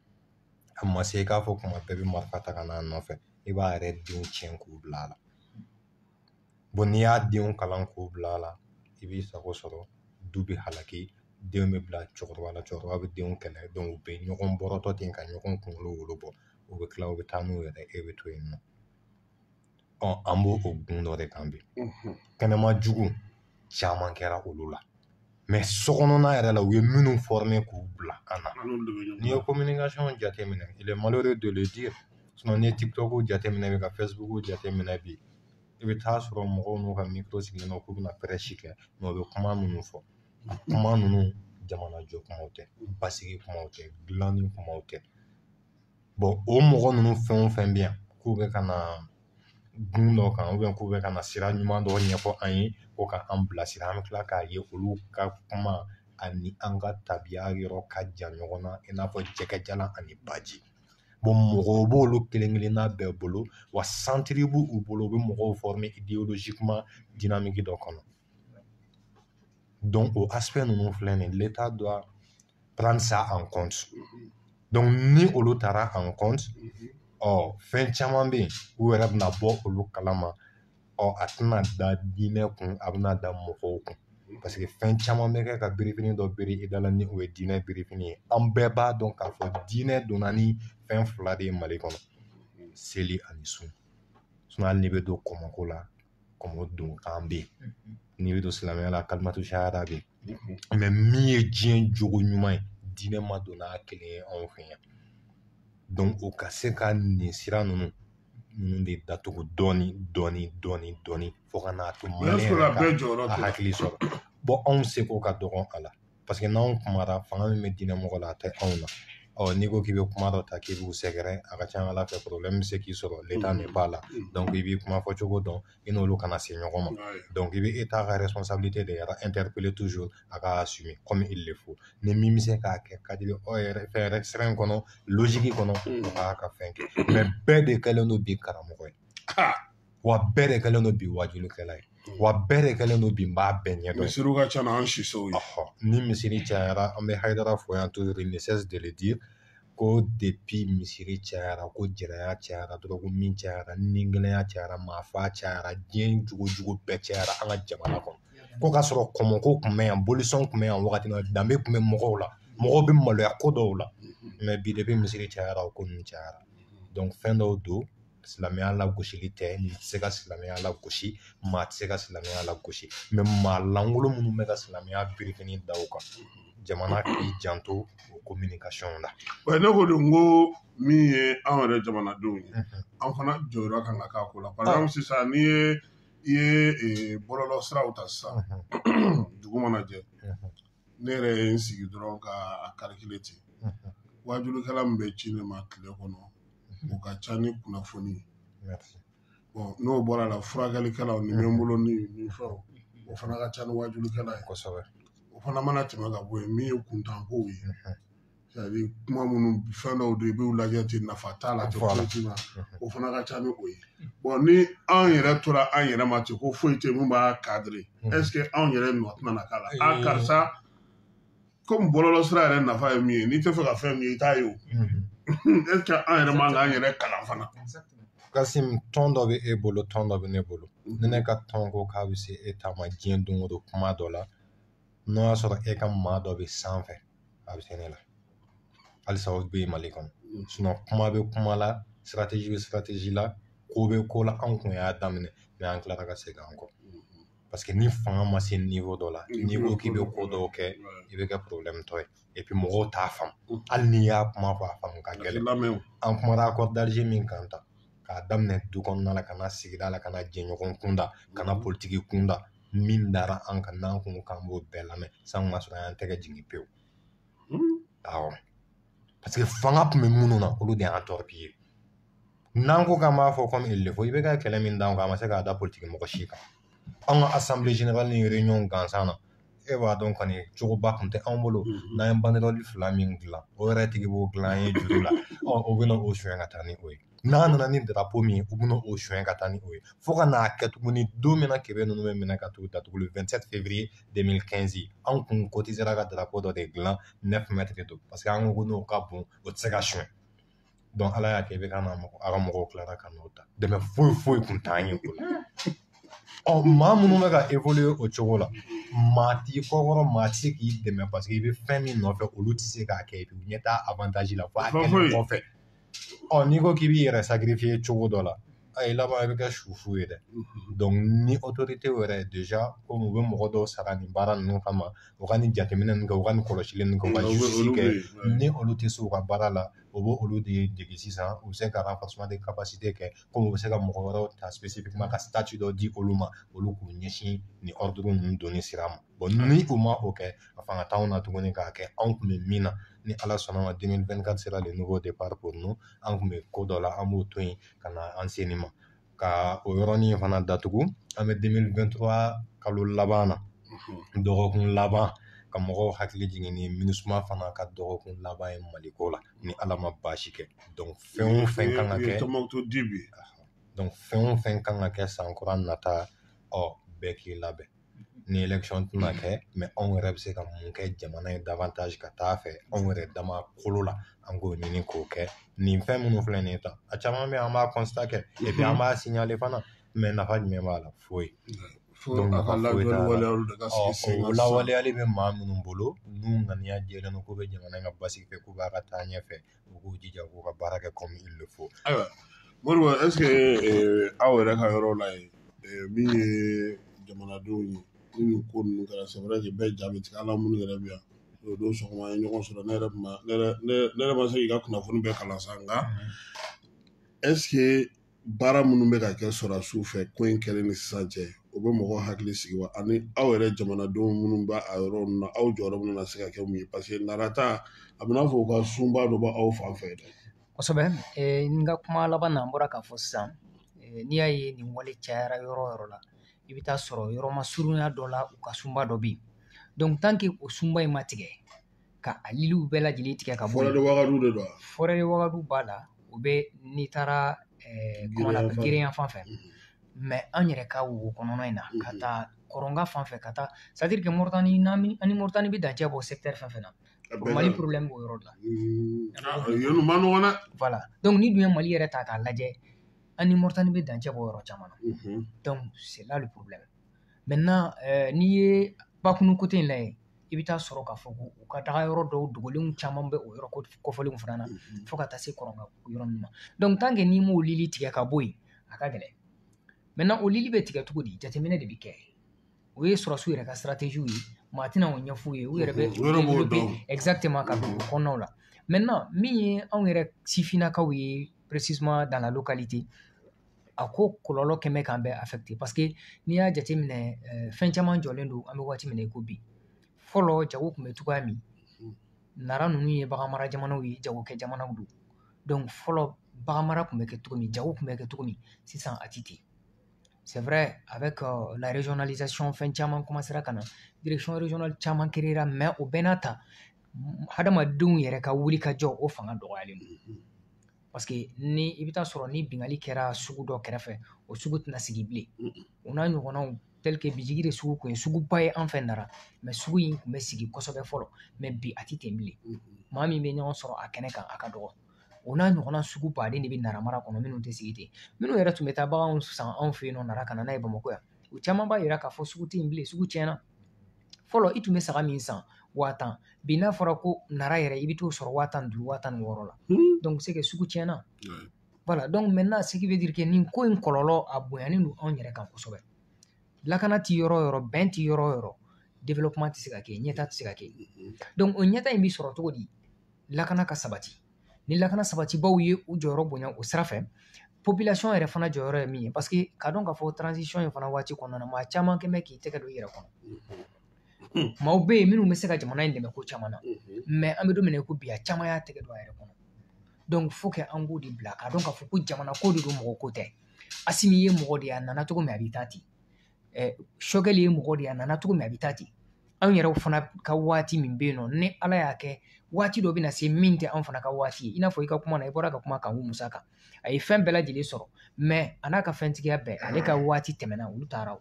a ma se i k'a fɔ kuma bɛɛ bɛ marifa ta ka n'a nɔfɛ i b'a yɛrɛ denw tiɲɛ k'u bila a la bon n'i y'a denw kalan k'u bila a la i b'i sago sɔrɔ du bɛ halaki denw bɛ bila cɛkɔrɔba la cɛkɔrɔba bɛ denw kɛlɛ donc u bɛ ɲɔgɔn bɔrɔtɔ ten ka ɲɔgɔn kunkolo wolo bɔ u bɛ tila u bɛ taa n'u yɛrɛ e bɛ to yen nɔ an b'o o gun dɔ de kan bi kɛnɛma jugu caman kɛra olu la mais sokɔnɔna yɛrɛ la u ye minnu former k'u bila an na n'i ye communication jateminɛ il est malheureux de le dire sinon n'i ye TikTok jateminɛ i bɛ ka Facebook jateminɛ bi i bɛ taa sɔrɔ mɔgɔw n'u ka micro sigilen don k'u bɛna prêche kɛ mais u bɛ kuma minnu fɔ kuma ninnu jamana jɔ kumaw tɛ basigi kumaw tɛ dilanni kumaw tɛ bon o mɔgɔ ninnu fɛn o fɛn bɛ yan k'u bɛ ka na gun dɔ kan ou bien k'u bɛ ka na sira ɲuman dɔ ɲɛfɔ an ye ko ka an bilasira an bɛ tila k'a ye olu ka kuma ani an ka tabiya yɔrɔ ka jan ɲɔgɔn na i n'a fɔ jɛgɛjalan ani baji bon mɔgɔw b'olu kelen kelenna bɛɛ bolo wa centre b'u bolo u bɛ mɔgɔw former idéologiquement dynamique dɔ kɔnɔ donc o aspect ninnu filɛ nin l'état doit prendre ça en compte donc ni olu taara en compte fɛn caman bɛ yen u yɛrɛ bɛna bɔ olu kalama a tɛna da diinɛ kun a bɛna da mɔgɔw kun parce que fɛn caman bɛ kɛ ka birifini dɔ biri i da la ni o ye diinɛ birifini ye an bɛɛ b'a dɔn k'a fɔ diinɛ donna ni fɛn 2 de ye Mali kɔnɔ seli ani sun hali n'i bɛ don kɔmɔko la kɔmɔ don kan bɛ yen n'i bɛ don silamɛya la kalimatu sahada bɛ yen mais min ye diɲɛ jogo ɲuman ye diinɛ ma don n'a kelen ye anw fɛ yan donc o ka se ka nin sira ninnu de datugu dɔɔni fo ka n'a to maliyɛn ka hakili sɔrɔ bon anw seko ka dɔgɔn a la parce que n'anw kumara fanga min bɛ diinɛ mɔgɔ la a tɛ anw na n'i ko k'i bɛ kuma dɔ ta k'i b'u sɛgɛrɛ a ka ca Ala fɛ problème bɛ se k'i sɔrɔ l'état n'est pas là donc i b'i kuma fɔ cogo dɔn i n'olu kana se ɲɔgɔn ma donc i bɛ état ka responsabilité de interpeller toujours a ka assumer comme il le faut ni min bɛ se k'a kɛ ka di fɛn sira in kɔnɔ logique kɔnɔ o k'a ka fɛn kɛ mais bɛɛ de kɛlen don bi karamɔgɔ ye wa bɛɛ de kɛlen don bi wajulikɛla ye wa bɛɛ de kɛlen don bi n b'a bɛɛ ɲɛdɔn misiriw ka ca na an sisow ye ni misiri cayara an bɛ Hayidara fɔ yan toujours il ne cesse de le dire ko depuis misiri cayara ko jiraya cayara dɔrɔgu min cayara nigɛlɛya cayara maafa cayara diɲɛ jugu bɛɛ cayara an ka jamana kɔnɔ ko k'a sɔrɔ kɔmɔko tun bɛ yan bolisɔn tun bɛ yan wagati na danbe tun bɛ mɔgɔw la mɔgɔw bɛ maloya ko dɔw la mais bi depuis misiri cayara o ko ninnu cayara donc fɛn dɔw don silamɛya la gosili tɛ nin tɛ se ka silamɛya la gosi maa tɛ se ka silamɛya la gosi mais maa lankolon minnu bɛ ka silamɛya birifini da o kan jamana k'i janto o communication la. Ouais, ne ko de n ko min ye anw yɛrɛ jamanadenw ye an fana jɔyɔrɔ kan ka k'a ko la par exemple sisan n'i ye bɔlɔlɔ siraw ta sisan dugu mana jɛ ne yɛrɛ ye n sigi dɔrɔn ka calculer ten wajulikɛla min bɛ ci ne ma tile kɔnɔ o ka ca ni kunnafoni bon n'o bɔra la furakɛlikɛlaw ni ɲɛbolo ni fɛnw o fana ka ca ni wajulikɛla ye kosɛbɛ o fana mana tɛmɛ ka bɔ yen min ye kuntankow ye c'est-à-dire kuma minnu fɛn dɔw de i b'u lajɛ ten nafa t'a la ten foyi t'i ma o fana ka ca ni o ye bon ni anw yɛrɛ tora an yɛrɛ ma ten ko foyi tɛ mun b'a cadrer est-ce que anw yɛrɛ nɔ tɛna na k'a la a karisa comme bɔlɔlɔ sira yɛrɛ nafa ye min ye n'i tɛ fɛ ka fɛn min ye i t'a ye o est-ce que an yɛrɛ man k'an yɛrɛ kalan fana Kasim tɔn dɔ bɛ e bolo tɔn dɔ bɛ ne bolo ne ne ka tɔn ko k'a bɛ se e ta ma diɲɛ don o don kuma dɔ la n'o y'a sɔrɔ e ka maa dɔ bɛ sanfɛ a bɛ se ne la halisa o bɛ Mali kɔnɔ sinon kuma bɛ kuma la stratégie bɛ stratégie la ko bɛ ko la anw kun y'a daminɛ mais an tilara ka segin an kɔ parce que ni fanga ma se niveau dɔ la n'i ko k'i bɛ ko dɔw kɛ i bɛ kɛ problème tɔ ye et puis mɔgɔw t'a faamu hali n'i y'a kuma fɔ a faamu ka gɛlɛn an kumana accord d'Alger min kan ta k'a daminɛ du kɔnɔna la ka na sigida la ka na jɛɲɔgɔn kunda ka na politiki kunda min dara an kan n'an kun k'an b'o bɛɛ lamɛn san ka sɔrɔ an y'an tɛgɛ jigin pewu awɔ parce que fanga tun bɛ minnu na olu de y'an torpiller n'an ko k'an b'a fɔ comme il le faut i bɛ ka kɛlɛ min d'an kan a ma se k'a da politiki mɔgɔ si kan an ka assemblée générale ni réunion gansan na e b'a dɔn kɔni cogoba tun tɛ anw bolo n'an ye banderole 2 min dilan o yɛrɛ tigi b'o dilan an ye juru la o bɛna o suɲɛ ka taa ni o ye n'a nana ni drapeau min ye u bɛna o suɲɛ ka taa ni o ye fo ka n'a kɛ tuguni don min na kɛbɛ ninnu bɛ minɛ ka tugu datugu le 27 février 2015 anw kun cotisera ka drapeau dɔ de dilan 9 mètres de don parce que an ko n'o ka bon o tɛ se ka suɲɛ donc ala y'a kɛ i bɛ ka na a ka mɔgɔw tilara ka n'o ta dɛmɛ foyi kun t'an ye o la maa minnu bɛ ka évoluer o cogo la maa t'i kɔkɔrɔ maa tɛ se k'i dɛmɛ parce que i bɛ fɛn min nɔfɛ olu tɛ se k'a kɛ u ɲɛ t'a avantage la fo a kɛlen kɔfɛ n'i ko k'i b'i yɛrɛ sacrifier cogo dɔ la i laban i bɛ kɛ sufu ye dɛ donc ni autorité yɛrɛ déjà comme u bɛ mɔgɔ dɔw sara nin baara ninnu kama u ka nin jateminɛ ninnu kɛ u ka nin kɔlɔsili ninnu kɛ u ka justice kɛ ni olu tɛ se u ka baara la o bɛ olu de dege sisan u bɛ se ka renforcement de capacité kɛ comme u bɛ se ka mɔgɔ wɛrɛw ta spécifiquement ka statut dɔ di olu ma olu k'u ɲɛsin nin ordre ninnu donni sira ma bon ni u ma o kɛ a fanga t'anw na tuguni k'a kɛ anw tun bɛ min na ni ala sɔnna ma 2024 sera le nouveau départ pour nous an tun bɛ ko dɔ la an b'o to yen ka na an seni ma ka o yɔrɔnin fana datugu an bɛ 2023 kalo laban na dɔgɔkun laban ka mɔgɔw hakili jigin ni MINUSMA fana ka dɔgɔkun laban ye Maliko la ni ala ma baasi kɛ donc fɛn o fɛn kan ka kɛ donc fɛn o fɛn kan ka kɛ san kura nata bɛɛ k'i labɛn ni élection tɛna kɛ mais anw yɛrɛ bɛ se ka mun kɛ jamana ye davantage ka taa fɛ anw yɛrɛ dama kolo la an k'o ɲini k'o kɛ nin fɛn minnu filɛ nin ye tan a caman bɛ an b'a constat kɛ et puis an b'a signaler fana mais nafa jumɛn b'a la foyi donc nafa foyi t'a la o lawaleyali bɛ maa minnu bolo n'u ŋaniya jɛlen don k'u bɛ jamana in ka basigi fɛ k'u b'a ka taa ɲɛfɛ u k'u jija k'u ka baara kɛ comme il le faut. ayiwa Modibo est ce que aw yɛrɛ ka yɔrɔ la yen min ye jamanadenw ye ni nin ko ninnu kɛra c'est vrai que bɛɛ ja bɛ tigɛ ala minnu yɛrɛ bɛ yan o don sɔgɔma an ye ɲɔgɔn sɔrɔ ne yɛrɛ ma se k'i ka kunnafoni bɛɛ kalan sa nka est ce que baara minnu bɛ ka kɛ sɔrɔdasiw fɛ ko in kɛlen ni sisan cɛ o bɛ mɔgɔw hakili sigi wa ani aw yɛrɛ jamanadenw minnu b'a yɔrɔ ninnu na aw jɔyɔrɔ minnu na se ka kɛ mun ye parce que narata a bɛ n'a fɔ u ka sunba dɔ b'aw fan fɛ dɛ. kosɛbɛ n ka kuma laban na n bɔra k'a fɔ sisan n'i y'a ye nin wale cayara yɔrɔ o yɔrɔ la i bɛ taa sɔrɔ yɔrɔ ma surunya dɔ la u ka sunba dɔ bɛ yen donc tant que o sunba in ma tigɛ ka a liliw bɛɛ lajɛlen tigɛ ka bɔ forêt de Ouagadougou de don wa forêt de Ouagadougou b'a la o bɛ n'i taara geren fan fɛ mais an yɛrɛ ka wo kɔnɔna in na ka taa kɔrɔnga fan fɛ ka taa c'est à dire que Moritani ani Moritani bɛ dancɛ bɔ secteur fɛn fɛn na Mali problème b'o yɔrɔ la yenu ma nɔgɔn dɛ voilà donc ni dun ye Mali yɛrɛ ta k'a lajɛ ani Moritani bɛ dancɛ bɔ yɔrɔ caman na donc c'est là le problème maintenant n'i ye bakunu côté in lajɛ i bɛ taa sɔrɔ k'a fɔ ko u ka taga yɔrɔ dɔw dogolenw caman bɛ o yɔrɔ kɔfɔlenw fana na fo ka taa se kɔrɔnka yɔrɔ ninnu ma donc tant que n'i m'o lili tigɛ ka bɔ yen a ka gɛlɛn maintenant o lili bɛ tigɛ cogo di jateminɛ de bɛ kɛ o ye sɔrɔsiw yɛrɛ ka stratégie ye maa tɛna o ɲɛf'u ye u yɛrɛ bɛ développer exactement ka don o kɔnɔnaw la maintenant min ye anw yɛrɛ sifinnakaw ye précisément dans la localité a ko kɔlɔlɔ kɛmɛ kan bɛ affecté parce que n'i y'a jateminɛ fɛn caman jɔlen don an bɛ waati min na i ko bi fɔlɔ jago tun bɛ cogoya min nara ninnu ye bagan mara jamanaw ye jagokɛ jamanaw don donc fɔlɔ bagan mara tun bɛ kɛ cogo min jago tun bɛ kɛ cogo min sisan a tɛ ten c'est vrai avec la régionalisation fɛn caman commencera ka na direction régionale caman créera mais o bɛɛ n'a ta hadamadenw yɛrɛ ka wuli ka jɔ o fanga dɔgɔyalen don parce que ni i bɛ taa sɔrɔ ni bingali kɛra sugu dɔ kɛrɛfɛ o sugu tɛna sigi bilen o n'a ɲɔgɔnnaw tel que bijigi de sugu kun ye suguba ye an fɛ nara mais sugu in tun bɛ sigi kosɛbɛ fɔlɔ mais bi a tɛ ten bilen maa min bɛ ɲɔgɔn sɔrɔ a kɛnɛ kan a ka dɔgɔ o n'a ɲɔgɔnna sugu baden de bɛ nara mara kɔnɔ minnu tɛ sigi ten minnu yɛrɛ tun bɛ taa baganw san anw fɛ yen nɔ nara ka na n'a ye bamakɔ yan o caman b'a jira k'a fɔ sugu tɛ yen bilen sugu tiɲɛna fɔlɔ i tun bɛ saga min san 10,000 bi n'a fɔra ko nara yɛrɛ i bɛ t'o sɔrɔ 15,000 16,000 la donc c'est que sugu tiɲɛna voilà donc maintenant ce qui veut dire que nin ko in kɔlɔlɔ a bonyanen don anw yɛrɛ kan kosɛbɛ lakana tɛ yɔrɔ o yɔrɔ bɛn tɛ yɔrɔ o yɔrɔ développement tɛ se ka kɛ ɲɛta tɛ se ka kɛ donc o ɲɛta in bɛ sɔrɔ cogo di lakana ka sabati ni lakana sabatibaw ye u jɔyɔrɔ bonya o sira fɛ population yɛrɛ fana jɔyɔrɔ ye min ye parce que ka dɔn k'a fɔ transition in fana waati kɔnɔna na maa caman kɛn bɛ k'i tɛgɛ don i yɛrɛ kɔnɔ maaw bɛ yen minnu bɛ se ka jamana in dɛmɛ ko caman na mais an bɛ don min na i ko bi a caman y'a tɛgɛ don a yɛrɛ kɔnɔ donc faut que an k'o de bila k'a dɔn k'a fɔ ko jamana ko de don mɔgɔ ko tɛ Asimi ye mɔgɔ de ye a nana cogo min a bɛ taa ten Choguel ye mɔgɔ de ye a nana cogo min a bɛ taa ten anw yɛrɛ fana ka waati min bɛ yen nɔ ni Ala y'a kɛ waati dɔ bɛ na se min tɛ anw fana ka waati ye i n'a fɔ i ka kuma na i bɔra ka kuma Kanku Musa kan a ye fɛn bɛɛ lajɛlen sɔrɔ mais a n'a ka fɛntigiya bɛɛ ale ka waati tɛmɛna olu taara o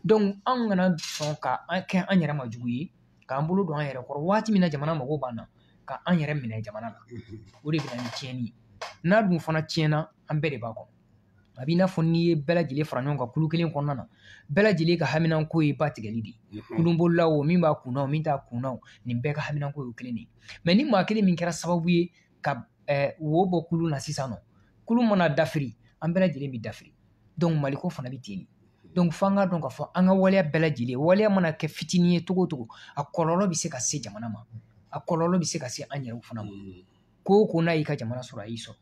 donc anw kana sɔn ka an kɛ an yɛrɛ ma jugu ye k'an bolo don an yɛrɛ kɔrɔ waati min na jamana mago b'an na ka an yɛrɛ minɛ jamana la o de bɛ na ni tiɲɛni ye n'a dun fana tiɲɛna an bɛɛ de b'a kɔnɔ a b'i n'a fɔ n'i ye bɛɛ lajɛlen fara ɲɔgɔn kan kulu kelen kɔnɔna na bɛɛ lajɛlen ka haminanko ye ba tigɛli de ye kulunbolilaw o min b'a kunna o min t'a kunna nin bɛɛ ka haminanko ye kelen de ye mais ni maa kelen min kɛra sababu ye ka wo bɔ kulu na sisan nɔ kulu mana dafiri an bɛɛ lajɛlen bɛ dafiri donc maliko fana bɛ ten donc f'an ka dɔn k'a fɔ an ka waleya bɛɛ lajɛlen waleya mana kɛ fitinin ye cogo o cogo a kɔlɔlɔ bɛ se ka se jamana ma a kɔlɔlɔ bɛ se ka se an yɛrɛw fana ma ko o ko n'a y'i ka jamana sɔrɔ a y'i sɔrɔ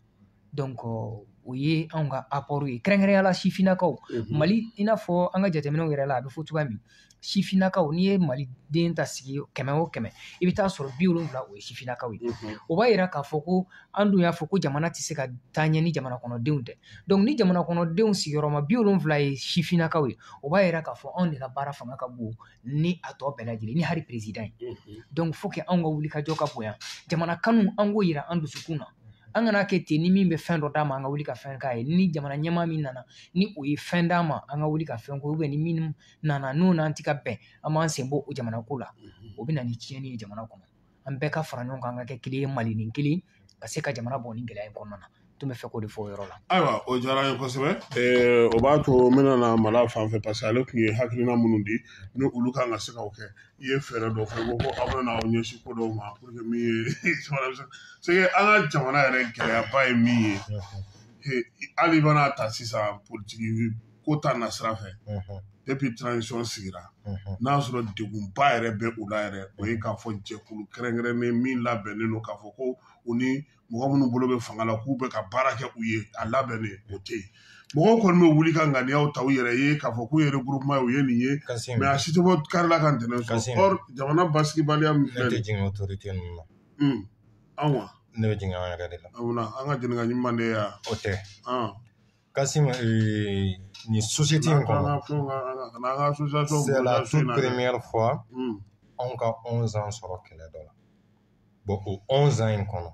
donc o ye anw ka apport ye kɛrɛnkɛrɛnnenya la sifinnakaw Mali i n'a fɔ an ka jateminɛw yɛrɛ la a bɛ fɔ cogoya min sifinnakaw n'i ye Maliden ta sigi 100 o 100 i bɛ taa sɔrɔ 70 o ye sifinnakaw ye o b'a jira k'a fɔ ko an dun y'a fɔ ko jamana tɛ se ka taa ɲɛ ni jamana kɔnɔdenw tɛ donc ni jamana kɔnɔdenw sigiyɔrɔma 70 ye sifinnakaw ye o b'a jira k'a fɔ anw de ka baara fanga ka bon ni a tɔ bɛɛ lajɛlen ni hali président ye donc faut que anw ka wulikajɔ ka bonya jamana kanu an k'o jira an dusukun na an kana kɛ ten ni min bɛ fɛn dɔ d'a ma an ka wuli ka fɛn k'a ye ni jamana ɲɛmaa min nana ni o ye fɛn d'a ma an ka wuli ka fɛn k'o ni min nana n'o n'an tɛ ka bɛn an b'an sen bɔ o jamana ko la o bɛ na ni tiɲɛni ye jamana kɔnɔ an bɛɛ ka fara ɲɔgɔn kan an ka kɛ kelen ye Malinin kelen ka se ka jamana bɔ nin gɛlɛya in kɔnɔna na tun bɛ fɛ k'o de fɔ o yɔrɔ la. Ayiwa o diyara n ye kosɛbɛ o b'a to n bɛna na Mala fan fɛ parce que ale tun ye hakilina minnu di ni olu kan ka se k'o kɛ i ye fɛɛrɛ dɔ fɔ ko aw bɛna aw ɲɛsin ko dɔw ma pour que min ye c'est que an ka jamana yɛrɛ gɛlɛyaba ye min ye hali bana ta sisan politiki ko ta na sira fɛ depuis transition sigira n'a y'a sɔrɔ degunba yɛrɛ bɛ u la yɛrɛ o ye k'a fɔ jɛkulu kɛrɛnkɛrɛnnen min labɛnnen don k'a fɔ ko u ni mɔgɔ minnu bolo bɛ fanga la k'u bɛ ka baara kɛ u ye a labɛnnen o tɛ yen mɔgɔw kɔni bɛ wuli ka ŋaniyaw ta u yɛrɛ ye k'a fɔ k'u ye regroupement u ye nin ye mais a si tɛ bɔ kari la ka ntɛnɛn sɔrɔ or jamana basigibaliya min filɛ ne tɛ jigin autorité ninnu na an wa ne bɛ jigin an yɛrɛ de la an ka jɛnɛka ɲuman de ye yan o tɛ Kassim ni société in kɔnɔ c'est la toute première fois anw ka 11 ans sɔrɔ kɛlɛ dɔ la bon o 11 ans in kɔnɔ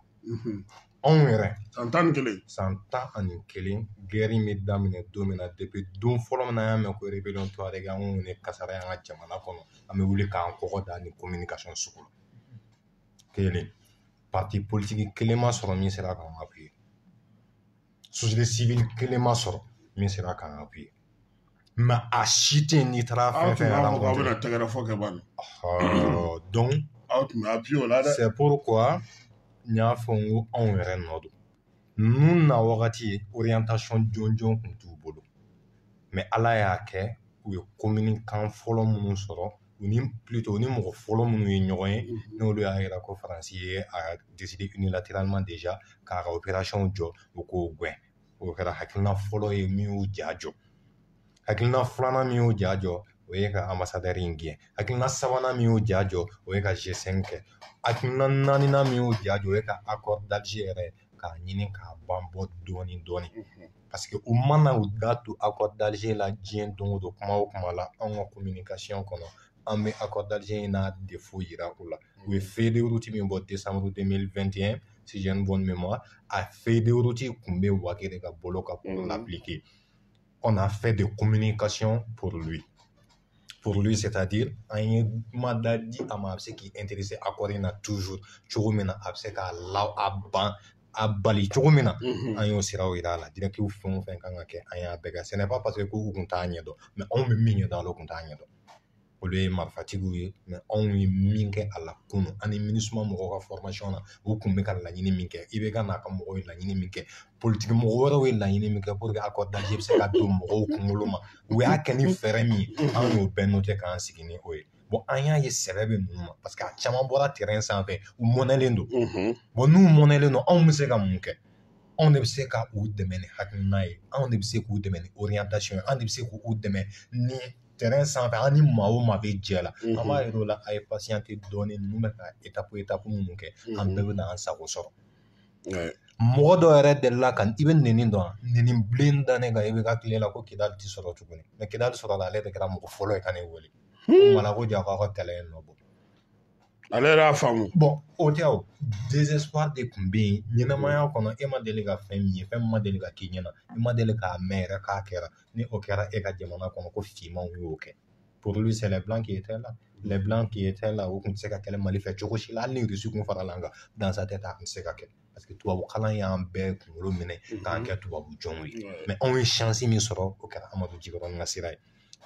anw yɛrɛ san 11 san 11 guerre in bɛ daminɛ don min na depuis don fɔlɔ min na an y'a mɛn ko rébellion Touareg anw ni kasara y'an ka jamana kɔnɔ an bɛ wuli k'an kɔkɔ da ni communication sugu la kelen parti politique kelen ma sɔrɔ min sera k'an appuyer société civile kelen ma sɔrɔ min sera k'an appuyer mais a si tɛ n'i taara fɛn fɛn donc c'est pourquoi n y'a fɔ n ko anw yɛrɛ nɔ don ninnu na wagati orientation jɔnjɔn tun t'u bolo mais ala y'a kɛ u ye communiquant fɔlɔ minnu sɔrɔ u ni mɔgɔ fɔlɔ minnu ye ɲɔgɔn ye n'olu y'a yira ko faransi ye a décidé unilatéralement déjà k'a ka opération jɔ u k'o gɛn o kɛra hakilina fɔlɔ ye min y'u ja jɔ hakilina filanan min y'u ja jɔ o ye ka ambassadeur in gɛn hakilina sabanan min y'u ja jɔ o ye ka G5 kɛ hakilina naaninan min y'u ja jɔ o ye ka accord d'Alger yɛrɛ k'a ɲini k'a banbɔ dɔɔni dɔɔni parce que u mana u da tu accord d'Alger la diɲɛ don o don kuma o kuma la anw ka communication kɔnɔ an bɛ accord d'Alger n'a défaut yira u la u ye feuille de route min bɔ décembre 2021 si j'ai une bonne mémoire a feuille de route kun bɛ Ouaké de ka bolo kan pour l'appliquer on a fait des communications pour lui c'est-à-dire an ye kuma da di a ma a bɛ se k'i intéresser accord in na toujours cogo min na a bɛ se k'a a bali cogo min na an y'o siraw yira a la directive fɛn o fɛn kan ka kɛ an y'a bɛɛ kɛ ce n'est pas parce que k'u kun t'a ɲɛdɔn mais anw bɛ min ɲɛdɔn olu kun t'a ɲɛdɔn olu ye marifatigiw ye mais anw ye min kɛ a la kunun ani MINUSMA mɔgɔw ka formation na u kun bɛ ka laɲini min kɛ IBK n'a ka mɔgɔw ye laɲini min kɛ politique mɔgɔ wɛrɛw ye laɲini min kɛ pour que accord d'Alger bɛ se ka don mɔgɔw kunkolo ma u y'a kɛ ni fɛɛrɛ min ye an y'o bɛɛ noté k'an sigi ni o ye bon an y'a ye sɛbɛ bɛ ninnu ma parce que a caman bɔra terrain sanfɛ u mɔnɛlen don bon n'u mɔnɛlen don anw bɛ se ka mun kɛ anw de bɛ se ka u dɛmɛ ni hakilina ye anw de bɛ se k'u dɛmɛ ni orientation ye anw de bɛ se k'u dɛmɛ ni terrain sanfɛ an ni maa o maa bɛ jɛ la an b'a yir'u la a ye patienter dɔɔni ninnu bɛ ka étape minnu kɛ an bɛɛ bɛ na an sago sɔrɔ mɔgɔ dɔ yɛrɛ delila ka i bɛ nɛni dɔn nɛni bilen da ne kan i bɛ ka tile la ko Kidali tɛ sɔrɔ tuguni mais Kidali sɔrɔ la ale de kɛra mɔgɔ fɔlɔ ye ka ne wele wala ko ja k'aw ka kɛlɛ in nɔ bɔ ale yɛrɛ y'a faamu bon o tɛ o désespoir de tun bɛ yen ɲɛnamaya kɔnɔ e ma deli ka fɛn min ye fɛn min ma deli ka k'i ɲɛna i ma deli k'a mɛn yɛrɛ k'a kɛra ni o kɛra e ka jamana kɔnɔ ko finmanw y'o kɛ pour lui c'est les blancs qui étaient là les blancs qui étaient là u tun tɛ se ka kɛlɛ Mali fɛ cogo si la hali ni Russie kun farala an kan dans sa tête a tun tɛ se ka kɛ parce que tubabu kalan y'an bɛɛ kunkolo minɛ k'an kɛ tubabu jɔnw ye mais anw ye chance min sɔrɔ o kɛra Amadu Jikɔrɔni ka sira ye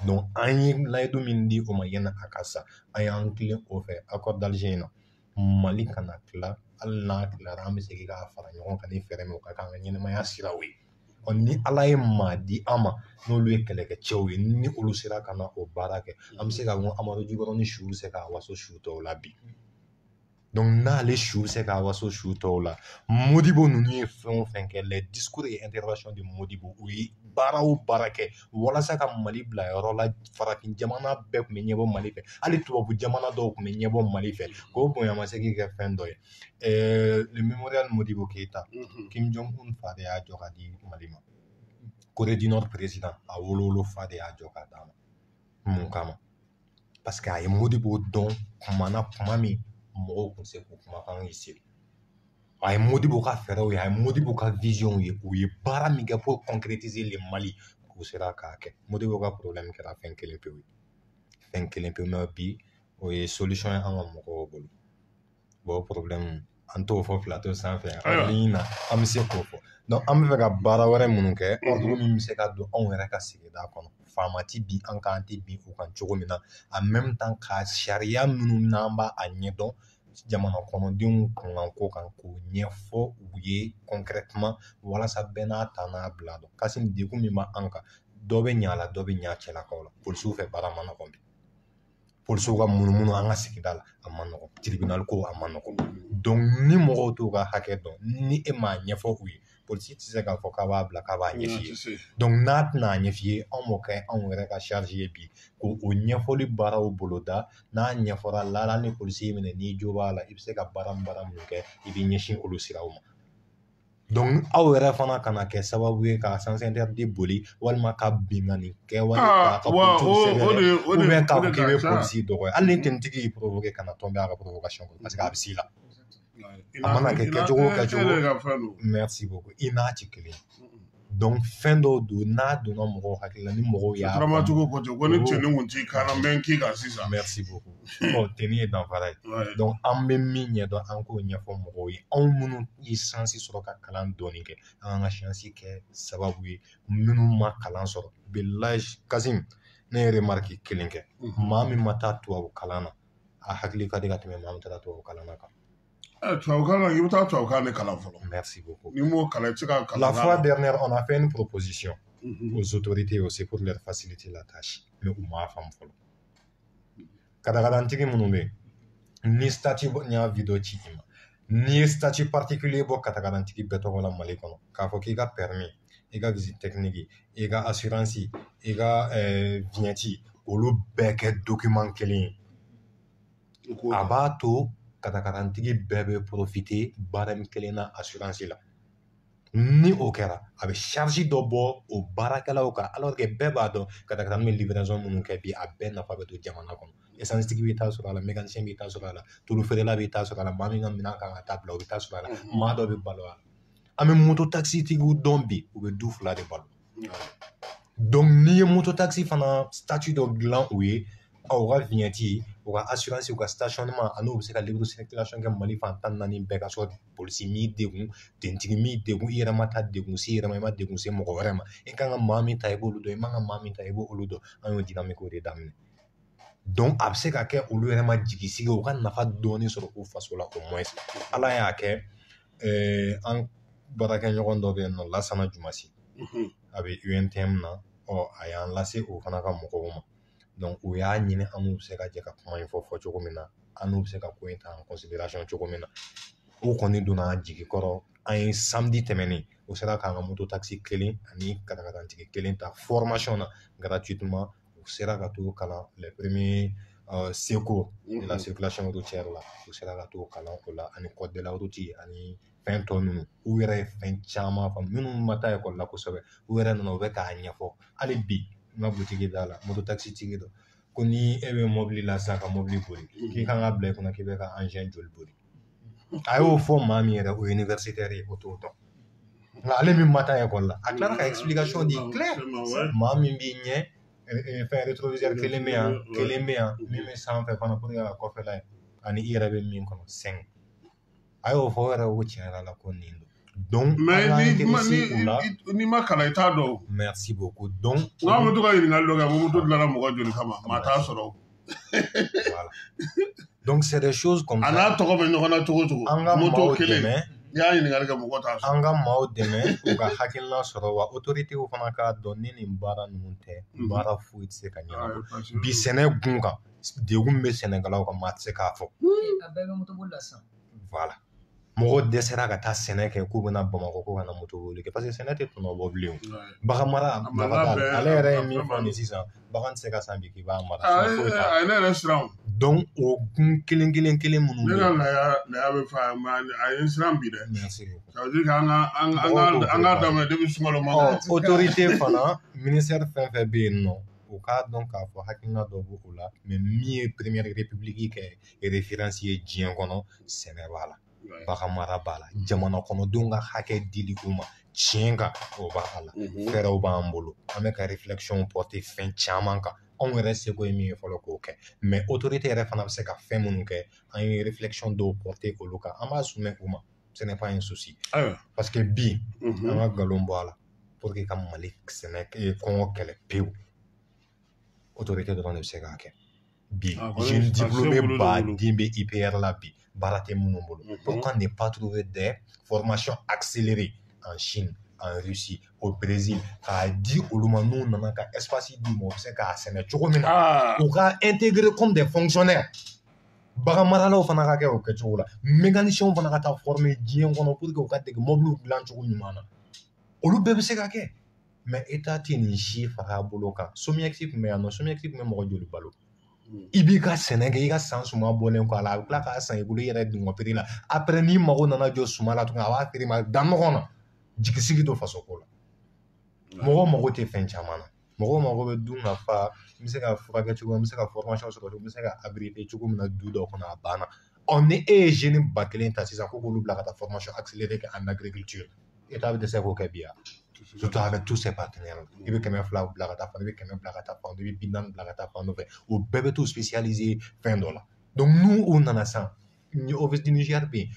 donc an ye layidu min di o ma yanni a ka sa an y'an tilen o fɛ accord d'Alger in na Mali kana tila hali n'a tilara an bɛ segin k'a fara ɲɔgɔn kan ni fɛɛrɛ min ka kan ka ɲɛnɛmaya siraw ye ni ala ye maa di an ma n'olu ye kɛlɛkɛcɛw ye ni olu sera ka na o baara kɛ an bɛ se ka n ko Amadu Jikɔrɔni su bɛ se k'a waso su tɔw la bi donc n'ale su bɛ se k'a waso su tɔw la Modibo ninnu ye fɛn o fɛn kɛ les discours et interventions de Modibo u ye baara o baara kɛ walasa ka Mali bila yɔrɔ la farafin jamana bɛɛ tun bɛ ɲɛbɔ Mali fɛ hali tubabu jamana dɔw tun bɛ ɲɛbɔ Mali fɛ k'o bonyamasegin kɛ fɛn dɔ ye le mémorial Modibo Keïta Kim Jong-un fa de y'a jɔ ka di Mali ma Corée du Nord président a wolowolo fa de y'a jɔ ka d'a ma mun kama parce que a ye Modibo dɔn kuma na kuma min mɔgɔw tun se k'u kumakan ye seli a ye Modibo ka fɛɛrɛw ye a ye Modibo ka vision ye u ye baara min kɛ pour concrétiser le Mali k'u sera k'a kɛ Modibo ka problème kɛra fɛn kelen pewu ye fɛn kelen pewu mais bi o ye solution ye an ka mɔgɔw bolo bon problème an t'o fɔ plateau sanfɛ en ligne na an bɛ se k'o fɔ donc an bɛ fɛ ka baara wɛrɛ minnu kɛ ordre min bɛ se ka don anw yɛrɛ ka sigida kɔnɔ faama ti bin an kan an tɛ bin u kan cogo min na en même temps ka sariya minnu n'an b'a ɲɛdɔn jamana kɔnɔdenw kunkanko kan k'o ɲɛfɔ u ye concrètement walasa bɛɛ n'a ta n'a bila dɔn kasi degun min b'an kan dɔ bɛ ɲa la dɔ bɛ ɲa cɛlakaw la polisiw fɛ baara ma nɔgɔn bi polisiw ka munumunu an ka sigida la a ma nɔgɔn tribunal ko a ma nɔgɔn donc ni mɔgɔw t'u ka hakɛ dɔn ni e m'a ɲɛfɔ u ye polisi tɛ se k'a fɔ k'a b'a bila k'a b'a ɲɛf'i ye donc n'a tɛna ɲɛf'i ye anw m'o kɛ anw yɛrɛ ka charge ye bi k'o ɲɛfɔli baaraw boloda n'a ɲɛfɔra la ni polisi y'i minɛ n'i jo b'a la i bɛ se ka baara min kɛ i bɛ ɲɛsin olu siraw ma donc aw yɛrɛ fana kana kɛ sababu ye ka sens interdit boli walima ka binkani kɛ walima ka polisiw sɛgɛrɛ ou bien k'a fɔ k'i bɛ polisi dɔgɔya hali ni tenitigi y'i provoquer kana tomber a ka provocation kɔnɔ parce que a bɛ s'i la a mana kɛ kɛcogo o kɛcogo merci beaucoup i n'a tɛ kelen donc fɛn dɔw don n'a donna mɔgɔw hakili la ni mɔgɔw y'a Turamacogo ko ten ko ni cɛnin kun t'i kan na n bɛ n k'i kan sisan merci beaucoup bon tenir dans pareil donc an bɛ min ɲɛdɔn an k'o ɲɛfɔ mɔgɔw ye anw minnu ye chance sɔrɔ ka kalan dɔɔni kɛ an ka chance kɛ sababu ye minnu ma kalan sɔrɔ bilahi Kasim ne ye remarque kelen kɛ maa min ma taa tubabu kalan na a hakili ka di ka tɛmɛ maa min taara tubabu kalan na kan tubabukan na i bɛ taa tubabukan de kalan fɔlɔ. Merci beaucoup. Ni m'o kalan i tɛ se ka kalan. La fois dernière on a fait une proposition aux autorités aussi pour leur faciliter la tâche mais u m'a faamu fɔlɔ katakatantigi minnu bɛ ni statut n y'a video ci i ma n'i ye statut particulier bɔ katakatantigi bɛɛ tɔgɔ la Mali kɔnɔ k'a fɔ k'i ka permis i ka visite technique i ka assurance i ka vignette olu bɛɛ kɛ document kelen ye a b'a to katakatantigi bɛɛ bɛ profiter baara min kelen na assurance la ni o kɛra a bɛ charge dɔ bɔ o baarakɛlaw kan alors que bɛɛ b'a dɔn katakatani bɛ livraison minnu kɛ bi a bɛɛ nafa bɛ don jamana kɔnɔ essence tigi bɛ taa sɔrɔ a la mécanicien bɛ taa sɔrɔ a la tulu feerela bɛ taa sɔrɔ a la maa min ka minɛn kan ka taa bila o bɛ taa sɔrɔ a la maa dɔ bɛ balo a la an bɛ moto taxi tigiw dɔn bi u bɛ du 2 de balo donc n'i ye moto taxi fana statut dɔ dilan u ye u ka vignette u ka assurance u ka stationnement ani u bɛ se ka libre circulation kɛ Mali fan 14 bɛɛ ka sɔrɔ polisi m'i degun tentigi m'i degun i yɛrɛ ma taa degun se i yɛrɛ ma i ma degun se mɔgɔ wɛrɛ ma i kan ka maa min ta i b'olu dɔn i man ka maa min ta i b'olu dɔn an y'o dynamique o de daminɛ donc a bɛ se ka kɛ olu yɛrɛ ma jigisigi u ka nafa dɔɔni sɔrɔ u faso la au moins ala y'a kɛ an baarakɛɲɔgɔn dɔ bɛ yen nɔ Lasana Jumasi a bɛ UNTM na a y'an lase o fana ka mɔgɔw ma donc o y'a ɲini an n'u bɛ se ka jɛ ka kuma in fɔ cogo min na an n'u bɛ se ka ko in ta en considération cogo min na o kɔni donna jigi kɔrɔ an ye samedi tɛmɛnen o sera k'an ka moto taxi kelen ani katakatantigi kelen ta formation na gratuitement u sera ka t'o kalan les premiers secours de la circulation routière la u sera ka t'o kalan o la ani code de la route ani fɛn tɔ ninnu u yɛrɛ ye fɛn caman faamu minnu ma taa ekɔli la kosɛbɛ u yɛrɛ nana u bɛ k'a ɲɛfɔ hali bi n ka butigi da la moto taxi tigi dɔ ko ni e bɛ mobili la sisan ka mobili boli k'i kan ka bila i kunna k'i bɛ ka engin joli boli a y'o fɔ maa min yɛrɛ o ye universitaire ye o t'o dɔn nka ale min ma taa ekɔli la a tilara ka explication di clair maa min b'i ɲɛ fɛn rétroviseur kelen bɛ yan min bɛ sanfɛ fana pour que ka kɔfɛla ye ani i yɛrɛ bɛ min kɔnɔ 5 a y'o fɔ yɛrɛ ko tiɲɛ yɛrɛ la ko nin don donc ni ma kalan i t'a dɔn. Merci beaucoup donc n'a bɛ to ka ɲininkali dɔ kɛ a bɛ moto dilanna mɔgɔ joli kama maa t'a sɔrɔ. Voilà donc c'est des choses comme ça a n'a tɔgɔ bɛ ɲɔgɔn na cogo o cogo an ka maaw dɛmɛ n'i y'a ɲininkali kɛ mɔgɔ t'a sɔrɔ an ka maaw dɛmɛ u ka hakilina sɔrɔ wa autorités fana k'a dɔn ni nin baara ninnu tɛ baara foyi tɛ se ka ɲɛnabɔ bi sɛnɛ gun kan degun bɛ sɛnɛkɛlaw kan maa tɛ se k'a fɔ a bɛɛ bɛ moto boli la sisan voilà mɔgɔw dɛsɛra ka taa sɛnɛ kɛ k'u bɛna Bamakɔ ko ka na moto boli kɛ parce que sɛnɛ tɛ tɔnɔ bɔ bilen o bagan mara ale yɛrɛ ye min fɔ nin sisan bagan tɛ se ka san bi k'i b'a mara a ye ne yɛrɛ siran donc o gun kelen minnu ne ka laya bɛ fa a ye n siran bi dɛ merci ça veut dire que an ka daminɛ depuis sunkalo ma autorité fana ministère fɛn fɛn bɛ yen nɔ o k'a dɔn k'a fɔ hakilina dɔ b'o o la mais min ye première république kɛ référence ye diɲɛ kɔnɔ sɛnɛ b'a la bagan mara b'a la jamana kɔnɔdenw ka hakɛ dili u ma tiɲɛ kan o b'a la fɛɛrɛw b'an bolo an bɛ ka réflexion porter fɛn caman kan anw yɛrɛ seko ye min ye fɔlɔ k'o kɛ mais autorité yɛrɛ fana bɛ se ka fɛn minnu kɛ an ye réflexion dɔw porter olu kan an b'a soumettre u ma ce n'est pas un souci parce que bi an ka nkalon bɔ a la pour que ka Mali sɛnɛ kɔngɔ kɛlɛ pewu autorité dɔrɔn de bɛ se k'a kɛ bi jeune diplômé baden bɛ IPR la bi baara tɛ minnu bolo pourquoi ne pas trouver des formations accélérées en Chine en Russie au Brésil k'a di olu ma n'u nana ka espace di ma u bɛ se k'a sɛnɛ cogo min na u ka intégrer comme des fonctionnaires bagan maralaw fana ka kɛ o kɛcogo la mécaniciens fana ka taa former diɲɛ kɔnɔ pour que u ka dege mobile dilan cogo ɲuman na olu bɛɛ bɛ se ka kɛ mais état tɛ nin si fara a bolo kan Somiexi tun bɛ yan nɔ Somiexi tun bɛ mɔgɔ joli balo i b'i ka sɛnɛ kɛ i ka san suma bɔlen kɔ a la a bɛ tila k'a san i bolo i yɛrɛ dungɔ piri la après n'i mago nana jɔ suma la tuguni a b'a feere ma dan ɲɔgɔn na jigisigi to faso ko la mɔgɔ mago tɛ fɛn caman na mɔgɔ mago bɛ dun ka fa n bɛ se ka furakɛ cogo min n bɛ se ka formation sɔrɔ cogo n bɛ se ka abriter cogo min na du dɔ kɔnɔ a banna ni e ye jeune 1000 ta sisan ko k'olu bila ka taa formation accélérée kɛ en agriculture état bɛ dɛsɛ k'o kɛ bi yan surtout avec tous ses partenaires. Il veut qu'un flau blagata, il veut qu'un blagata, il veut binan blagata, ou bébé tout spécialisé fin dollar. Donc nous on en a ça. Nous office du Niger bi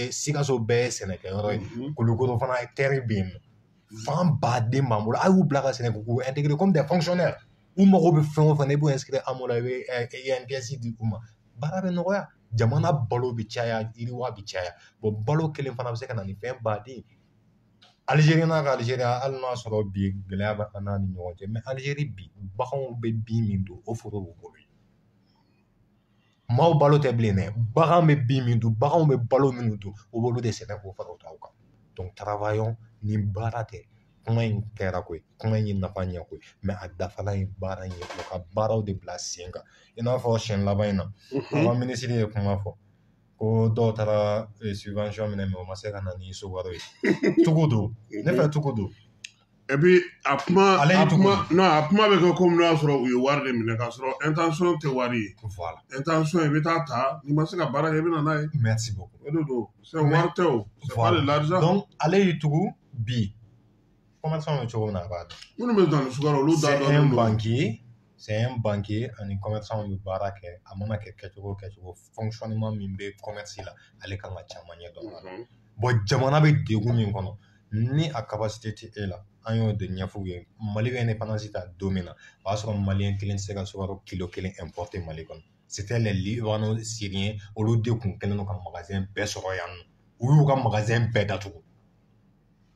sigaso be Sénégal ko lu ko fana terrible fan ba de mamul ay ou blaga Sénégal ko intégrer comme des fonctionnaires ou mo be fon fana bu inscrire amola be NPC di kuma barabe no ya jamana balo bi caya iri wa bi caya bo balo kelen fana be se kana ni fen ba di Algérie na ka Algérie al na soro bi gele ba anani ñote mais Algérie bi baxon be bi mindo o foro ko maaw balo tɛ bilen dɛ bagan bɛ bin min dun baganw bɛ balo minnu dun o b'olu de sɛbɛn k'o fara o t'aw kan donc travaillons ni baara tɛ kuma in kɛra koyi kuma in ye nafa ɲɛ koyi mais a dafala ye baara in ye o ka baaraw de bila sen kan i n'a fɔ siyɛn laban in na an ka minisiri ye kuma fɔ ko dɔw taara subvention minɛ mais o ma se ka na ni sowaro ye cogo don ne fɛ cogo don. Et puis a kuma bɛ kɛ komi n'a sɔrɔ u ye wari de minɛ k'a sɔrɔ intention tɛ wari ye. Voilà. Intention i bɛ taa ta n'i ma se ka baara kɛ i bɛ na n'a ye. Merci beaucoup. O de don c'est wari tɛ o c'est pas de l'argent. Donc ale y'i tugu bi commerçant bɛ cogo min na a b'a dɔn. Minnu bɛ dan ni sukaro olu da dɔnnen don. C'est un banquier ani commerçant bɛ baara kɛ a mana kɛ kɛcogo fonctionnement min bɛ commerce la ale kan ka caman ɲɛ dɔn. Bon jamana bɛ degun min kɔnɔ ni a capacité tɛ e la. An y'o de ɲɛf'u ye Mali bɛ indépendance ta don min na o y'a sɔrɔ maliyɛn kelen tɛ se ka sukaro kilo kelen importer Mali kɔnɔ c'était les Libanais Syriens olu de kun kɛlen don ka magasin bɛɛ sɔrɔ yan nɔ u y'u ka magasin bɛɛ datugu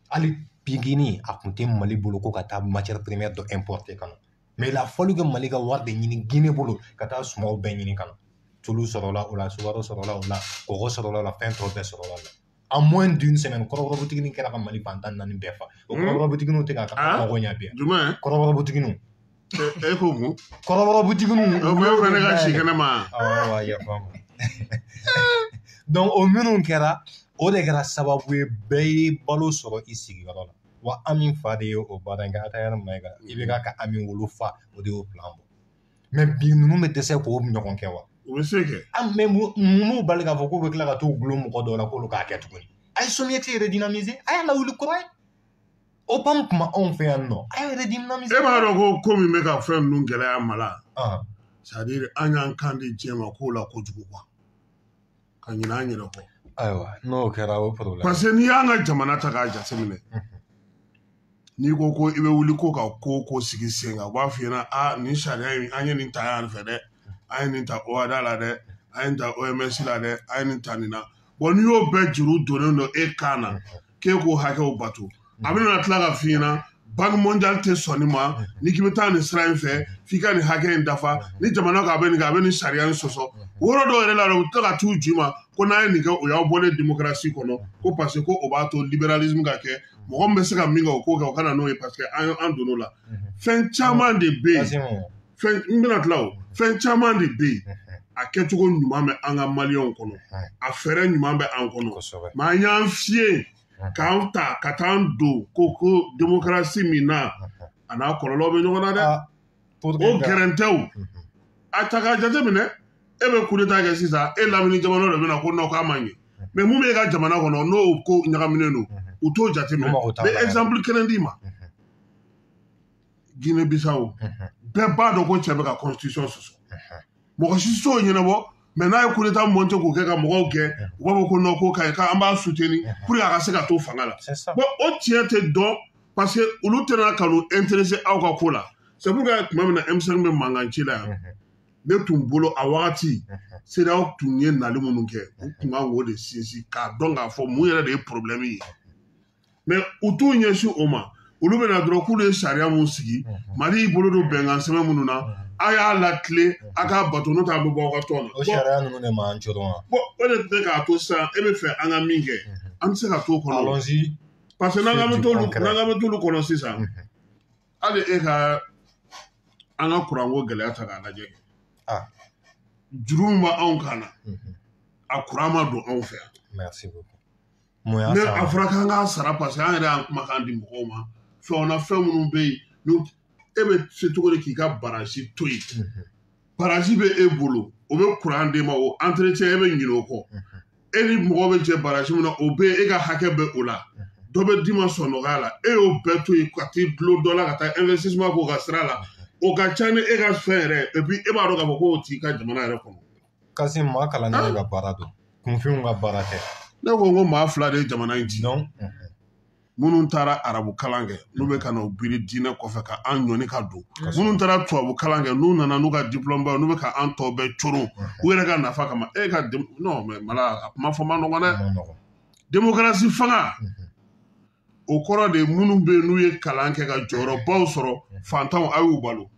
hali pikini a kun tɛ Mali bolo ko ka taa matière première dɔ importer ka na mais il a fallu que Mali ka wari de ɲini Guinée bolo ka taa sumaw bɛɛ ɲini ka na tulu sɔrɔla o la sukaro sɔrɔla o la kɔgɔ sɔrɔla o la fɛn tɔw bɛɛ sɔrɔla o la. En moins d'une semaine, kɔrɔbɔrɔ boutique kɛra ka Mali fantan naani bɛɛ fa. O kɔrɔbɔrɔ boutique tɛ k'a ka mɔgɔ ɲɛ biya. Jumɛn? Kɔrɔbɔrɔ boutique. E ko mun? Kɔrɔbɔrɔ boutique. O bɛ fɛnɛ ka si kɛnɛ ma. Awɔ yafa ma. Donc o minnu kɛra o de kɛra sababu ye bɛɛ ye balo sɔrɔ i sigiyɔrɔ la. Wa Ami fa de ye o baara in kɛ a taa yɔrɔ min na i bɛ ka Ami wolo fa o de y'o plan bɔ. Mais bi ninnu bɛ dɛsɛ k'o ɲɔgɔn kɛ wa? O bɛ se kɛ. Mais mun bali k'a fɔ k'u bɛ tila ka t'u gulon mɔgɔ dɔw la k'olu k'a kɛ tuguni. A ye Somiɛti redynamiser a y'a lawuli kura ye o pam kuma anw fɛ yan nɔ a y'a redynamiser. E b'a dɔn ko min bɛ ka fɛn ninnu gɛlɛya Mali la c'est à dire an y'an kan di diɲɛ ma k'o la kojugu quoi ka ɲinɛ an yɛrɛ kɔ. Ayiwa n'o kɛra o problème. Parce que n'i y'an ka jamana ta k'a jateminɛ n'i ko i bɛ wuli ko ka ko sigi sen kan u b'a f'i ɲɛna nin sariya in an ye nin ta yan fɛ dɛ an ye nin ta OHADA la dɛ an ye nin ta OMS la dɛ an ye nin ta nin na. Bon n'i y'o bɛɛ juru donnen don e kan na k'e k'o hakɛw bato a bɛna tila ka f'i ɲɛna Banque mondiale tɛ sɔn nin ma n'i k'i bɛ taa nin sira in fɛ f'i ka nin hakɛ in dafa ni jamana ko a bɛ nin kɛ a bɛ nin sariya in sɔsɔ yɔrɔ dɔw yɛrɛ la u bɛ tila ka t'u ju ma ko n'a ye nin kɛ o y'aw bɔlen démocratie kɔnɔ ko parce que ko o b'a to libéralisme ka kɛ mɔgɔ min bɛ se ka min kɛ o k'o kɛ o ka na n'o ye parce que an donn'o la fɛn caman de bɛ yen n bɛna tila o fɛn caman de bɛ yen a kɛcogo ɲuman bɛ an ka maliyɛnw kɔnɔ a fɛɛrɛ ɲuman bɛ an kɔnɔ mais an y'an fiyɛ k'an ta ka t'an don ko démocratie min na a n'a kɔlɔlɔ bɛ ɲɔgɔn na dɛ o gɛrɛntɛw a ta k'a jateminɛ e bɛ coup d'état kɛ sisan e lamini jamana de bɛna ko non k'a man ɲɛ mais mun bɛ e ka jamana kɔnɔ n'o ko ɲagaminen don u t'o jateminɛ mais exemple kelen d'i ma Guinée Bissau bɛɛ b'a dɔn ko cɛ bɛ ka constitution sɔsɔ mɔgɔ si t'o ɲɛnabɔ mais n'a ye coup d'état monté k'o kɛ ka mɔgɔw gɛn u b'a fɔ ko non k'o ka ɲi k'an b'a soutenir pour que a ka se ka to fanga la bon o tiɲɛ tɛ dɔn parce que olu tɛna ka n'u intéresser aw ka ko la c'est pourquoi tuma min na M5 bɛ mankan ci la yan ne tun bolo a wagati CEDEAO tun ye nali minnu kɛ u tun kan k'o de sinsin k'a dɔn k'a fɔ mun yɛrɛ de ye problème ye mais u t'u ɲɛsin o ma olu bɛna dɔrɔn k'olu ye sariya mun sigi Mali y'i bolo don bɛnkan sɛbɛn minnu na a y'a latile a k'a bato n'o tɛ a bɛ bɔ aw ka tɔn na. O sariya ninnu de m'an coron wa. Bon o de tɛ k'a to sisan e bɛ fɛ an ka min kɛ an tɛ se ka t'o kɔnɔ. Allons-y. parce que n'an k'an bɛ t'olu kɔnɔ sisan hali e ka an ka kuranko gɛlɛya ta k'a lajɛ juru min b'anw kan na a kuran ma don anw fɛ yan. Merci beaucoup. mais a fɔra k'an k'a sara parce que an yɛrɛ y'an kumakan di mɔgɔw ma fɛnw na fɛn minnu bɛ yen e bɛ se cogo di k'i ka baraji to yen baraji bɛ e bolo o bɛ kuran d'e ma o entretien e bɛ ɲinɛ o kɔ e ni mɔgɔ bɛ jɛ baraji min na o bɛ e ka hakɛ bɛ o la dɔ bɛ d'i ma sɔnɔgɔya la e y'o bɛɛ to yen ka t'i dulon dɔ la ka taa investissement k'o ka sira la o ka ca ni e ka fɛn yɛrɛ et puis e b'a dɔn k'a fɔ k'o t'i ka jamana yɛrɛ kɔnɔ. Kasi maa kalannen ka baara don kunfinw ka baara tɛ. Ne ko n ko maa fila de ye jamana in ci. Minnu taara arabu kalan kɛ n'u bɛ ka na u biri diinɛ kɔfɛ ka an ɲɔni ka don minnu taara tubabu kalan kɛ n'u nana n'u ka diplôme ba n'u bɛ ka an tɔ bɛɛ coron u yɛrɛ ka nafa kama e ka non mais Mala a kuma fɔ ma nɔgɔn dɛ démocratie fanga o kɔrɔ de minnu bɛ n'u ye kalan kɛ ka jɔyɔrɔbaw sɔrɔ fantanw a y'u balo.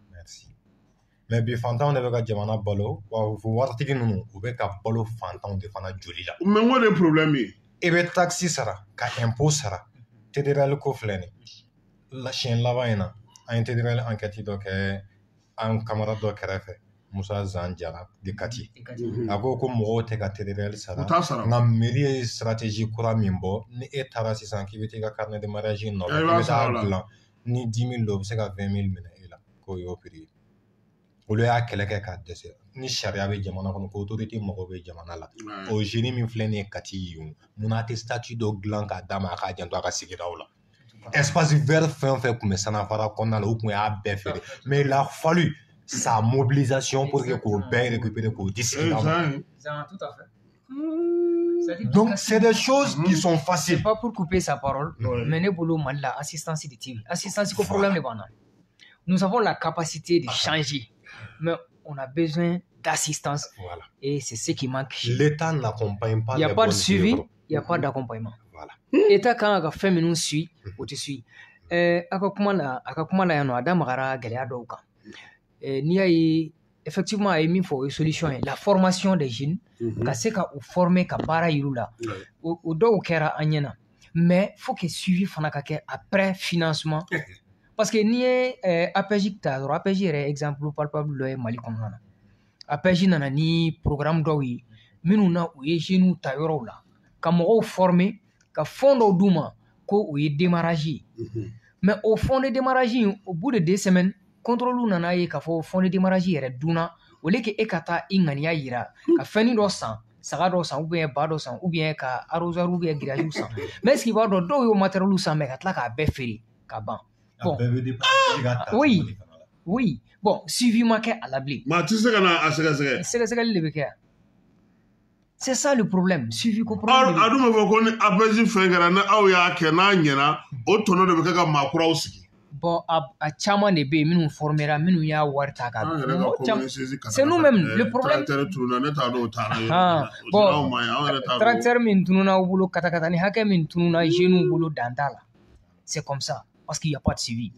Mais bi fantanw de bɛ ka jamana balo wa waritigi ninnu u bɛ ka balo fantanw de fana joli la. Mais n ko de problème ye. E bɛ taxe sara ka impôt sara. Tédéral ko filɛ nin la siɲɛ laban in na an ye tédéral enquête dɔ kɛ an camarade dɔ kɛrɛfɛ Musa Zan Jara de Kati a ko mɔgɔw tɛ ka tédéral sara nka mairie ye stratégie kura min bɔ ni e taara sisan k'i bɛ taa i ka carnet de mariage nɔfɛ i bɛ taa dilan ni 10 000 don u bɛ se ka 20 000 minɛ e la k'o y'o prix ye olu y'a kɛlɛ kɛ k'a dɛsɛ ni sariya bɛ jamana kɔnɔ ko autorité mago bɛ jamana la o génie min filɛ nin ye Kati ye munna a tɛ statut dɔ dilan k'a d'a ma a k'a janto a ka sigidaw la espace vert fɛn o fɛn tun bɛ Sanafara kɔnɔna la u tun y'a bɛɛ feere mais il a fallu sa mobilisation pour que k'o bɛɛ récupérer k'o di sigidaw ma. Donc c'est des choses qui sont faciles. C'est pas pour couper sa parole mais ne bolo Mali la assistance de TV assistance ko problème de bana. Nous avons la capacité de changer mais on a besoin d'assistance. Voilà. Et c'est ce qui manque. L'État n'accompagne pas. Il n'y a pas de suivi, il n'y a pas d'accompagnement. Voilà. L'État quand a fait nous suit, on te suit. Aka kuma la yano adam gara gɛlɛya dɔw kan. N'i y'a ye effectivement a ye min fɔ o ye solution ye la formation des jeunes ka se ka u former ka baara yir'u la. O dɔw kɛra an ɲɛna mais faut que suivi fana ka kɛ après financement. Parce que n'i ye APJ ta dɔrɔn APJ yɛrɛ exemple palpable dɔ ye Mali kɔnɔna na APJ nana ni programme dɔw ye minnu na u ye jeunes ta yɔrɔw la ka mɔgɔw former ka fond dɔw d'u ma ko o ye démarrage ye mais au fond de démarrage au bout de 2 semaines contrôle nana ye k'a fɔ fond de démarrage yɛrɛ dunna au lieu que e ka taa i ŋaniya yira ka fɛnnin dɔ san saga dɔ san ou bien ba dɔ san ou bien ka arrosoir ou bien grillage san mais est-ce qu'il b'a dɔn dɔw y'o matériel san mais ka tila k'a bɛɛ feere ka ban. Bon. Oui, oui. Bon, suivi ma kɛ a la bilen. Mais tu sais kana a sɛgɛsɛgɛ. Sɛgɛsɛgɛli de bɛ kɛ. C'est ça le problème. Suivi ko problème. A dun bɛ fɔ ko ni APJ fɛn kɛra ni aw y'a kɛ n'a ɲɛna o tɔnɔ de bɛ kɛ ka maakuraw sigi. Bon, a caman de bɛ yen minnu formera minnu y'a wari ta ka. C'est nous-mêmes le problème. Tracteur tununa ne t'a dɔn o taara. Bon, tracteur min tununa u bolo katakata ni hakɛ min tununa jeunes bolo dan t'a la. C'est comme ça. Parce qu'il n'y a pas de suivi.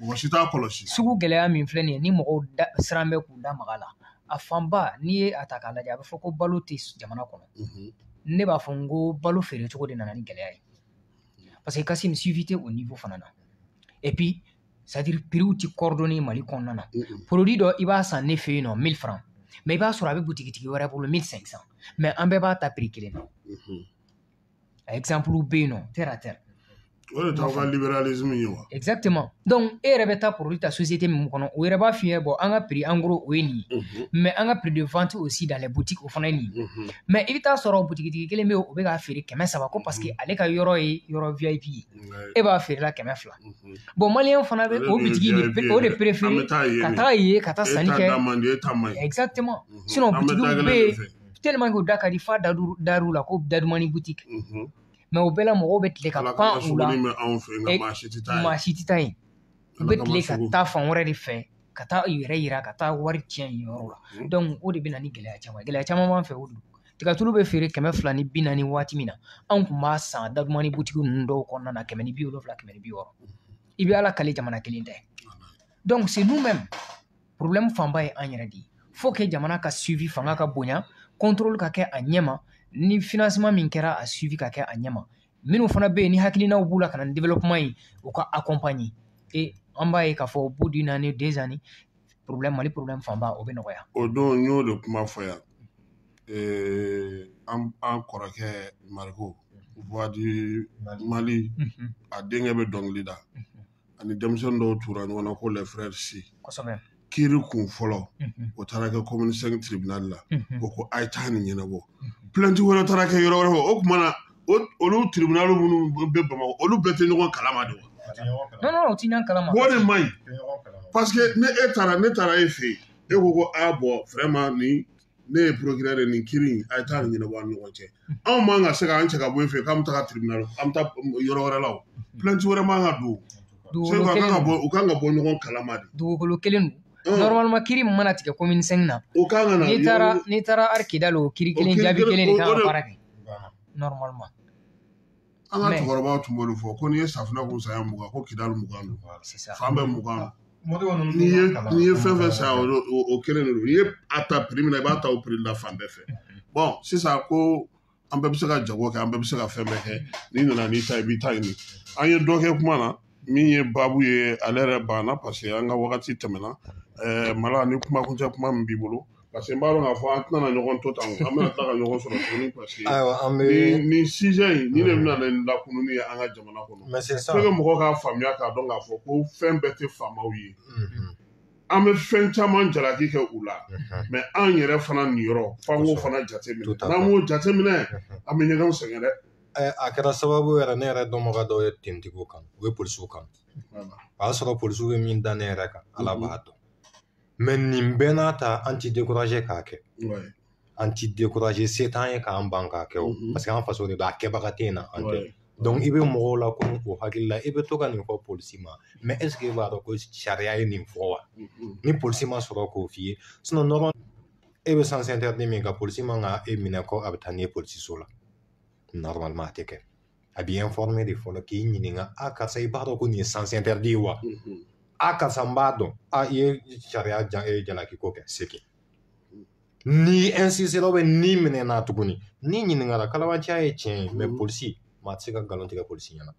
Sugu gɛlɛya min filɛ nin ye ni mɔgɔw siran bɛ k'u da maga la a fanba n'i ye a ta k'a lajɛ a bɛ fɔ ko balo tɛ jamana kɔnɔ ne b'a fɔ n ko balo feere cogo de nana ni gɛlɛya ye parce que kasi suivi tɛ o niveau fana na et puis c'est à dire prix tɛ coordonné Mali kɔnɔna na produit dɔ i b'a san ne fɛ yen nɔ 1000 francs mais i b'a sɔrɔ a bɛ butigitigi wɛrɛ bolo 1500 mais an bɛɛ b'a ta prix kelen na exemple bɛ yen nɔ terre à terre. Libéralisme ye wa. Exactement. Donc e yɛrɛ bɛ taa produit ta société min kɔnɔ o yɛrɛ b'a f'i ye bon an ka prix en gros o ye nin ye mais an ka prix de vente aussi dans les boutiques o fana ye nin ye mais i bɛ taa sɔrɔ butigitigi kelen bɛ yen o bɛ k'a feere 300 ko parce que ale ka yɔrɔ ye yɔrɔ VIP ye e b'a feere la 200 bon maliyɛn fana bɛ o butigi o de préféré ka taga yen ka taa sanni kɛ exactement sinon butigiw bɛ yen tellement que o da ka di f'a dar'u la ko dadumani boutique mais o bɛɛ la mɔgɔw bɛ tile ka pan u la maa si tɛ taa yen u bɛ tile ka taa fan wɛrɛ de fɛ ka taa yɛrɛ yira ka taa wari tiɲɛ yen yɔrɔ la donc o de bɛ na ni gɛlɛya caman b'an fɛ o don tigɛtulu bɛ feere 200 ni 40 waati min na anw tun b'a san dadumani butigi ninnu dɔw kɔnɔna na 170 160 i bɛ ala kale jamana kelen tɛ donc c'est nous-mêmes problème fanba ye an yɛrɛ de ye faut que jamana ka suivi fanga ka bonya contrôle ka kɛ a ɲɛma ni financement min kɛra a suivi ka kɛ a ɲɛma minnu fana bɛ yen ni hakilinaw b'u la ka na ni développement ye u ka accompagner et an b'a ye k'a fɔ au bout d'une année 2 années problème Mali problème fanba o bɛ nɔgɔya. O don n y'o de kuma fɔ yan an kɔrɔkɛ Mariku Buwadi Mali a denkɛ bɛ dɔnkili da ani denmisɛnnin dɔw tura ɲɔgɔn na ko les frères Si. Kosɛbɛ. Kiiri kun fɔlɔ o taara kɛ commune 5 tribunal la o ko a ye taa nin ɲɛnabɔ plainte wɛrɛ taara kɛ yɔrɔ wɛrɛ o kumana olu tribunal minnu bɛ Bamakɔ olu bɛɛ tɛ ɲɔgɔn kalama de wa? Non, o tɛ ɲɔgɔn kalama. O de man ɲi parce que ne taara e fɛ yen e ko ko bon vraiment ni ne ye procureur de nin kiiri in a ye taa nin ɲɛnabɔ an ni ɲɔgɔn cɛ. Anw man ka se k'an cɛ ka bɔ e fɛ yen k'an bɛ taga tribunal an bɛ taa yɔrɔ wɛrɛ la o. Plainte wɛrɛ man ka don. U kan ka bɔ ɲɔgɔn kalama de. Dugukolo kelen don. Normalement kiiri min mana tigɛ commune 5 na. O kan ka na. N'i taara Arkidal o kiiri kelen jaabi kelen de kan ka baara kɛ. Normalement. An ka cɛkɔrɔbaw tun b'olu fɔ ko n'i ye safunɛ ko saya 20 ko Kidal 20 don. Fan bɛɛ 20. N'i ye fɛn fɛn saya o kelen de don. N'i ye a ta prix min na i b'a ta o prix la fan bɛɛ fɛ. Bon sisan ko an bɛɛ bɛ se ka jago kɛ an bɛɛ bɛ se ka fɛn bɛɛ kɛ n'i nana n'i ta i b'i ta ɲini. An ye dɔ kɛ kuma na min ye baabu ye ale yɛrɛ banna parce que an ka wagati tɛmɛna. Mala ni kumakuncɛ kuma min b'i bolo parce que n b'a dɔn k'a fɔ an tɛna ɲɔgɔn to tan an bɛna tila ka ɲɔgɔn sɔrɔ tuguni parce que nin sujet in ni ne bɛna nin lakununi ye an ka jamana kɔnɔ fo que mɔgɔw k'a faamuya k'a dɔn k'a fɔ ko fɛn bɛɛ tɛ faamaw ye an bɛ fɛn caman jalaki kɛ u la mais an yɛrɛ fana niyɔrɔ f'an k'o fana jateminɛ n'an m'o jateminɛ an bɛ ɲɛgɛnw sɛgɛn dɛ. A kɛra sababu yɛrɛ ne yɛrɛ dɔnbaga dɔw ye tentigiw kan u ye polisiw kan o y'a sɔrɔ polisiw bɛ min da ne yɛrɛ kan ala b'a dɔn. Mais nin bɛɛ n'a ta an ti décourager k'a kɛ an ti décourager se t'an ye k'an ban k'a kɛ o parce que an faso de don a kɛbaga tɛ yen na an tɛ donc i bɛ mɔgɔw la ko o hakili la i bɛ to ka nin fɔ polisi ma mais est ce que i b'a dɔn ko sariya ye nin fɔ wa ni polisi ma sɔrɔ k'o f'i ye sinon nɔrɔ e bɛ sens interdit min ka polisi man ka e minɛ ko a bɛ taa n'i ye polisiso la normalement a tɛ kɛ a b'i informer de fɔlɔ k'i ɲininka a karisa i b'a dɔn ko nin ye sens interdit ye wa a karisa n b'a dɔn a i ye sariya jalaki ko kɛ c'est que ni insistera ni minɛna tuguni ni ɲininkara kalabanciya ye tiɲɛ ye mais polisi maa tɛ se ka nkalon tigɛ polisi ɲɛna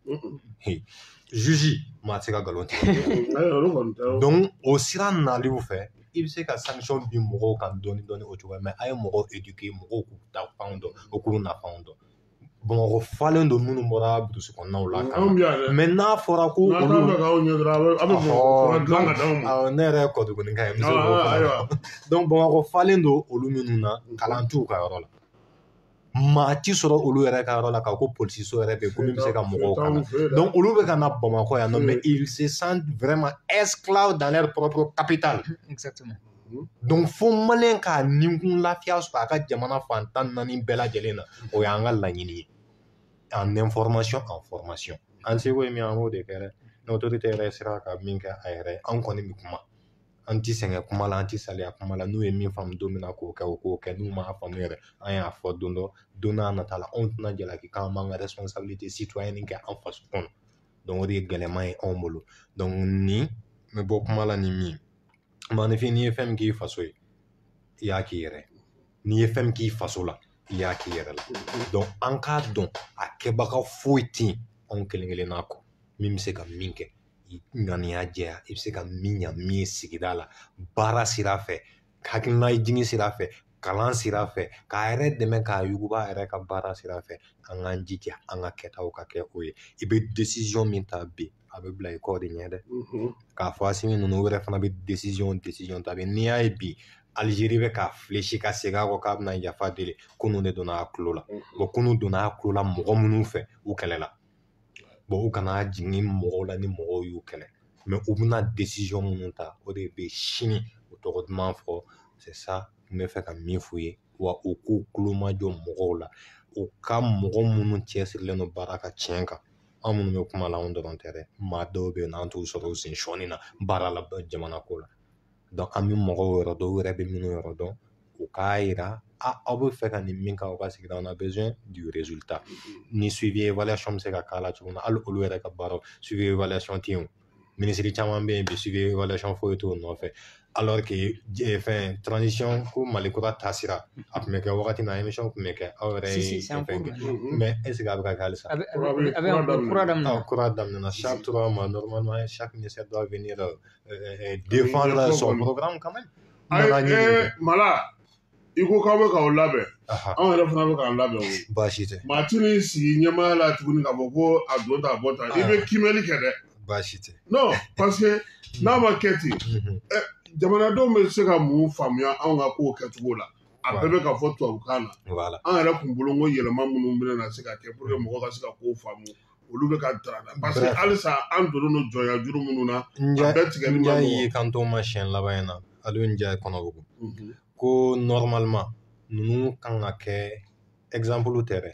juge maa tɛ se ka nkalon tigɛ donc o sira naliw fɛ i bɛ se ka sanction bin mɔgɔw kan dɔɔni dɔɔni o cogoya mais a ye mɔgɔw éduquer mɔgɔw k'u ta fanw dɔn o k'u nafanw dɔn Bamakɔ falen don minnu bɔra burusi kɔnɔnaw la mais n'a fɔra ko olu ne yɛrɛ ye kɔdugunika ye donc Bamakɔ falen don olu minnu na kalan t'u ka yɔrɔ la maa ti sɔrɔ olu yɛrɛ ka yɔrɔ la k'a ko polisiso yɛrɛ bɛ yen ko min bɛ se ka mɔgɔw kalan donc olu bɛ ka na Bamakɔ yan nɔ mais ils se sentent vraiment esclaves dans leur propre capitale. Exactement. Donc fo maliyɛn k'a ninkun lafiya sɔrɔ a ka jamana fan 14 bɛɛ lajɛlen na o y'an ka laɲini ye en information en formation an seko ye min an b'o de kɛ dɛ ni autorité yɛrɛ sera ka min kɛ a yɛrɛ an kɔni bɛ kuma an ti sɛgɛn kuma la an ti saliya kuma la n'u ye min faamu don min na k'o kɛ o k'o kɛ n'u m'a faamu yɛrɛ an y'a fɔ don dɔ don n'a nata la anw tɛna jalaki k'an b'an ka responsabilité citoyenne kɛ an faso kɔnɔ donc o de ye gɛlɛman ye anw bolo donc ni n bɛ bɔ kuma la ni min maanifin n'i ye fɛn min k'i faso ye i y'a k'i yɛrɛ n'i ye fɛn min k'i faso la i y'a k'i yɛrɛ la donc an k'a dɔn a kɛbaga foyi tɛ yen anw kelen kelenna kɔ min bɛ se ka min kɛ ŋaniya jɛya i bɛ se ka min ɲa min ye sigida la baara sira fɛ hakilina jigin sira fɛ kalan sira fɛ k'a yɛrɛ dɛmɛ k'a yuguba a yɛrɛ ka baara sira fɛ an k'an jija an ka kɛtaw ka kɛ o ye i bɛ décision min ta bi a bɛ bila i kɔ de ɲɛ dɛ k'a fɔ asimi ninnu u yɛrɛ fana bɛ décision ta bi n'i y'a ye bi Algérie bɛ k'a fléchi ka segin a kɔ k'a bɛna yafa deli kunun de donna a tulo la bon kunun donna a tulo la mɔgɔ minnu fɛ u kɛlɛla bon u kana jigin mɔgɔw la ni mɔgɔw y'u kɛlɛ mais u bɛna décision minnu ta o de bɛ sini o tɔgɔ duman fɔ c'est ça n bɛ fɛ ka min f'u ye wa u k'u tulo majɔ mɔgɔw la u ka mɔgɔ minnu cɛsirilen don baara ka tiɲɛ kan an minnu bɛ kuma la anw dɔrɔn tɛ dɛ maa dɔw bɛ yen n'an t'u sɔrɔ u sen sɔɔni na baara la jamana ko la donc an bɛ mɔgɔw yɔrɔ dɔn u yɛrɛ bɛ minnu yɔrɔ dɔn u k'a yira aw bɛ fɛ ka nin min kɛ aw ka sigida on a besoin du résultat ni suivi évaluation bɛ se ka k'a la cogo min na hali olu yɛrɛ ka baaraw suivi évaluation tɛ yen minisiri caman bɛ yen bi suivi évaluation foyi t'o nɔfɛ alors que fɛn transition ko Mali kura taasira a tun bɛ kɛ wagati na émission tun bɛ kɛ aw yɛrɛ ye fɛn kɛ mais est ce que a bɛ ka kɛ halisa kura daminɛna chaque 3 mois normalement chaque ministère doit venir défendre son programme quand même. Mala i ko k'aw bɛ k'aw labɛn anw yɛrɛ fana bɛ k'an labɛn o baasi tɛ maa ti n'i sigi ɲɛmaaya la tuguni k'a fɔ ko a don ta a bɔ ta i bɛ kimɛli kɛ dɛ baasi tɛ non parce que n'a ma kɛ ten jamanadenw bɛ se ka mun faamuya anw ka kow kɛcogo la a bɛɛ bɛ ka fɔ tubabukan na voilà an yɛrɛ kun bolo ko yɛlɛma minnu bɛna se ka kɛ pour que mɔgɔ ka se ka kow faamu olu bɛ ka tarada parce que halisa an donnen don jɔnya juru minnu na a bɛɛ tigɛli ma nɔgɔ. ye kan to ma siɲɛ laban in na ale n ja kɔnɔ ko normalement ninnu kan ka kɛ exemple tɛ dɛ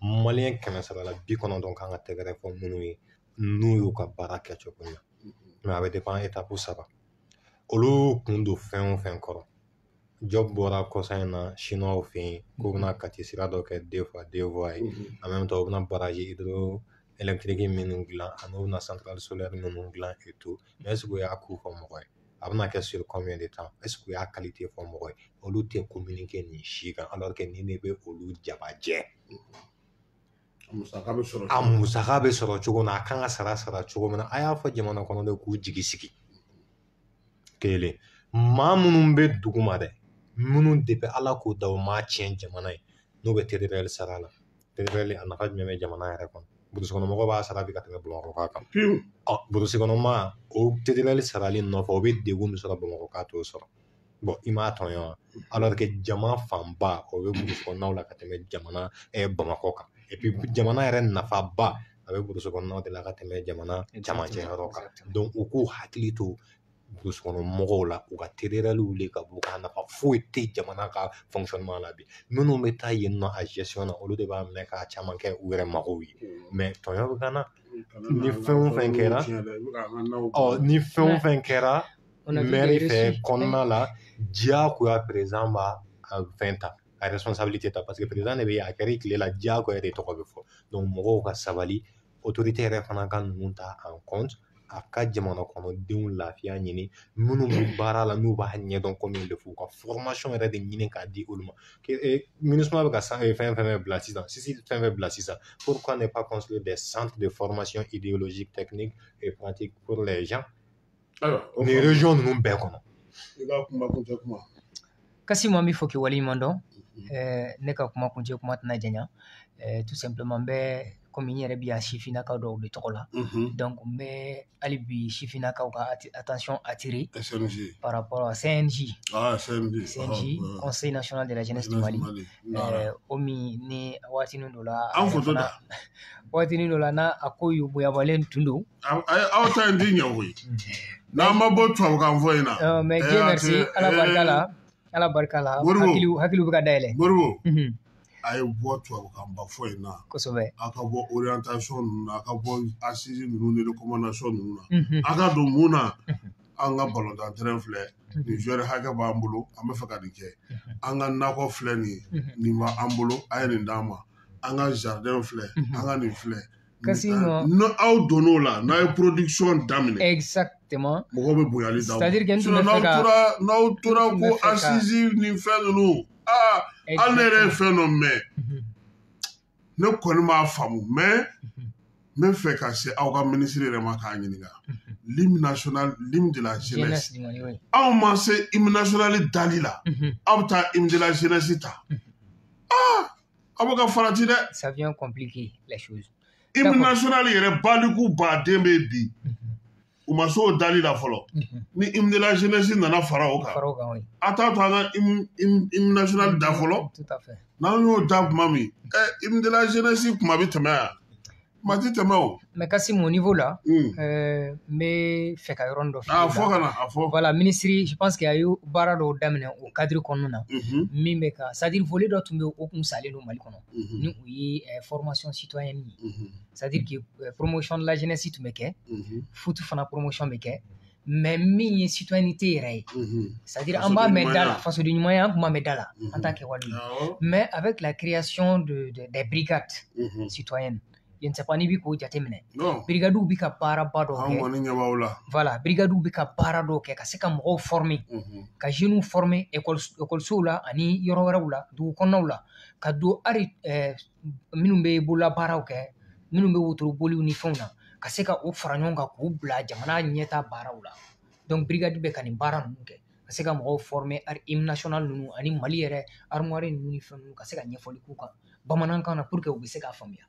maliyɛn 100 la 90 kan ka tɛgɛrɛ fɔ minnu ye n'u y'u ka baara kɛ cogo min na mais a bɛ dépend étape 3 olu kun don fɛn o fɛn kɔrɔ job bɔra kɔsa in na chinois fɛ yen k'u bɛna kati sira dɔ kɛ 2 fois 2 voies ye en même temps u bɛna barrage hydroélectrique minnu dilan ani u bɛna centrale solaire minnu dilan et tout mais est-ce que u y'a coût fɔ mɔgɔ ye a bɛna kɛ sur combien de temps est-ce que u y'a qualité fɔ mɔgɔ ye olu tɛ communiquer nin si kan alors que nin de bɛ olu jabajɛ a musaka bɛ sɔrɔ cogo min na a kan ka sara cogo min na a y'a fɔ jamana kɔnɔdenw k'u jigi sigi kelen maa minnu bɛ dugu ma dɛ minnu de bɛ ala k'u da o maa tiɲɛ jamana ye n'o bɛ TDRL sara la TDRL a nafa jumɛn bɛ jamana yɛrɛ kɔnɔ burusi kɔnɔ mɔgɔ b'a sara bi ka tɛmɛ Bamakɔ kan burusi kɔnɔ maa o TDRL sarali nɔfɛ o bɛ degun min sɔrɔ Bamakɔ k'a t'o sɔrɔ bon i m'a tɔn wa alors que jama fanba o bɛ burusi kɔnɔnaw la ka tɛmɛ jamana Bamakɔ kan et puis jamana yɛrɛ nafaba a bɛ burusi kɔnɔnaw de la ka tɛmɛ jamana camancɛ yɔrɔ kan donc u k'u hakili to burusi kɔnɔ mɔgɔw la u ka TDRL wuli ka bɔ ka nafa foyi tɛ jamana ka fonctionnement la bi minnu bɛ taa yen nɔ a gestion na olu de b'a minɛ k'a caman kɛ u yɛrɛ magow ye mais tɔɲɔ bɛ ka na ni fɛn o fɛn kɛra ni fɛn o fɛn kɛra maire fɛ kɔnɔna la diyagoya président b'a fɛn ta a responsabilité ta parce que président de bɛ yen a kɛra i tile la diyagoya de tɔgɔ bɛ fɔ donc mɔgɔw ka sabali autorité yɛrɛ fana ka ninnu ta en compte a ka jamana kɔnɔdenw lafiya ɲini minnu bɛ baara la n'u b'a ɲɛdɔn comme il le faut ka formation yɛrɛ de ɲini k'a di olu ma MINUSMA bɛ ka fɛn fɛn bila sisan Sisi fɛn fɛn bila sisan pourquoi ne pas construire des centres de formation idéologique technique et pratique pour les gens ni région ninnu bɛɛ kɔnɔ Kassim an bɛ fɔ k'i waleɲuman dɔn ne ka kuma kuncɛ kuma tɛna janya tout simplement n bɛ komi n yɛrɛ bɛ yan sifinnakaw dɔw de tɔgɔ la donc n bɛ hali bi sifinnakaw ka attention attirer par rapport à CNJ Conseil national de la jeunesse du Mali o min ni waatinin dɔ la waatinin dɔ la n'a a ko yubuyabalen tun don aw ta in tɛ ɲɛ koyi n'an ma bɔ tubabukan fɔ in na mais Dieu merci ala barika la hakiliw bɛ ka dayɛlɛ Moribo a ye bɔ tubabukanba fɔ in na kosɛbɛ a ka bɔ orientation ninnu na a ka bɔ assise ninnu ni recommandation ninnu na a ka don mun na an ka ballontan terrain filɛ nin joueur hakɛ b'an bolo an bɛ fɛ ka nin kɛ an ka nakɔ filɛ nin b'an bolo a ye nin d'an ma an ka jardin filɛ an ka nin filɛ aw donn'o la n'a ye production daminɛ exactement mɔgɔw bɛ bonyali d'aw c'est à dire que n'aw tora ko assise ni fɛn ninnu hali ne yɛrɛ ye fɛn dɔ mɛn ne kɔni m'a faamu mais n bɛ fɛ ka se aw ka ministre yɛrɛ ma k'a ɲininka l'hymne de la jeunesse aw ma se hymne national dali la aw bɛ taa hymne de la jeunesse ta aw bɛ ka farati dɛ ça vient compliquer les choses hymne national yɛrɛ baliku baden bɛ bi u ma se o dali la fɔlɔ ni hymne de la jeunesse nana fara o kan a t'a to an ka hymne national da fɔlɔ n'an y'o da tuma min hymne de la jeunesse kuma bɛ tɛmɛ yan kuma tɛ tɛmɛ o. mais Kassim au niveau là n bɛ fɛ ka yɔrɔnin dɔ f'i ye fɔ ka na a fɔ voilà ministre je pense que a ye baara dɔw daminɛ o cadre kɔnɔna na min bɛ ka c'est à dire volet dɔ tun bɛ o kun salen don Mali kɔnɔ ni o ye formation citoyenne ye c'est à dire que promotion de la jeunesse tun bɛ kɛ futu fana promotion bɛ kɛ mais min ye citoyenneté yɛrɛ ye c'est à dire an b'a mɛn da la fasoden ɲumanya an tun b'a mɛn da la en tant que wali mais avec la création des brigades citoyennes je ne sais pas n'i bɛ k'o jateminɛ brigadiw bɛ ka baaraba dɔw kɛ voilà brigadiw bɛ ka baara dɔw kɛ ka se ka mɔgɔw former ka jeunes former école la ani yɔrɔ wɛrɛw la dugu kɔnɔnaw la ka don hali minnu bɛ bololabaaraw kɛ minnu bɛ wotoroboliw ni fɛnw na ka se ka o fara ɲɔgɔn kan k'u bila jamana ɲɛtaa baaraw la donc brigade bɛ ka nin baara ninnu kɛ ka se ka mɔgɔw former hymne national ninnu ani Mali yɛrɛ armoire ninnu ni fɛn ninnu ka se ka ɲɛfɔli k'u kan bamanankan na pour que u bɛ se k'a faamuya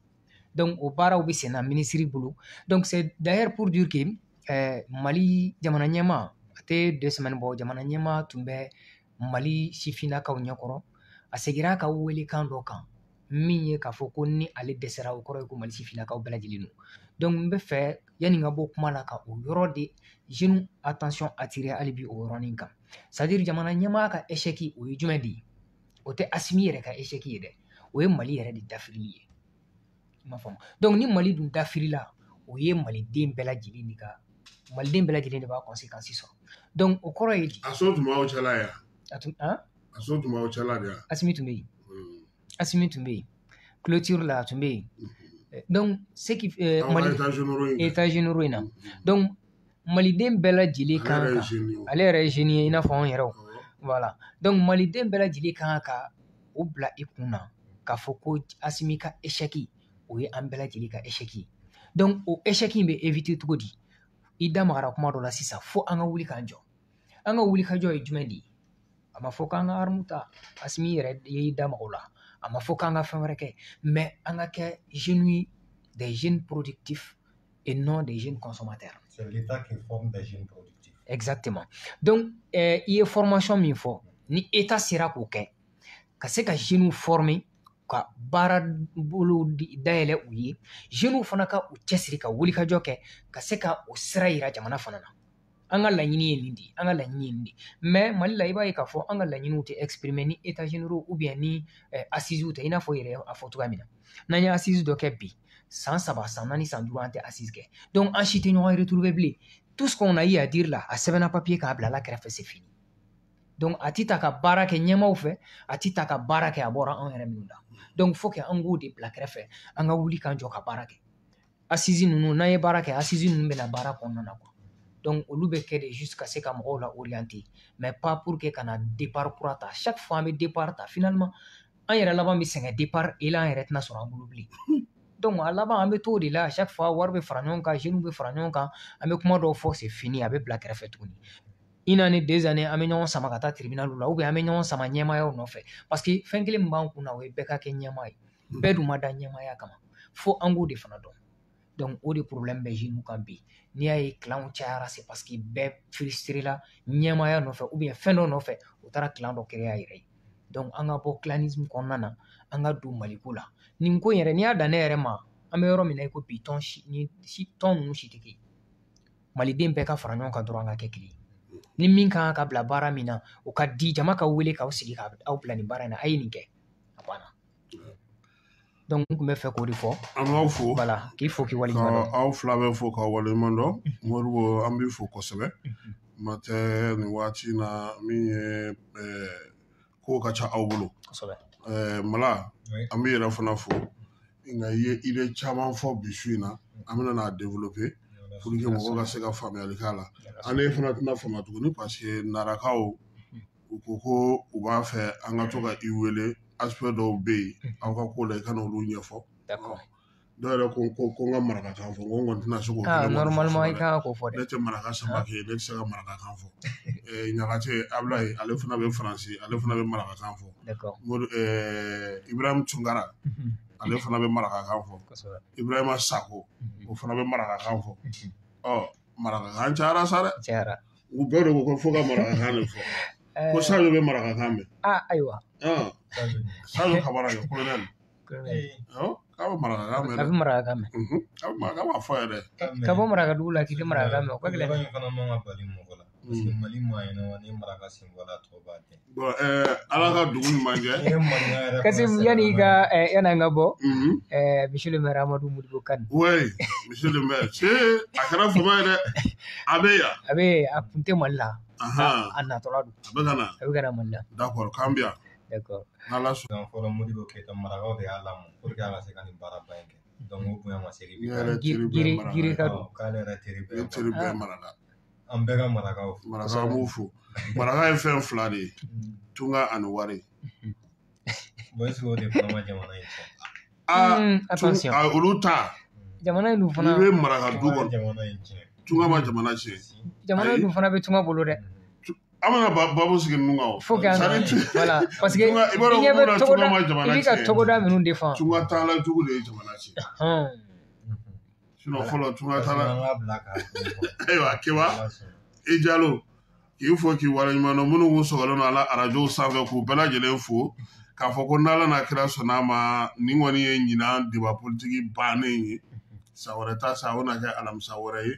donc o baaraw bɛ sen na ministre bolo donc c'est d'ailleurs pour dire que Mali jamana ɲɛmaa a tɛ 2 semaines bɔ jamana ɲɛmaa tun bɛ Mali sifinnakaw ɲɛkɔrɔ a segira ka wele kan dɔ kan min ye k'a fɔ ko ni ale dɛsɛra o kɔrɔ ye ko Mali sifinnakaw bɛɛ lajɛlen don donc n bɛ fɛ yanni n ka bɔ kuma la ka o yɔrɔ de jeune attention attirer hali bi o yɔrɔnin kan c'est à dire jamana ɲɛmaa ka échec o ye jumɛn de ye o tɛ Asimi yɛrɛ ka échec ye dɛ o ye Mali yɛrɛ de dafirili ye i m'a faamu donc ni Mali dun dafirila o ye maliden bɛɛ lajɛlen de ka maliden bɛɛ lajɛlen de b'a conséquence sɔrɔ donc o kɔrɔ ye di a so tun b'aw cɛla yan a so tun b'aw cɛla de yan Asimi tun bɛ yen Asimi tun bɛ yen clôture la tun bɛ yen donc ce qui Mali état généraux in na donc maliden bɛɛ lajɛlen kan ka ale yɛrɛ ye jeune ye i n'a fɔ anw yɛrɛw voilà donc maliden bɛɛ lajɛlen kan ka o bila i kun na k'a fɔ ko Asimi ka échec o ye an bɛɛ lajɛlen ka échec ye donc o échec in bɛ éviter cogo di i da magara kuma dɔ la sisan fo an ka wuli k'an jɔ an ka wuli ka jɔ ye jumɛn de ye a ma fɔ k'an ka arme ta Asimi yɛrɛ ye i da maga o la a ma fɔ k'an ka fɛn wɛrɛ kɛ mais an ka kɛ jeunes ye des jeunes productifs et non des jeunes consommateurs. C'est l'État qui forme des jeunes productifs. Exactement. Donc i ye formation min fɔ ni État sera k'o kɛ ka se ka jeunes former ka baara bolo dayɛlɛ u ye jeunes fana ka u cɛsiri ka wuli ka jɔ kɛ ka se ka o sira yira jamana fana na an ka laɲini ye nin de an ka laɲini ye nin de mais Mali la i b'a ye k'a fɔ an ka laɲiniw tɛ exprimer ni état généraux ou bien ni assises tɛ i n'a fɔ yɛrɛ a fɔ cogoya min na n'an ye assise dɔ kɛ bi san 3 san 4 san 5 an tɛ assise kɛ donc an si tɛ ɲɔgɔn retrouver bilen tout ce qu'on a eu à dire là a sɛbɛnna papier k'a bila la kɛrɛfɛ c'est fini donc a ti ta ka baara kɛ ɲɛmaaw fɛ a ti ta ka baara kɛ a bɔra anw yɛrɛ minnu la donc faut que an k'o de bila kɛrɛfɛ an ka wuli k'an jɔ ka baara kɛ assise ninnu n'an ye baara kɛ assise ninnu bɛna baara kɔnɔna na quoi donc olu bɛ kɛ de juste ka se ka mɔgɔw la orienter mais pas pour que ka na départ kura ta chaque fois an bɛ départ ta finalement an yɛrɛ laban bɛ sɛgɛn départ élan yɛrɛ tɛna sɔrɔ an bolo bilen donc a laban an bɛ to o de la chaque fois wari bɛ fara ɲɔgɔn kan jeunes bɛ fara ɲɔgɔn kan an bɛ kuma dɔw fɔ c'est fini a bɛ bila kɛrɛfɛ tuguni une année 2 années an bɛ ɲɔgɔn sama ka taa tribunal la ou bien an bɛ ɲɔgɔn sama ɲɛmaayaw nɔfɛ parce que fɛn kelen min b'an kun na o ye bɛɛ ka kɛ ɲɛmaa ye bɛɛ dun ma da ɲɛmaaya kama fo an k'o de fana dɔn donc o de problème bɛ jeunes kan bi n'i y'a ye clan cayara c'est parce que bɛɛ frustré la ɲɛmaaya nɔfɛ ou bien fɛn dɔ nɔfɛ o taara clan dɔ créer a yɛrɛ ye donc an ka bɔ clanisme kɔnɔna na an ka don Maliko la nin ko in yɛrɛ n'i y'a dan ne yɛrɛ ma an bɛ yɔrɔ min na i ko bi tɔn ninnu si tɛ kelen maliden bɛɛ ka fara ɲɔgɔn kan dɔrɔn an ka kɛ kelen ni min kan ka bila baara min na o ka di jama ka wele k'aw sigi k'aw bila nin baara in na a ye nin kɛ a banna donc n tun bɛ fɛ k'o de fɔ an b'aw fo voilà k'i fo k'i waleɲuman dɔn aw fila bɛ fo k'aw waleɲuman dɔn Moribo an b'i fo kosɛbɛ ma tɛ nin waati na min ye kow ka ca aw bolo kosɛbɛ Mala an b'i yɛrɛ fana fo nka i ye idée caman fɔ bi su in na an bɛna n'a développer pour que mɔgɔw ka se ka faamuyali k'a la ale fana tɛna faamuya tuguni parce que narakaw u ko ko u b'a fɛ an ka to ka i wele aspect dɔw bɛ yen aw ka ko la i ka n'olu ɲɛfɔ dɔw yɛrɛ ko n ka marakakan fɔ n ko n kɔni tɛna se k'o kelen normalement i kan k'o fɔ dɛ ne tɛ maraka sama kɛ ne tɛ se ka marakakan fɔ Ɲagate Ablaye ale fana bɛ faransi ale fana bɛ marakakan fɔ Ibrahim Tunkara ale fana bɛ marakakan fɔ Ibrahima Sako o fana bɛ marakakan fɔ marakakan cayara sa dɛ u bɛɛ de ko ko fo ka marakakan de fɔ ko Sadio bɛ marakakan mɛn ayiwa Sadio Kamara kɛ colonel k'a bɛ marakakan mɛn a bɛ marakakan mɛn a bɛ marakakan m'a fɔ yɛrɛ ka bɔ marakadugu la k'i tɛ marakakan mɛn o ka gɛlɛn fana man ka bali mɔgɔ la parce que Mali ma ɲinɛ ni maraka sinbɔla tɔ b'a kɛ bon ala ka dugu ɲuman kɛ kasi yanni an ka bɔ monsieur le maire Amadou Modibo Kane oui monsieur le maire a kɛra fama ye dɛ a bɛ yan a kun tɛ Mali la a natɔla don a bɛ ka na Mali la d'accord k'an bɛ yan d'accord n'ala sɔnna fɔlɔ Modibo Keyita marakaw de y'a lamɔ pour que a ka se ka nin baara ba in kɛ donc o bonya ma se ne yɛrɛ teri bɛɛ ka don k'ale yɛrɛ teri bɛɛ maraka an bɛɛ ka marakaw maraka b'u fo maraka ye fɛn fila de ye tunga ani wari bon est-ce que o de fana ma jamana in tiɲɛ attention olu ta jamana in dun fana i bɛ maraka du kɔnɔ jamana in tiɲɛ tunga ma jamana tiɲɛ jamana in dun fana bɛ tunga bolo dɛ an bɛna babu sigi ninnu kan o faut que voilà parce que i bɛ ka togoda minnu défend tunga taala jugu de ye jamana tiɲɛ sinon fɔlɔ tunga taala ayiwa Keba i Jalo k'i fo k'i waleɲuman dɔn minnu kun sɔgɔlen don a la arajow sanfɛ k'u bɛɛ lajɛlen fo k'a fɔ ko n'Ala n'a kira sɔnna ma nin kɔni ye ɲinan débat politique bannen ye sa wɛrɛ ta sa o na kɛ alamisa wɛrɛ ye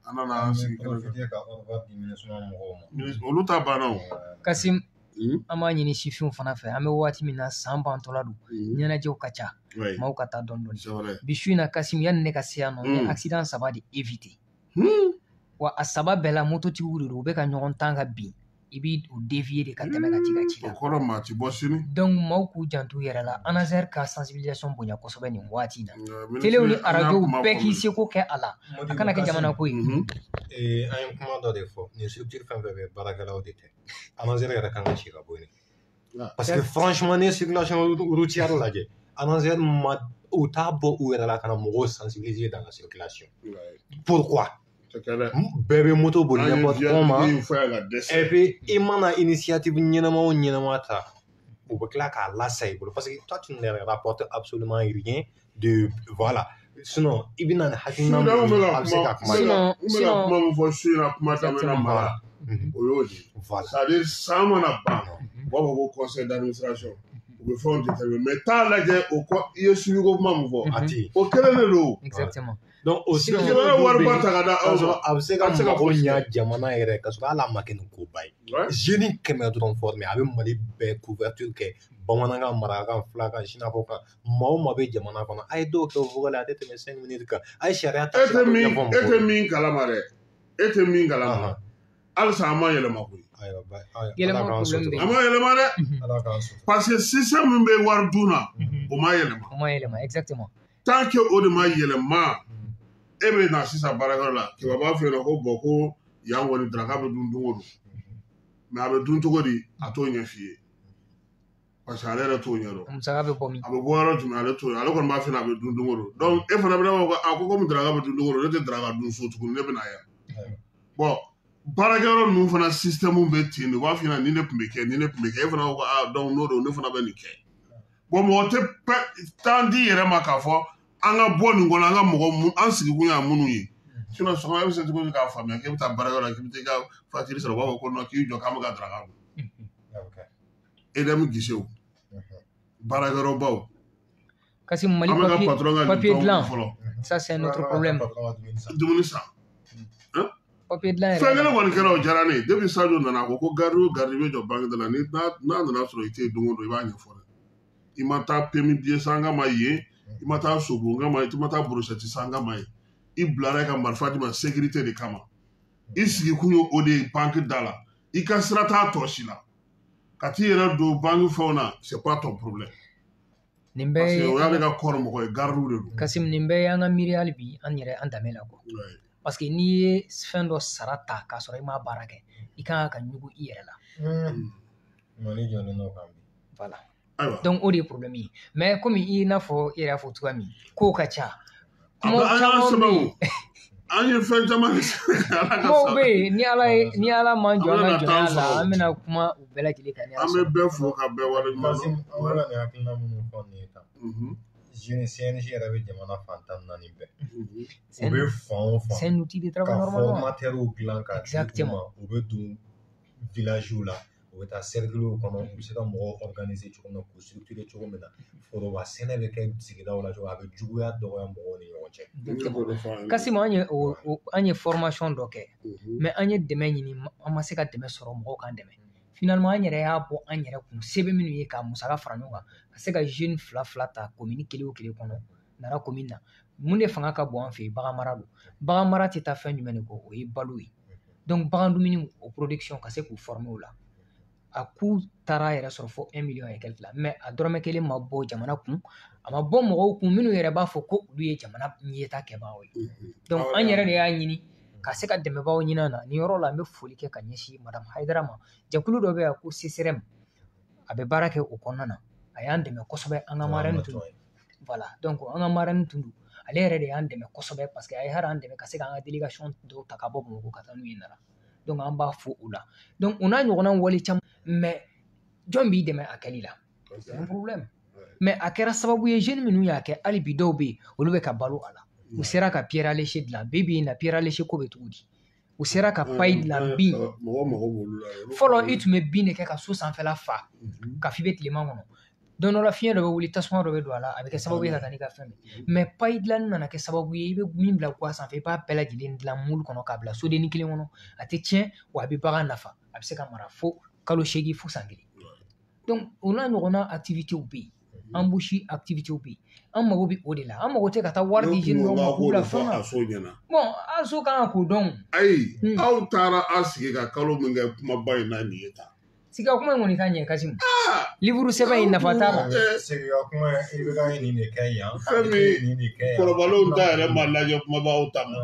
an nana sigi kɛnɛ kan olu ta banna o Kasim an b'a ɲini sifinw fana fɛ an bɛ waati min na san bantɔla don ɲɛnajɛw ka ca maaw ka taa dɔɔni dɔɔni bi su in na Kasim yanni ne ka se yan nɔ n ye accident 3 de éviter wa a 3 bɛɛ la mototigiw de don u bɛ ka ɲɔgɔn tan ka bin i b'i o dévier de ka tɛmɛ ka ci ka ci la o kɔrɔ maa ti bɔ sini donc maaw k'u janto u yɛrɛ la ANASER ka sensibilisation bonya kosɛbɛ nin waati in na telew ni arajow bɛɛ k'i seko kɛ a la a kana kɛ jamana ko ye an ye kuma dɔ de fɔ nin structure fɛn fɛn bɛ baarakɛlaw de tɛ ANASER yɛrɛ kan ka si ka bɔ yen parce que franchement ne circulation routière lajɛ ANASER ma u t'a bɔ u yɛrɛ la ka na mɔgɔw sensibiliser dans la circulation pourquoi bɛɛ bɛ moto boli n'importe comment et puis i mana initiative ɲɛnama o ɲɛnama ta u bɛ tila k'a lasa i bolo parce que toi tu ne rapportes absolument rien de voilà sinon i bɛ na ni hakilina min ye a bɛ se ka kuma sinon kuma min fɔ su in na kuma daminɛ mara o y'o de voilà c'est à dire san mana ban u b'a fɔ ko conseil d'administration u bɛ fɛnw déterminer mais t'a lajɛ o kɔ i ye suivi ko kuma min fɔ a tɛ o kelen de don exactement donc o jamana wari ba ta ka da aw ma a bɛ se ka mɔgɔw ɲɛ jamana yɛrɛ ka sɔrɔ hali a ma kɛ nin koba ye jeune 100 dɔrɔn formé a bɛ Mali bɛɛ couverture kɛ bamanankan marakakan filakan sinafɔ kan maa o maa bɛ jamana kɔnɔ a ye dɔw kɛ vocal a tɛ tɛmɛ 5 minutes kan a ye sariya ta e tɛ min kalama dɛ e tɛ min kalama halisa an ma yɛlɛma koyi yɛlɛma problème bɛ a ma yɛlɛma dɛ parce que système min bɛ wari dun na o ma yɛlɛma exactement tant que o de ma yɛlɛma e bɛ na sisan baarakɛyɔrɔ la kɛmɛ b'a fɛ yen nɔ ko bɔn ko yan kɔni daraka bɛ dun don o don mɛ a bɛ dun cogo di a t'o ɲɛ f'i ye parce que ale yɛrɛ t'o ɲɛ dɔn musaka bɛ bɔ min a bɛ bɔ yɔrɔ jumɛn ale t'o ye ale kɔni b'a fɛ a bɛ dun don o don donc e fana bɛ n'a fɔ a ko komi daraka bɛ dun don o don ne tɛ daraka dun so tuguni ne bɛ na yan bon baarakɛyɔrɔ ninnu fana système bɛ ten de u b'a f'i ɲɛna ni ne tun bɛ kɛ ni ne tun bɛ kɛ e fana ko donc n'o don ne fana bɛ nin kɛ bon mɔgɔ tɛ temps di yɛrɛ ma k'a fɔ an ka bɔ nin kɔnɔ an ka mɔgɔ an sigikun y'a minnu ye sinon sɔgɔma e bɛ se cogo di k'a faamuya k'e bɛ taa baarayɔrɔ la k'i bɛ taa i ka facture sɔrɔ u b'a fɔ ko non k'i jɔ k'an bɛ ka daraka dun EDM gisew baarakɛyɔrɔbaw kasi Mali papier dilan ça c'est notre problème dumuni san papier dilan fɛn kelen kɔni kɛra o diyara ne ye depuis Sadio nana a ko garde o garde bɛ jɔ banque de la n'a nana sɔrɔ i tɛ yen don o don i b'a ɲɛfɔ dɛ i ma taa permis billet san ka ma yen i ma taa sogo nga ma i ma taa brochette san ka ma ye i bilara ka marifa di ma sécurité de kama i sigi kun ye o de ye banque da la i ka sira t'a tɔ si la ka t'i yɛrɛ don banque fɛnw na c'est pas ton problème nin parce que bɛɛ o y'ale ka kɔrɔ mɔgɔ ye gardiw de don Kasim nin bɛɛ y'an ka miiri hali bi an yɛrɛ an danbe la quoi parce que n'i ye fɛn dɔ sara ta k'a sɔrɔ i m'a baara kɛ i kan ka ɲugu i yɛrɛ la Mali jɔlen n'o kan bi voilà donc o de ye problème ye mais komi i n'a fɔ i yɛrɛ fɔ cogoya min kow ka ca kumaw caman bɛ yen an ye fɛn caman kumaw bɛ yen ni ala m'an jɔ an ka jɔnya la an bɛna kuma u bɛɛ lajɛlen kan an bɛ bɛɛ fo ka bɛɛ waleɲuman dɔn an bɛ nin hakilina minnu fɔ nin ye tan jeune CNG yɛrɛ bɛ jamana fan 14 bɛɛ u bɛ fan o fan c'est un outil de travail ka normalement formateurs dilan ka exactement u bɛ don villagew la u bɛ taa cerclew kɔnɔ u bɛ se ka mɔgɔw organiser cogo min na k'u structurer cogo min na foroba sɛnɛ bɛ kɛ sigidaw la cogo a bɛ juguya dɔgɔya mɔgɔw ni ɲɔgɔn cɛ Kasim an ye formation dɔ kɛ mais an ye dɛmɛ ɲini an ma se ka dɛmɛ sɔrɔ mɔgɔw k'an dɛmɛ finalement an yɛrɛ y'a bɔ an yɛrɛ kun se bɛ minnu ye ka musaka fara ɲɔgɔn kan ka se ka jeune fila ta commune kelen o kelen kɔnɔ Nara commune na mun de fanga ka bon an fɛ yen bagan mara don bagan mara tɛ taa fɛn jumɛn de kɔ o ye balo ye donc bagan dumuni o production ka se k'u former o la a coût taara yɛrɛ sɔrɔ fo 1 million et quelque la mais a dɔrɔmɛ kelen ma bɔ jamana kun a ma bɔ mɔgɔw kun minnu yɛrɛ b'a fɔ ko olu ye jamana ɲɛta kɛbagaw ye donc an yɛrɛ de y'a ɲini ka se ka dɛmɛbagaw ɲini na nin yɔrɔ la n bɛ foli kɛ ka ɲɛsin madame Haidara ma jɛkulu dɔ bɛ yan ko CCRM a bɛ baara kɛ o kɔnɔna na a y'an dɛmɛ kosɛbɛ an ka marraine tun voilà donc an ka marraine tun don ale yɛrɛ de y'an dɛmɛ kosɛbɛ parce que a ye hali an dɛmɛ ka se k'an ka délégation dɔw ta ka bɔ Bamakɔ ka taa n'u ye Nara donc an b'a fo o la donc o n'a ɲɔgɔnna wale caman mais jɔn b'i dɛmɛ a kɛli la c'est un problème mais a kɛra sababu ye jeune minnu y'a kɛ hali bi dɔw bɛ yen olu bɛ ka balo a la u sera ka pierre alléché dilan bi in na pierre alléché ko bɛ cogo di u sera ka paille dilan bin fɔlɔ i tun bɛ bin de kɛ ka so sanfɛla fa ka f'i bɛ tilema kɔnɔ don dɔ la fiɲɛ dɔ bɛ wuli tasuma dɔ bɛ don a la a bɛ kɛ sababu ye ka taa n'i ka fɛn bɛɛ mais paille dilanni nana kɛ sababu ye i bɛ min bila guwa sanfɛ i b'a bɛɛ lajɛlen dilan mulu kɔnɔ k'a bila sodenni kelen kɔnɔ a tɛ tiɲɛ wa a bɛ bagan nafa a bɛ se ka mara fo kalo 8 fo san 1 donc o n'a ɲɔgɔnna activités bɛ yen embauche activités bɛ yen an mago bɛ o de la an mago tɛ ka taa wari di jeunes dɔw ma k'u bila fɛn na bon aso kan ka k'o dɔn ayi aw taara a sigi ka kalo min kɛ kumaba in na nin ye tan siga kuma in kɔni ka ɲɛ Kasimu livre sɛbɛn in nafa t'a la siga kuma i bɛ ka nin de kɛ yan fɛn min kɔrɔbalenw ta yɛrɛ ma lajɛ kumabaw ta ma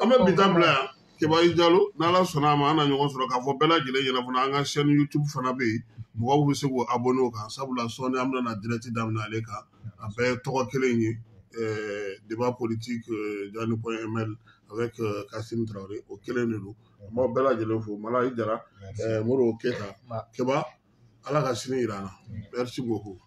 an bɛ bi ta bila yan Kibaru Jalo n'Ala sɔnna a ma an na ɲɔgɔn sɔrɔ k'a fɔ bɛɛ lajɛlen ɲɛna fana an ka chaîne YouTube fana bɛ yen mɔgɔw bɛ se k'o abonné o kan sabula sɔɔni an bɛna direct daminɛ ale kan a bɛɛ ye tɔgɔ kelen ye débat politique Jani.ml avec Kassim Traoré o kelen de don an b'aw bɛɛ lajɛlen fo Malayi Jara Modibo Keyita Keba Ala ka sini jira an na merci beaucoup